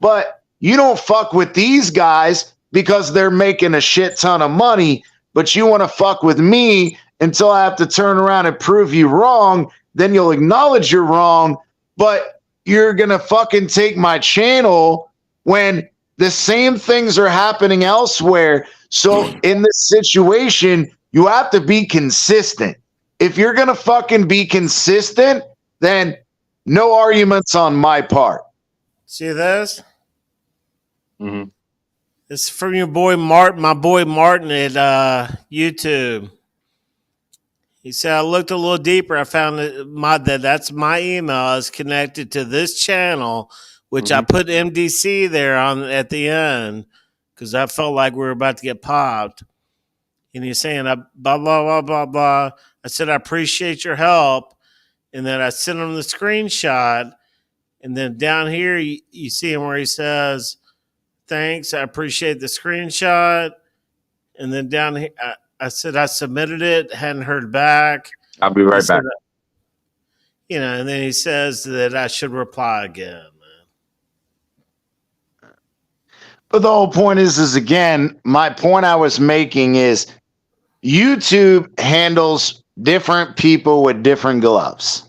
But you don't fuck with these guys because they're making a shit ton of money, but you want to fuck with me until I have to turn around and prove you wrong. Then you'll acknowledge you're wrong, but you're going to fucking take my channel when the same things are happening elsewhere. So in this situation, you have to be consistent. If you're going to fucking be consistent, then no arguments on my part. See this? Mm-hmm. This is from your boy Martin, my boy Martin at YouTube. He said, I looked a little deeper. I found that that's my email is connected to this channel, which I put MDC there on at the end because I felt like we were about to get popped. And he's saying, blah, blah, blah, blah, blah. I said, I appreciate your help. And then I sent him the screenshot. And then down here, you see him where he says, thanks. I appreciate the screenshot. And then down here, I said I submitted it, hadn't heard back. I'll be right back. And then he says that I should reply again. But the whole point is again, my point I was making is YouTube handles different people with different gloves.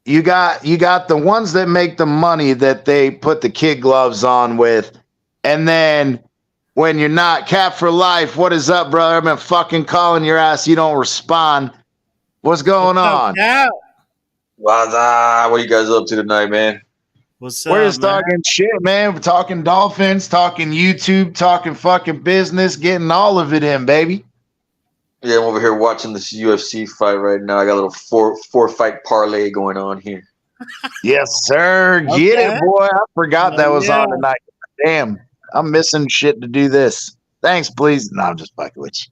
You got the ones that make the money that they put the kid gloves on with, and then when you're not, Cap for life, what is up, brother? I've been fucking calling your ass. You don't respond. What's going on? What's up? What are you guys up to tonight, man? What's up, We're just man? talking shit, man. We're talking Dolphins, talking YouTube, talking fucking business, getting all of it in, baby. Yeah, I'm over here watching this UFC fight right now. I got a little four fight parlay going on here. Yes, sir. Get it, boy. I forgot that was on tonight. Damn, I'm missing shit to do this. Thanks, please. No, I'm just fucking with you.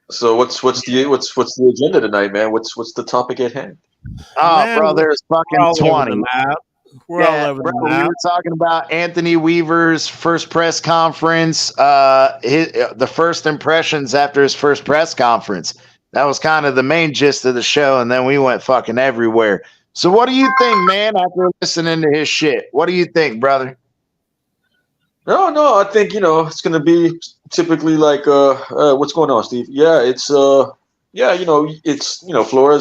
So what's the agenda tonight, man? What's the topic at hand? Oh, man, bro, there's fucking 20. We're all over the map. We were talking about Anthony Weaver's first press conference, the first impressions after his first press conference. That was kind of the main gist of the show, and then we went fucking everywhere. So what do you think, man, after listening to his shit? What do you think, brother? No, I think, it's going to be typically like, what's going on, Steve? Yeah, it's, Flores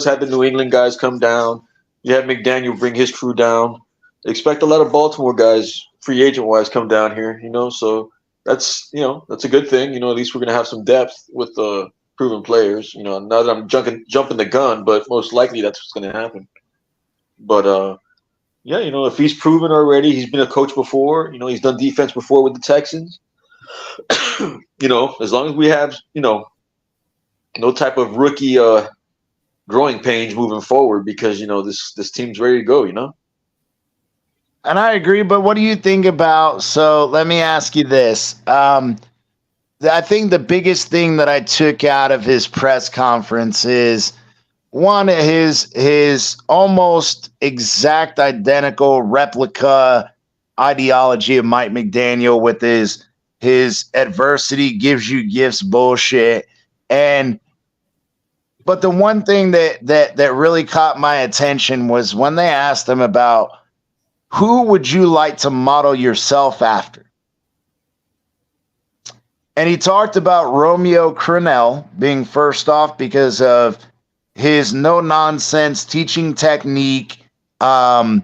had the New England guys come down. You had McDaniel bring his crew down. Expect a lot of Baltimore guys, free agent-wise, come down here, so that's a good thing. At least we're going to have some depth with proven players. Not that I'm jumping the gun, but most likely that's what's going to happen. But, if he's proven already, he's been a coach before, he's done defense before with the Texans. As long as we have, no type of rookie growing pains moving forward, because, this team's ready to go, And I agree, but what do you think about, so let me ask you this. I think the biggest thing that I took out of his press conference is one, his almost exact identical replica ideology of Mike McDaniel with his adversity gives you gifts bullshit. But the one thing that really caught my attention was when they asked him about who would you like to model yourself after? And he talked about Romeo Crennel being first off because of his no-nonsense teaching technique, the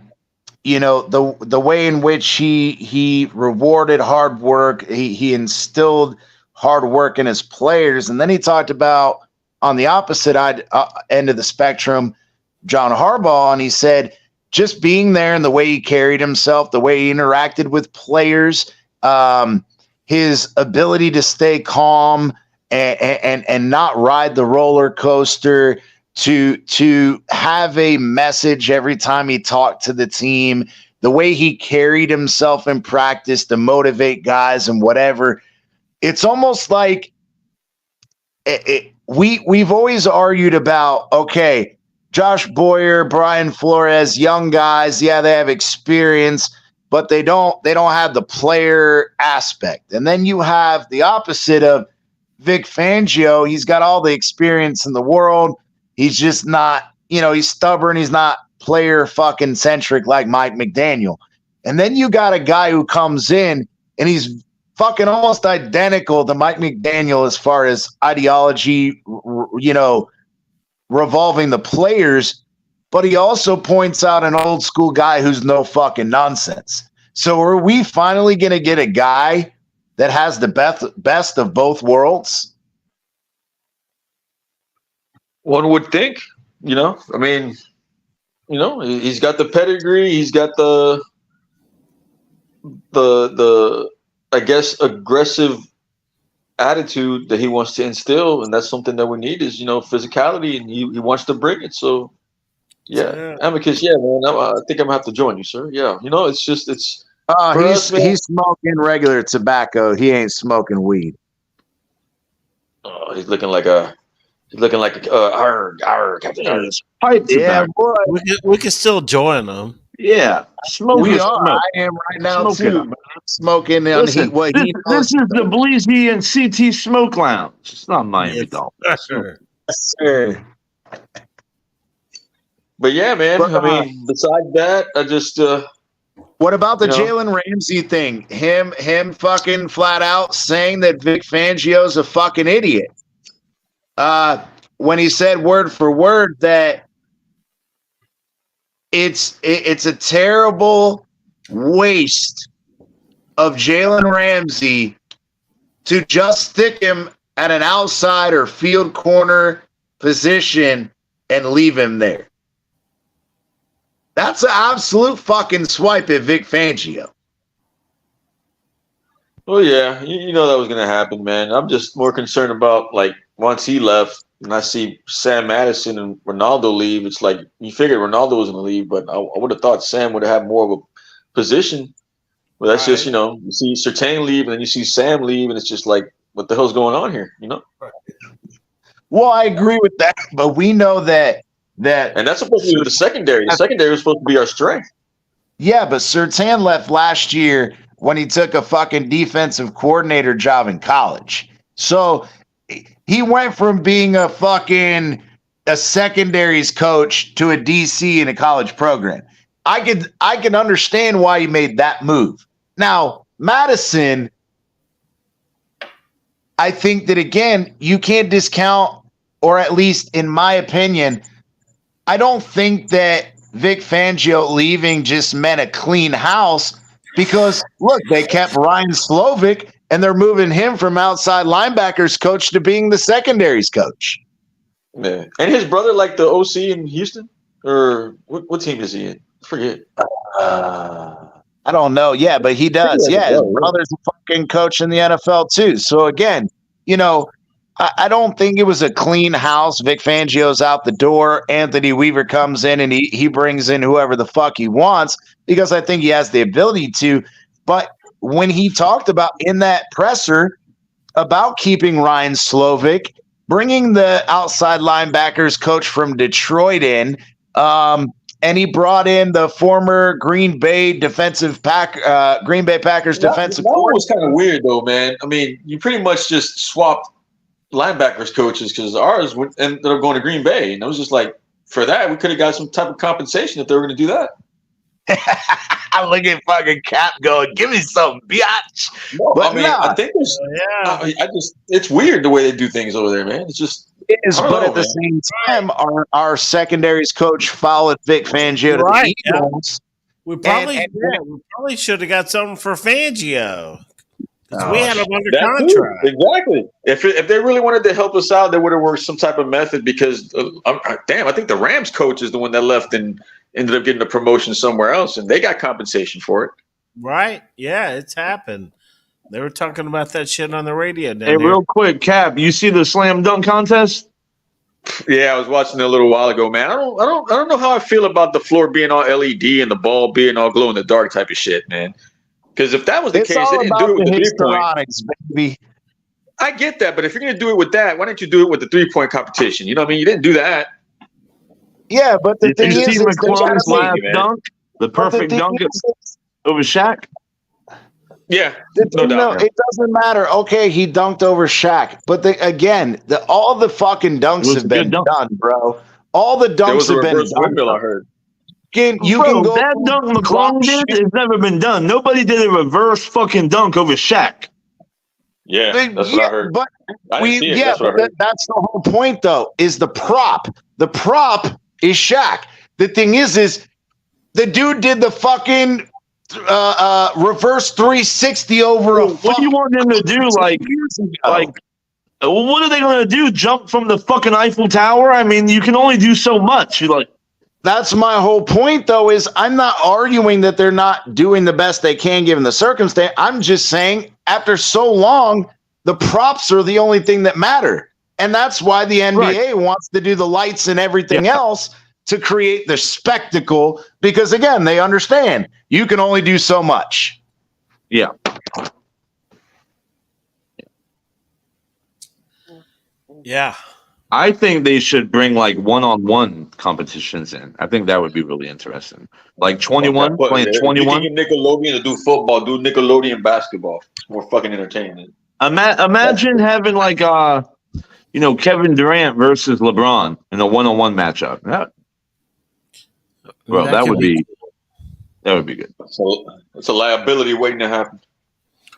way in which he rewarded hard work, he instilled hard work in his players. And then he talked about, on the opposite end of the spectrum, John Harbaugh, and he said, just being there and the way he carried himself, the way he interacted with players, his ability to stay calm and not ride the roller coaster, to have a message every time he talked to the team, the way he carried himself in practice to motivate guys and whatever. It's almost like we've always argued about, okay, Josh Boyer, Brian Flores, young guys, yeah, they have experience, but they don't have the player aspect. And then you have the opposite of Vic Fangio. He's got all the experience in the world. He's just not, he's stubborn. He's not player fucking centric like Mike McDaniel. And then you got a guy who comes in and he's fucking almost identical to Mike McDaniel as far as ideology, revolving the players, but he also points out an old school guy who's no fucking nonsense. So are we finally going to get a guy that has the best of both worlds? One would think, he's got the pedigree, he's got the I guess aggressive attitude that he wants to instill, and that's something that we need is physicality, and he wants to bring it. So yeah. Amicus, yeah, man, I think I'm gonna have to join you, sir. Yeah, he's smoking regular tobacco. He ain't smoking weed. Oh, he's looking like Captain Arg. Yeah, boy. We can still join them. Yeah, We are. I am right now too. I'm smoking on Listen, this is the Bleezy and CT Smoke Lounge. It's not Miami Dolphins. Sir. But yeah, man. I mean, besides that, I just. What about the Jalen Ramsey thing? Him fucking flat out saying that Vic Fangio's a fucking idiot. When he said word for word that it's a terrible waste of Jalen Ramsey to just stick him at an outside or field corner position and leave him there. That's an absolute fucking swipe at Vic Fangio. Well, yeah, you know that was going to happen, man. I'm just more concerned about, like, once he left and I see Sam Madison and Ronaldo leave, it's like you figured Ronaldo was going to leave, but I would have thought Sam would have had more of a position. But that's just, you see Surtain leave and then you see Sam leave, and it's just like, what the hell's going on here, Well, I agree with that, but we know that and that's supposed to be the secondary. The secondary is supposed to be our strength. Yeah, but Surtain left last year when he took a fucking defensive coordinator job in college. So he went from being a secondaries coach to a DC in a college program. I can understand why he made that move. Now, Madison, I think that, again, you can't discount, or at least in my opinion, I don't think that Vic Fangio leaving just meant a clean house, because, look, they kept Ryan Slovic, and they're moving him from outside linebackers coach to being the secondaries coach. Yeah. And his brother, like the OC in Houston? Or what team is he in? I forget. I don't know. Yeah, but he does. Yeah, his brother's a fucking coach in the NFL too. So, again, I don't think it was a clean house. Vic Fangio's out the door. Anthony Weaver comes in and he brings in whoever the fuck he wants, because I think he has the ability to. But when he talked about in that presser about keeping Ryan Slovic, bringing the outside linebackers coach from Detroit in, and he brought in the former Green Bay Packers defensive. That one was kind of weird, though, man. I mean, you pretty much just swapped linebackers coaches, because ours ended up going to Green Bay, and it was just like, for that we could have got some type of compensation if they were going to do that. I look at fucking Cap going, give me some biatch. No, but I think it's it's weird the way they do things over there, man. It's just it is, but at the same time, our secondaries coach followed Vic Fangio to the Eagles. We probably should have got something for Fangio. We had him under contract. Too. Exactly. If they really wanted to help us out, they would have worked some type of method, because, I think the Rams coach is the one that left and ended up getting a promotion somewhere else, and they got compensation for it. Right. Yeah, it's happened. They were talking about that shit on the radio. Hey, real quick, Cap, you see the slam dunk contest? Yeah, I was watching it a little while ago, man. I don't know how I feel about the floor being all LED and the ball being all glow in the dark type of shit, man. Because if that was the case, they didn't do it with the 3-point. Baby. I get that, but if you're going to do it with that, why don't you do it with the 3-point competition? You know what I mean? You didn't do that. Yeah, but the thing is, McClung's last dunk, the perfect dunk over Shaq. Yeah, no, it doesn't matter. Okay, he dunked over Shaq, but all the fucking dunks have been done, bro. All the dunks have been done. Windmill, I heard. You can go that dunk McClung did has never been done. Nobody did a reverse fucking dunk over Shaq. Yeah, that's what I heard. But that's the whole point, though. Is the prop? The prop is Shaq. The thing is the dude did the fucking reverse 360 over a. What do you want them to do? Like, what are they going to do? Jump from the fucking Eiffel Tower? I mean, you can only do so much. That's my whole point, though, is I'm not arguing that they're not doing the best they can given the circumstance. I'm just saying, after so long, the props are the only thing that matter. And that's why the NBA wants to do the lights and everything else to create the spectacle, because, again, they understand you can only do so much. Yeah. Yeah. I think they should bring like one-on-one competitions in. I think that would be really interesting. Like 21, playing If 21. you can get Nickelodeon to do football, do Nickelodeon basketball. It's more fucking entertaining. Imagine having like Kevin Durant versus LeBron in a one-on-one matchup. That would be good. So it's a liability waiting to happen.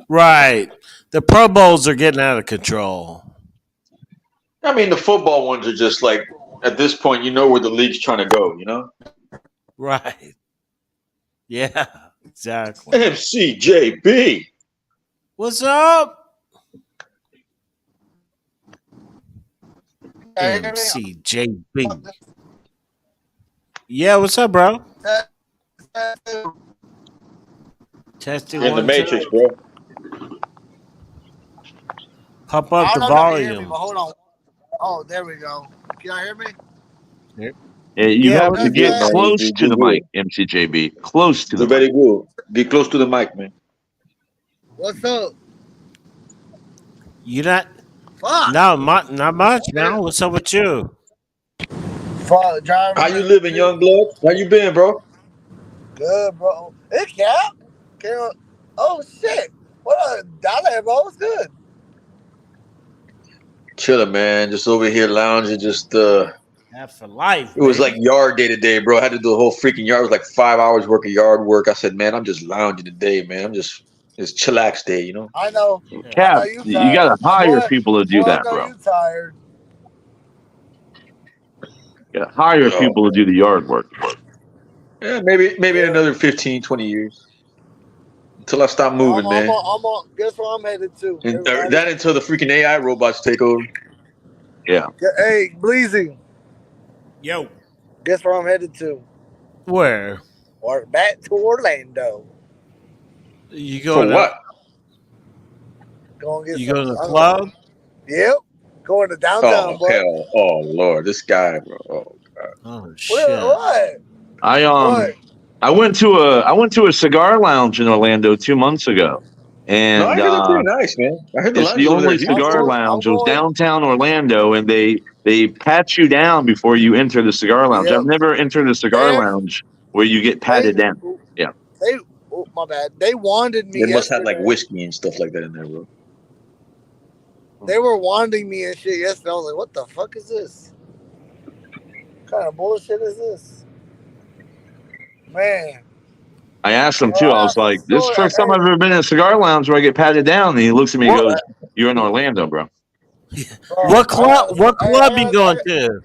Right. The Pro Bowls are getting out of control. I mean, the football ones are just like, at this point, you know where the league's trying to go, you know? Right. Yeah, exactly. MCJB. What's up? Hey, MCJB. Yeah, what's up, bro? Testing In the Matrix, bro. Pump up the I don't know if you hear me, volume. but hold on. Oh, there we go. Can y'all hear me? You have to get yeah. close to the mic, MCJB. Close to the very mic. good. Be close to the mic, man. What's up? You not? Fuck. No, not much, man. What's up with you? Fuck, driving. How you living, young blood? How you been, bro? Good, bro. Hey, Cap. Oh, shit. What a dollar, bro. What's good? Chilling, man. Just over here lounging. Just Yeah, for life. it was baby. like yard day today, bro. I had to do the whole freaking yard. It was like 5 hours work of yard work. I said, man, I'm just lounging today, man. It's chillax day, you know. I know. Cap, I know you got to hire people to do that, I know bro. you tired. You got to hire people to do the yard work. Yeah, maybe in another 15, 20 years. Until I stop moving, man. Guess where I'm headed to? That until the freaking AI robots take over. Yeah. Hey, Bleezy. Yo. Guess where I'm headed to? Where? Or back to Orlando. You going For what? You go to the club? Yep. Going to downtown, Oh, boy. hell. Oh, Lord. This guy, bro. Oh, God. Oh shit. What? I went to a cigar lounge in Orlando 2 months ago. And No, I heard it's pretty nice, man. I heard the it's lounge the over there only is huge. cigar lounge. It was downtown Orlando, and they pat you down before you enter the cigar lounge. Yep. I've never entered a cigar lounge where you get patted down. Yeah. My bad. They wanted me. They must have yesterday. like whiskey and stuff like that in there, bro. They were wanting me and shit yesterday. I was like, what the fuck is this? What kind of bullshit is this? Man. I asked him too. I was like, "This is the first time I've ever been in a cigar lounge where I get patted down." And he looks at me and goes, "You're in Orlando, bro." What club? What club you going to?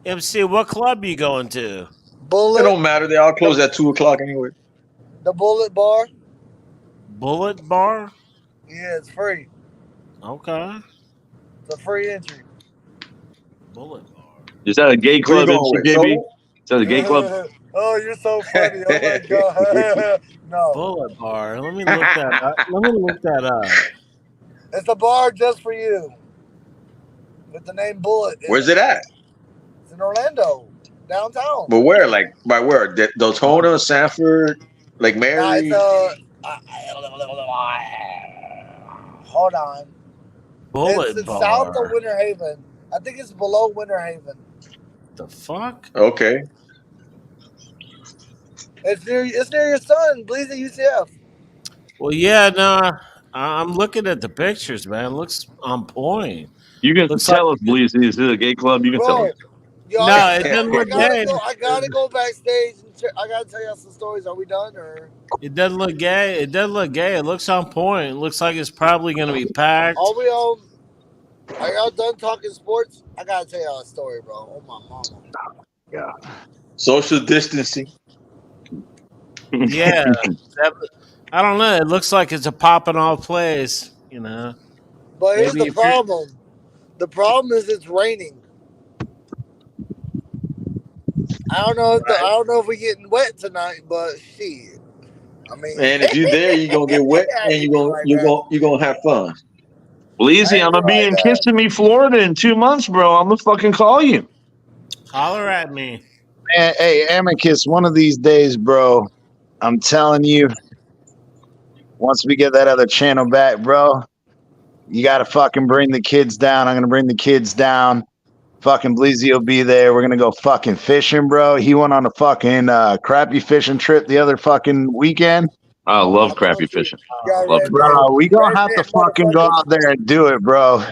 MC. What club you going to? Bullet. It don't matter. They all close at 2:00 anyway. The Bullet Bar. Bullet Bar? Yeah, it's free. Okay. It's a free entry. Bullet Bar. Is that a gay club, MCJB? Is that a gay club? Oh, you're so funny. Oh my god. No. Bullet Bar. Let me look that up. It's a bar just for you. With the name Bullet. Where's it at? It's in Orlando. Downtown. But where? Like by where? Daytona, Sanford, Lake Mary? Hold on. Bullet It's Bar. south of Winter Haven. I think it's below Winter Haven. The fuck? Okay. It's near your son, Bleezy UCF. Well, yeah, no, I'm looking at the pictures, man. It looks on point. You can tell us, Bleezy. Is it a gay club? You can tell us. No, it doesn't look gay. I gotta go backstage. I gotta tell y'all some stories. Are we done or? It doesn't look gay. It doesn't look gay. It looks on point. It looks like it's probably going to be packed. Are we all? Are y'all done talking sports? I gotta tell y'all a story, bro. Oh my mama. Yeah. Social distancing. Yeah. I don't know. It looks like it's a popping off place, you know. But here's the problem. The problem is it's raining. I don't know if we're getting wet tonight, but shit. I mean, and if you're there, you're gonna get wet, and you're gonna have fun. Bleezy, I'm gonna be in Kissimmee, Florida in 2 months, bro. I'm gonna fucking call you. Holler at me. Man, hey, Amicus, one of these days, bro. I'm telling you, once we get that other channel back, bro, You got to fucking bring the kids down. I'm going to bring the kids down. Fucking Bleezy will be there. We're going to go fucking fishing, bro. He went on a fucking crappie fishing trip the other fucking weekend. I love crappie fishing. Love it. Bro, we going to have to fucking go out there and do it, bro.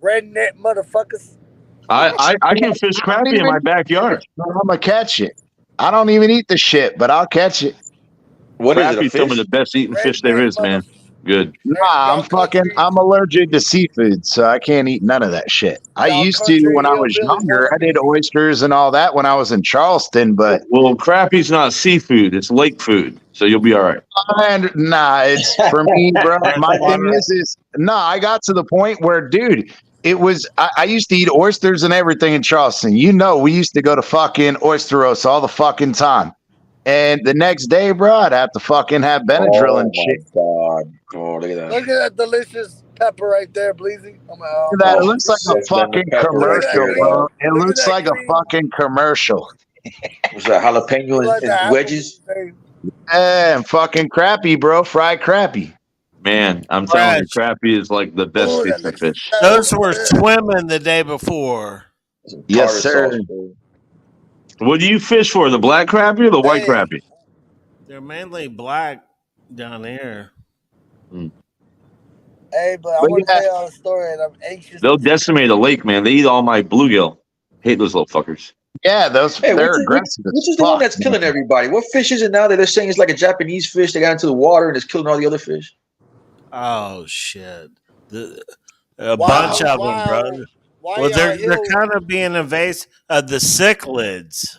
Redneck motherfuckers. I can fish crappie in my backyard. I'm going to catch it. I don't even eat the shit, but I'll catch it. What is it? Crappie's some of the best eating fish there is, man. Good. Nah, I'm allergic to seafood, so I can't eat none of that shit. I used to when I was younger. I did oysters and all that when I was in Charleston, but well, crappie's not seafood; it's lake food, so you'll be all right. Nah, it's for me, bro. My thing is I got to the point where, dude, it was I used to eat oysters and everything in Charleston. You know, we used to go to fucking oyster roast all the fucking time. And the next day, bro, I'd have to fucking have Benadryl and shit. God. Oh, look at that. Look at that delicious pepper right there, Bleezy. It looks like a fucking commercial, bro. It looks like a fucking commercial. What's that, jalapeno and wedges? And fucking crappie, bro. Fried crappie. Man, I'm telling you, crappie is like the best piece of fish. Those were swimming the day before. Yes, sir. What do you fish for? The black crappie or the white crappie? They're mainly black down here. Hey, but I want to tell y'all a story, and I'm anxious. They'll decimate a lake, man. They eat all my bluegill. Hate those little fuckers. Yeah, they're aggressive. Which is the one that's killing everybody? What fish is it now that they're saying it's like a Japanese fish? They got into the water and it's killing all the other fish. Oh shit! Bunch of them, bro. Well, they're kind of being invasive. The cichlids.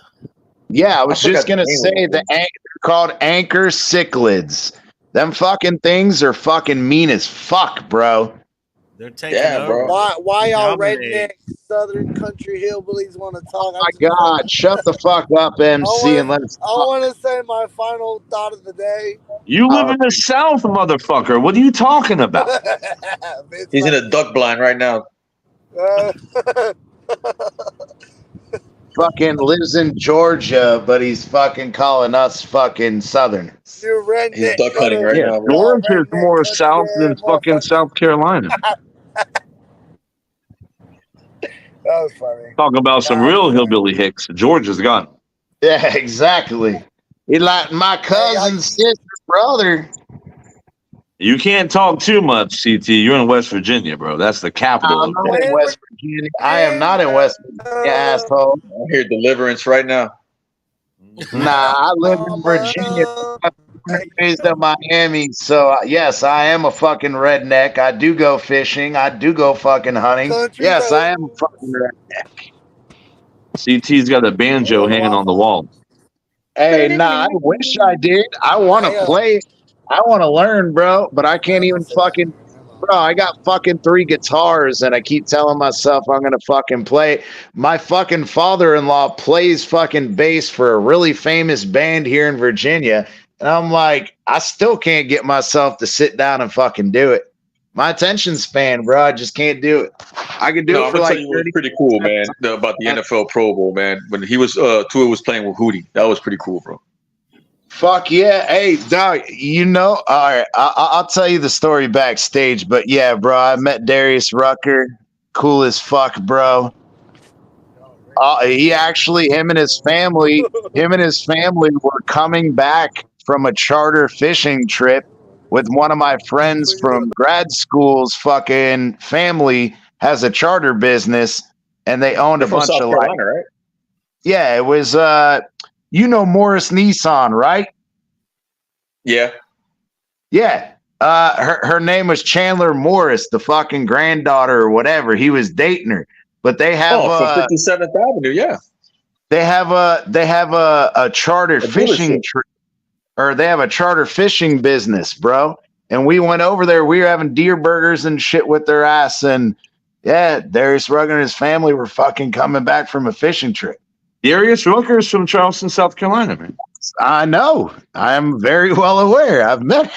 Yeah, I was just gonna say they're called anchor cichlids. Them fucking things are fucking mean as fuck, bro. They're taking over. Bro. Why y'all redneck Southern country hillbillies want to talk? Oh my God, shut the fuck up, MC, and let's I want to say my final thought of the day. You live in the South, motherfucker. What are you talking about? He's in a duck blind right now. Fucking lives in Georgia, but he's fucking calling us fucking Southerners. You're redneck. He's duck hunting right now. Georgia is more south than fucking South Carolina. That was funny. Talk about some real hillbilly hicks. Georgia's gone. Yeah, exactly. He like my cousin, sister, brother. You can't talk too much, CT. You're in West Virginia, bro. That's the capital. I'm not in West Virginia. I am not in West Virginia, asshole. I hear Deliverance right now. Nah, I live in Virginia. I'm raised in Miami, so yes, I am a fucking redneck. I do go fishing. I do go fucking hunting. Yes, I am a fucking redneck. CT's got a banjo hanging on the wall. Hey, nah, I wish I did. I want to play. I want to learn, bro, but I can't even fucking. Bro, I got fucking 3 guitars, and I keep telling myself I'm gonna fucking play. My fucking father-in-law plays fucking bass for a really famous band here in Virginia, and I'm like, I still can't get myself to sit down and fucking do it. My attention span, bro, I just can't do it. I could do it for like 30 was pretty cool, man. About the NFL Pro Bowl, man. When he was Tua was playing with Hootie, that was pretty cool, bro. Fuck yeah. Hey, dog, you know, all right, I'll tell you the story backstage, but yeah, bro, I met Darius Rucker. Cool as fuck, bro. He actually, him and his family were coming back from a charter fishing trip with one of my friends from grad school's fucking family has a charter business, and they owned a bunch of South Carolina, right? Yeah, it was you know Morris Nissan, right? Yeah. Yeah. Her name was Chandler Morris, the fucking granddaughter or whatever. He was dating her. But they have from 57th Avenue, yeah. They have a charter fishing or they have a charter fishing business, bro. And we went over there. We were having deer burgers and shit with their ass. And yeah, Darius Rucker and his family were fucking coming back from a fishing trip. Darius Rucker is from Charleston, South Carolina, man. I know. I am very well aware. I've met him.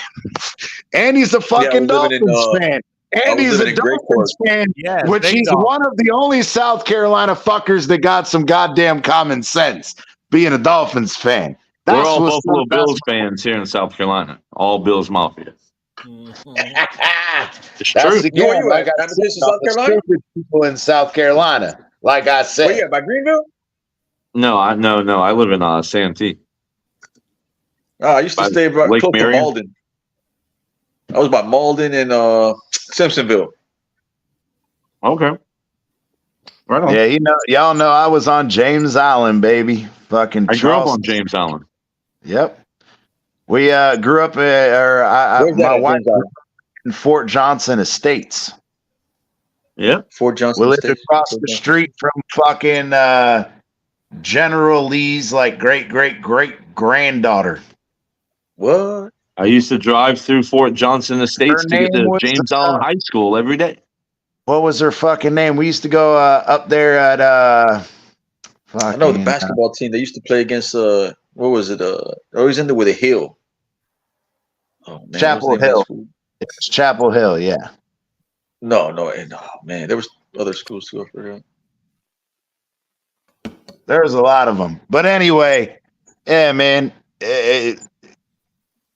And he's a fucking Dolphins fan. And he's a Dolphins fan, which he's one of the only South Carolina fuckers that got some goddamn common sense, being a Dolphins fan. We're all Buffalo Bills fans here in South Carolina. All Bills Mafia. It's That's true. Where you like at? I said, South Carolina? stupid people in South Carolina. Like I said, Where you at? By Greenville? No, I live in Santee. I used to By stay Lake close to Marion? Malden. I was by Malden and Simpsonville. Okay. Right on. yeah, y'all know I was on James Island, baby. Fucking I grew up on Charleston. James Island. Yep. We grew up, Where's my that at, wife James Island? in Fort Johnson Estates. Yeah. Fort Johnson We lived State. across Fort the Johnson. street from fucking General Lee's like great granddaughter. What? I used to drive through Fort Johnson Estates Her to get name to was, James Island High School every day. What was her fucking name? We used to go up there at I know the basketball team. They used to play against what was it? Always ended with a Hill. Oh man, Chapel what's the name of that Hill. school? It's Chapel Hill, yeah. No, man, there was other schools too. I forgot. There's a lot of them. But anyway, yeah, man.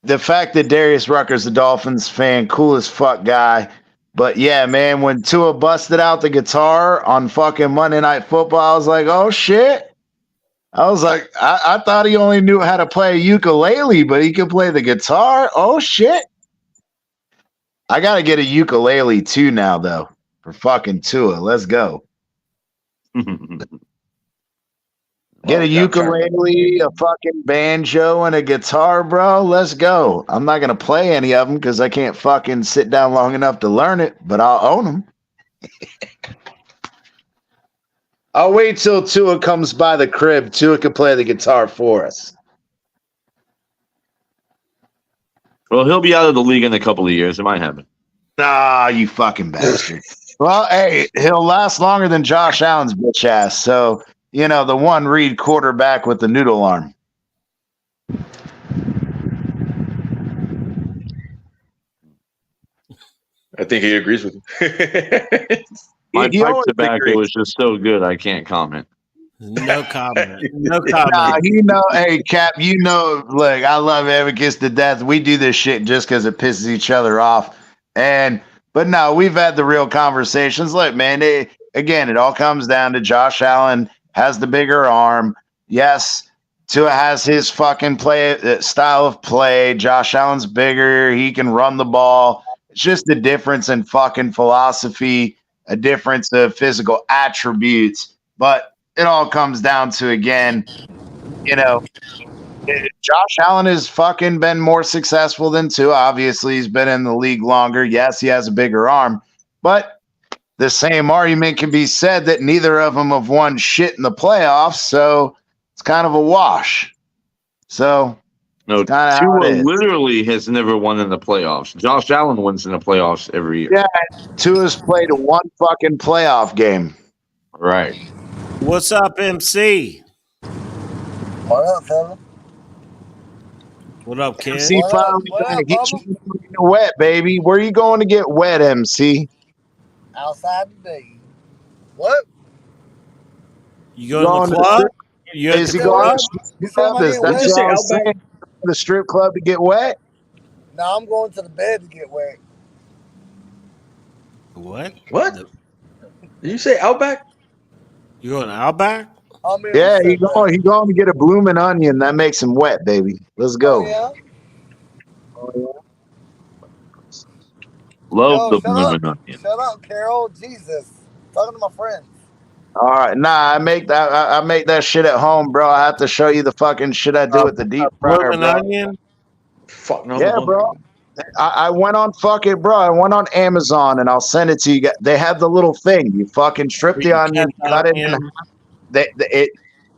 The fact that Darius Rucker's a Dolphins fan, cool as fuck guy. But yeah, man, when Tua busted out the guitar on fucking Monday Night Football, I was like, oh shit. I was like, I thought he only knew how to play a ukulele, but he could play the guitar. Oh shit. I gotta get a ukulele too now, though, for fucking Tua. Let's go. Get a ukulele, a fucking banjo, and a guitar, bro. Let's go. I'm not going to play any of them because I can't fucking sit down long enough to learn it, but I'll own them. I'll wait till Tua comes by the crib. Tua can play the guitar for us. Well, he'll be out of the league in a couple of years. It might happen. Ah, you fucking bastard. Well, hey, he'll last longer than Josh Allen's bitch ass. So, the one read quarterback with the noodle arm. I think he agrees with you. My He pipe always tobacco agrees. is just so good, I can't comment. No comment. No comment. Hey, Cap, look, I love Advocates to death. We do this shit just because it pisses each other off. But no, we've had the real conversations. Look, man, it all comes down to Josh Allen has the bigger arm. Yes, Tua has his fucking style of play. Josh Allen's bigger. He can run the ball. It's just a difference in fucking philosophy, a difference of physical attributes. But it all comes down to, again, Josh Allen has fucking been more successful than Tua. Obviously, he's been in the league longer. Yes, he has a bigger arm. But the same argument can be said that neither of them have won shit in the playoffs, so it's kind of a wash. So, no, Tua literally has never won in the playoffs. Josh Allen wins in the playoffs every year. Yeah, Tua's played one fucking playoff game. Right. What's up, MC? What up, fella? What up, kid? MC finally gonna get you wet, baby. Where are you going to get wet, MC? Outside today. What? You going to the club? Is he going to the club? That's what I'm saying. The strip club to get wet? No, I'm going to the bed to get wet. What? Did you say Outback? You going to Outback? Yeah, he's going to get a blooming onion. That makes him wet, baby. Let's go. Oh, yeah? Love the blooming onion. Shut up, Carol. Jesus. Talking to my friends. All right, nah, I make that shit at home, bro. I have to show you the fucking shit I do with the deep fryer, bro. Onion? Fuck no. Yeah, bro. I went on I went on Amazon and I'll send it to you. They have the little thing. You fucking strip the onion, cut it in half.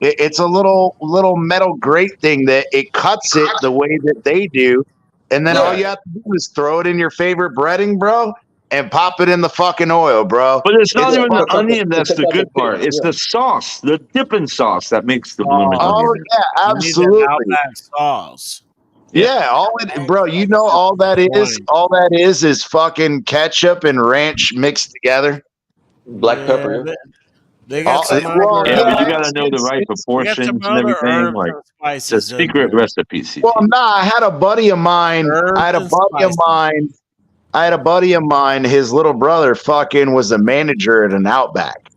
It's a little metal grate thing that it cuts it the way that they do, and then all you have to do is throw it in your favorite breading, bro, and pop it in the fucking oil, bro. But it's not even the onion that's the good part. It's the sauce, the dipping sauce that makes the blooming onion. Oh yeah, absolutely. Outback sauce. Yeah, all that is fucking ketchup and ranch mixed together. Black pepper. They got some but you got to know the right proportions and everything. Like, it's a secret recipe. CT. Well, I had a buddy of mine. His little brother fucking was a manager at an Outback.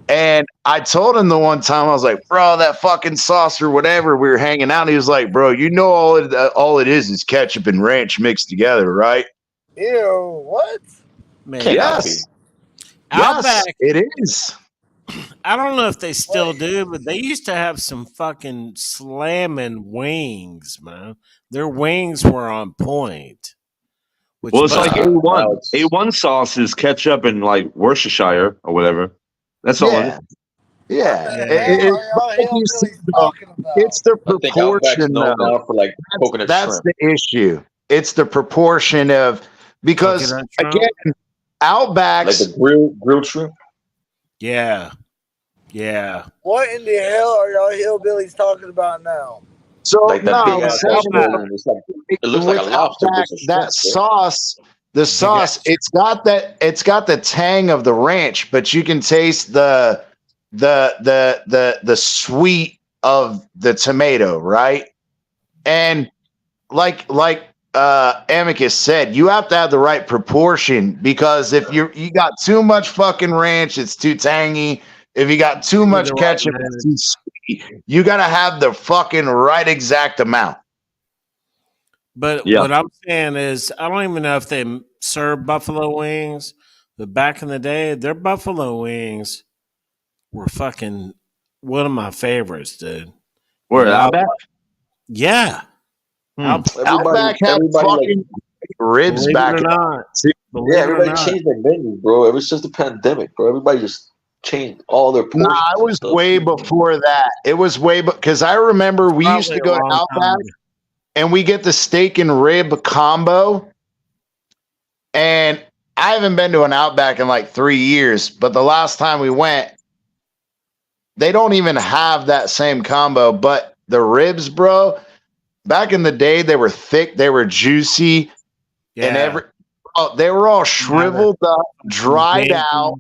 And I told him the one time, I was like, bro, that fucking sauce or whatever, we were hanging out. And he was like, bro, you know all it is ketchup and ranch mixed together, right? Ew, what? Man, yes. Outback, yes, it is. I don't know if they still do, but they used to have some fucking slamming wings, man. Their wings were on point. Well, it's like A1. A1 sauce is ketchup and like Worcestershire or whatever. That's all it is. Yeah. It's the proportion, though. For like coconut that's shrimp. the issue. It's the proportion of, because, again, Outbacks. Like the grilled shrimp? Yeah. Yeah. What in the hell are y'all hillbillies talking about now? So, like that big ass it looks like a lobster. That sauce, the sauce, it's got the tang of the ranch, but you can taste the sweet of the tomato, right? And like Amicus said, you have to have the right proportion, because if you got too much fucking ranch, it's too tangy. If you got too much ketchup, it's too sweet. You got to have the fucking right exact amount. But what I'm saying is, I don't even know if they serve buffalo wings, but back in the day, their buffalo wings were fucking one of my favorites, dude. Where, Outback? Yeah. Outback had fucking ribs back in the day. Yeah, everybody changed their menu, bro. Ever since the pandemic, bro. Everybody just changed all their portions. Nah, it was way before that. It was way, because I remember we used to go to Outback and we get the steak and rib combo. And I haven't been to an Outback in like 3 years, but the last time we went, they don't even have that same combo. But the ribs, bro, back in the day, they were thick, they were juicy, and they were all shriveled up, dried out.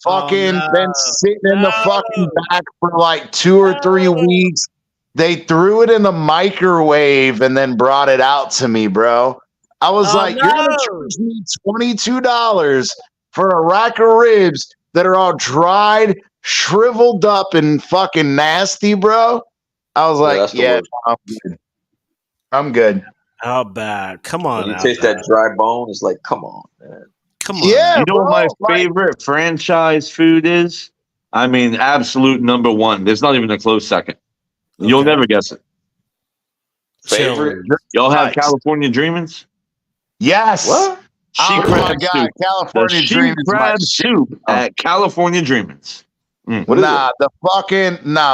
Fucking been sitting in the fucking back for like 2 or 3 weeks. They threw it in the microwave and then brought it out to me, bro. I was like, you're gonna charge me $22 for a rack of ribs that are all dried, shriveled up, and fucking nasty, bro? I was like, I'm good. Outback, come on! When you taste that dry bone, it's like, come on, man. Come on. Yeah, you know what my favorite franchise food is? I mean, absolute number one. There's not even a close second. Okay. You'll never guess it. Favorite? Y'all have California Dreamings? Yes. What? Oh my God, soup. California Dreamings crab soup at California Dreamings. What is it?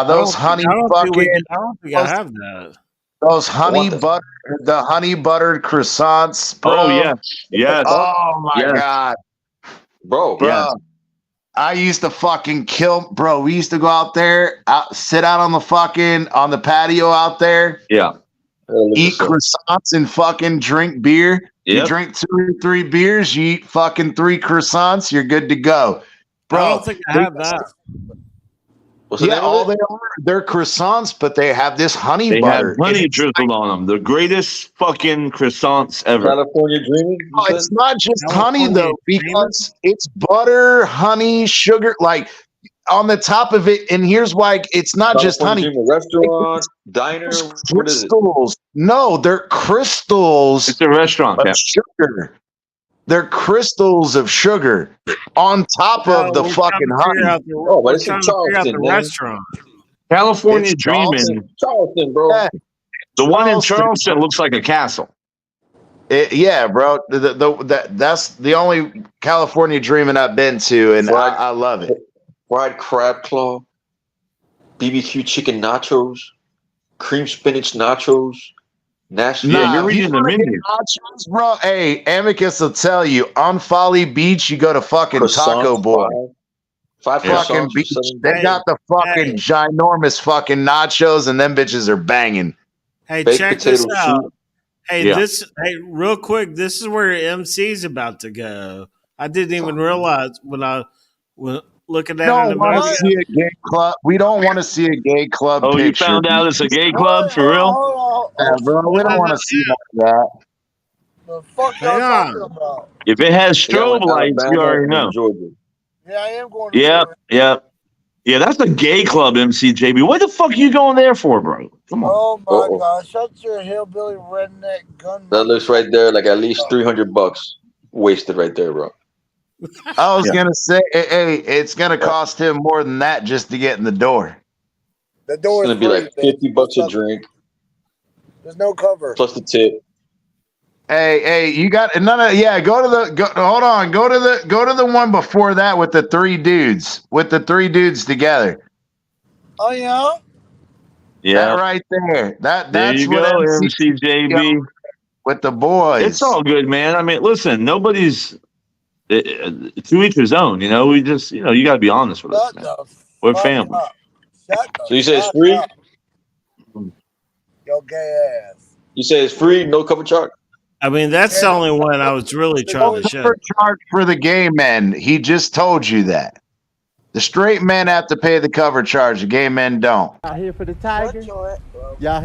Those honey fucking. I don't think I have that. Those the honey buttered croissants, bro. Oh yes. Oh my God, bro. Yeah. I used to fucking kill, bro. We used to go out there, sit out on the patio out there. Yeah. Eat croissants and fucking drink beer. Yep. You drink 2 or 3 beers, you eat fucking 3 croissants, you're good to go. Bro, I don't think I have that. They're croissants, but they have this honey butter. They have honey drizzled on them. The greatest fucking croissants ever. California Dreaming? No, it's not just honey, though, because it's butter, honey, sugar, like on the top of it. And here's why it's not just honey. Restaurant, diner, crystals. No, they're crystals. It's a restaurant. Of sugar. They're crystals of sugar on top of the fucking honey. But it's in Charleston, restaurant. California Dreaming. Charleston, bro. Yeah. The one in Charleston looks like a castle. Yeah, bro. That's the only California Dreaming I've been to, and I love it. Fried crab claw, BBQ chicken nachos, cream spinach nachos. You're reading the menu. Nachos, bro. Hey, Amicus will tell you, on Folly Beach, you go to fucking Taco Boy. Five fucking beach. They got the fucking ginormous fucking nachos, and them bitches are banging. Hey, check this out. Hey, real quick, this is where MC's about to go. I didn't even realize when looking at don't it. want to see a gay club. We don't want to see a gay club Oh, you picture. found out it's a gay club for real? Yeah, bro, we don't want to see that. The fuck y'all talking about? If it has They got one strobe in lights, you Alabama already and know. Georgia. Yeah, I am going to Yep, Georgia. yep. Yeah, that's a gay club, MCJB. What the fuck are you going there for, bro? Come on. Oh my God! Shut your hillbilly redneck gun. That looks right there like at least $300 wasted right there, bro. I was gonna say, hey, it's gonna cost him more than that just to get in the door. The door It's is gonna be like free, $50 a drink There's no cover. plus the tip. Hey, you got none of go to the hold on, go to the one before that with the three dudes together. Oh yeah? That right there. There That's you what go, MCJB with the boys. It's all good, man. I mean, listen, nobody's to each his own. You know, we just you got to be honest with us, man. We're family. So you say it's free? Yo, gay ass. You say it's free, no cover charge? I mean, that's the only one I was really trying to show. Cover charge for the gay men. He just told you that. The straight men have to pay the cover charge. The gay men don't. Y'all here for the tiger? Y'all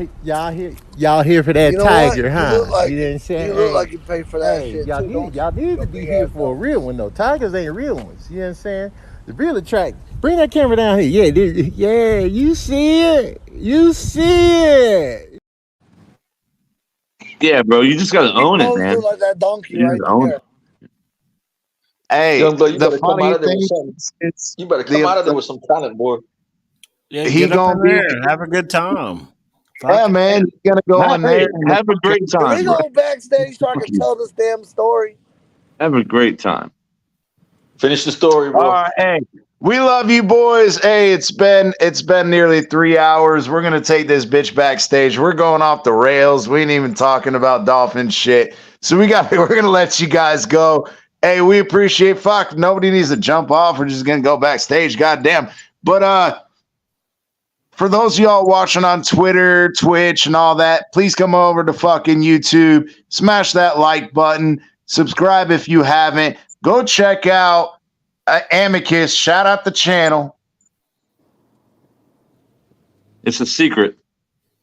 here for that tiger, huh? You didn't say you look like you pay for that shit. Y'all need to be here for a real one though. Tigers ain't real ones. You know what I'm saying? The real attract. Bring that camera down here. Yeah, you see it. You see it. Yeah, bro, you just got to own it, man. Like that donkey you right own there. it. Hey, Youngblood, you the better come funny out of there thing with something. is, You better come out of there with some talent, boy. Yeah, he get up gonna in be there, have a good time. Yeah, man, he's gonna go in there. And Have a great Can we time, bro. go backstage so I can tell this damn story? Have a great time. Finish the story, bro. All right, hey, we love you, boys. Hey, it's been nearly 3 hours. We're gonna take this bitch backstage. We're going off the rails. We ain't even talking about Dolphins shit. So we're gonna let you guys go. Hey, we appreciate. Fuck, nobody needs to jump off. We're just gonna go backstage. Goddamn. But for those of y'all watching on Twitter, Twitch, and all that, please come over to fucking YouTube. Smash that like button. Subscribe if you haven't. Go check out Amicus. Shout out the channel. It's a secret.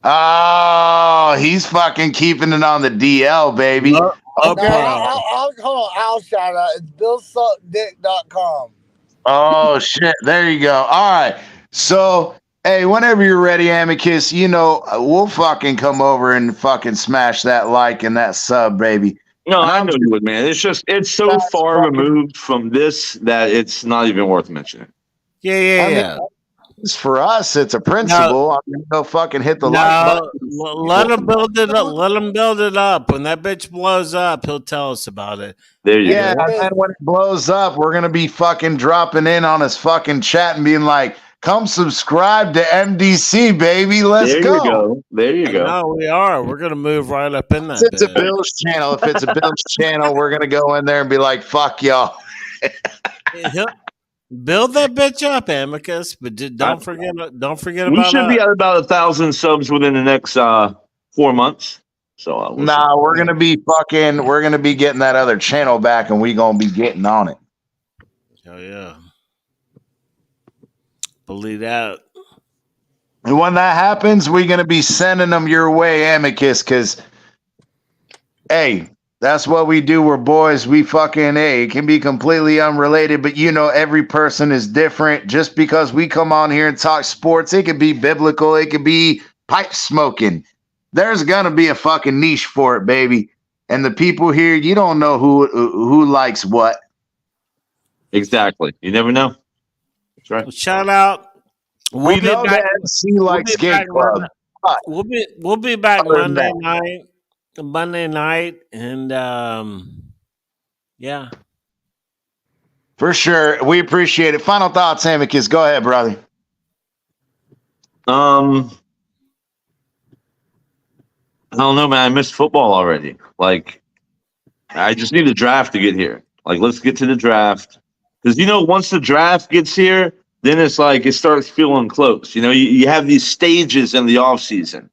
Oh, he's fucking keeping it on the DL, baby. Okay. Hold on. I'll shout out. It's BillSuckDick.com. Oh, shit. There you go. All right. So, hey, whenever you're ready, Amicus, we'll fucking come over and fucking smash that like and that sub, baby. No, I know you would, man. It's so far removed from this that it's not even worth mentioning. Yeah. For us, it's a principle. I'm gonna go fucking hit the like button. Let him build it up. Let him build it up. When that bitch blows up, he'll tell us about it. There you go. And then when it blows up, we're gonna be fucking dropping in on his fucking chat and being like, "Come subscribe to MDC, baby. Let's go." There you go. No, we are. We're gonna move right up in that. If it's a Bills channel, we're gonna go in there and be like, "Fuck y'all." Build that bitch up, Amicus, but don't forget about. We should be at about 1,000 subs within the next 4 months. So we're gonna be getting that other channel back, and we gonna be getting on it. Oh yeah, believe that. And when that happens, we're gonna be sending them your way, Amicus, because hey. That's what we do. We're boys. We fucking, it can be completely unrelated, but every person is different. Just because we come on here and talk sports, it could be biblical. It could be pipe smoking. There's going to be a fucking niche for it, baby. And the people here, you don't know who likes what. Exactly. You never know. That's right. Well, shout out. We know that MC likes Skate Club. We'll be back Monday night, and yeah, for sure. We appreciate it. Final thoughts, Amicus. Go ahead, brother. I don't know, man. I missed football already. Like, I just need the draft to get here. Like, let's get to the draft, because once the draft gets here, then it's like it starts feeling close. You have these stages in the off season,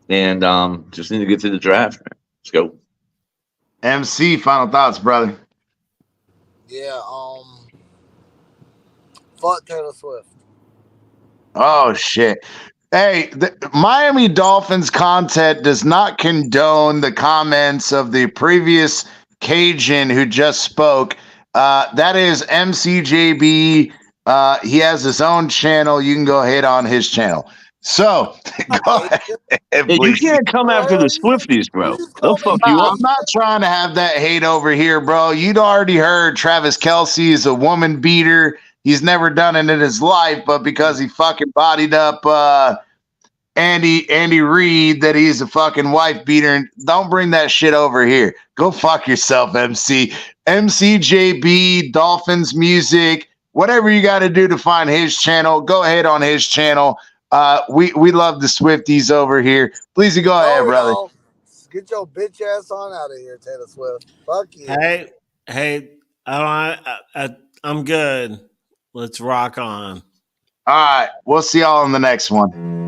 and just need to get to the draft, man. Let's go. MC, final thoughts, brother. Yeah, Fuck Taylor Swift. Oh shit. Hey, the Miami Dolphins content does not condone the comments of the previous Cajun who just spoke. That is MCJB. He has his own channel. You can go ahead on his channel. So go ahead. Hey, you can't come after the Swifties, bro. They'll fuck you up. I'm not trying to have that hate over here, bro. You'd already heard Travis Kelce is a woman beater. He's never done it in his life, but because he fucking bodied up Andy Reid, that he's a fucking wife beater. And don't bring that shit over here. Go fuck yourself, MC. MCJB, Dolphins music, whatever you got to do to find his channel, go ahead on his channel. We love the Swifties over here. Please go ahead, brother. Y'all. Get your bitch ass on out of here, Taylor Swift. Fuck you. Hey, I'm good. Let's rock on. All right. We'll see y'all in the next one.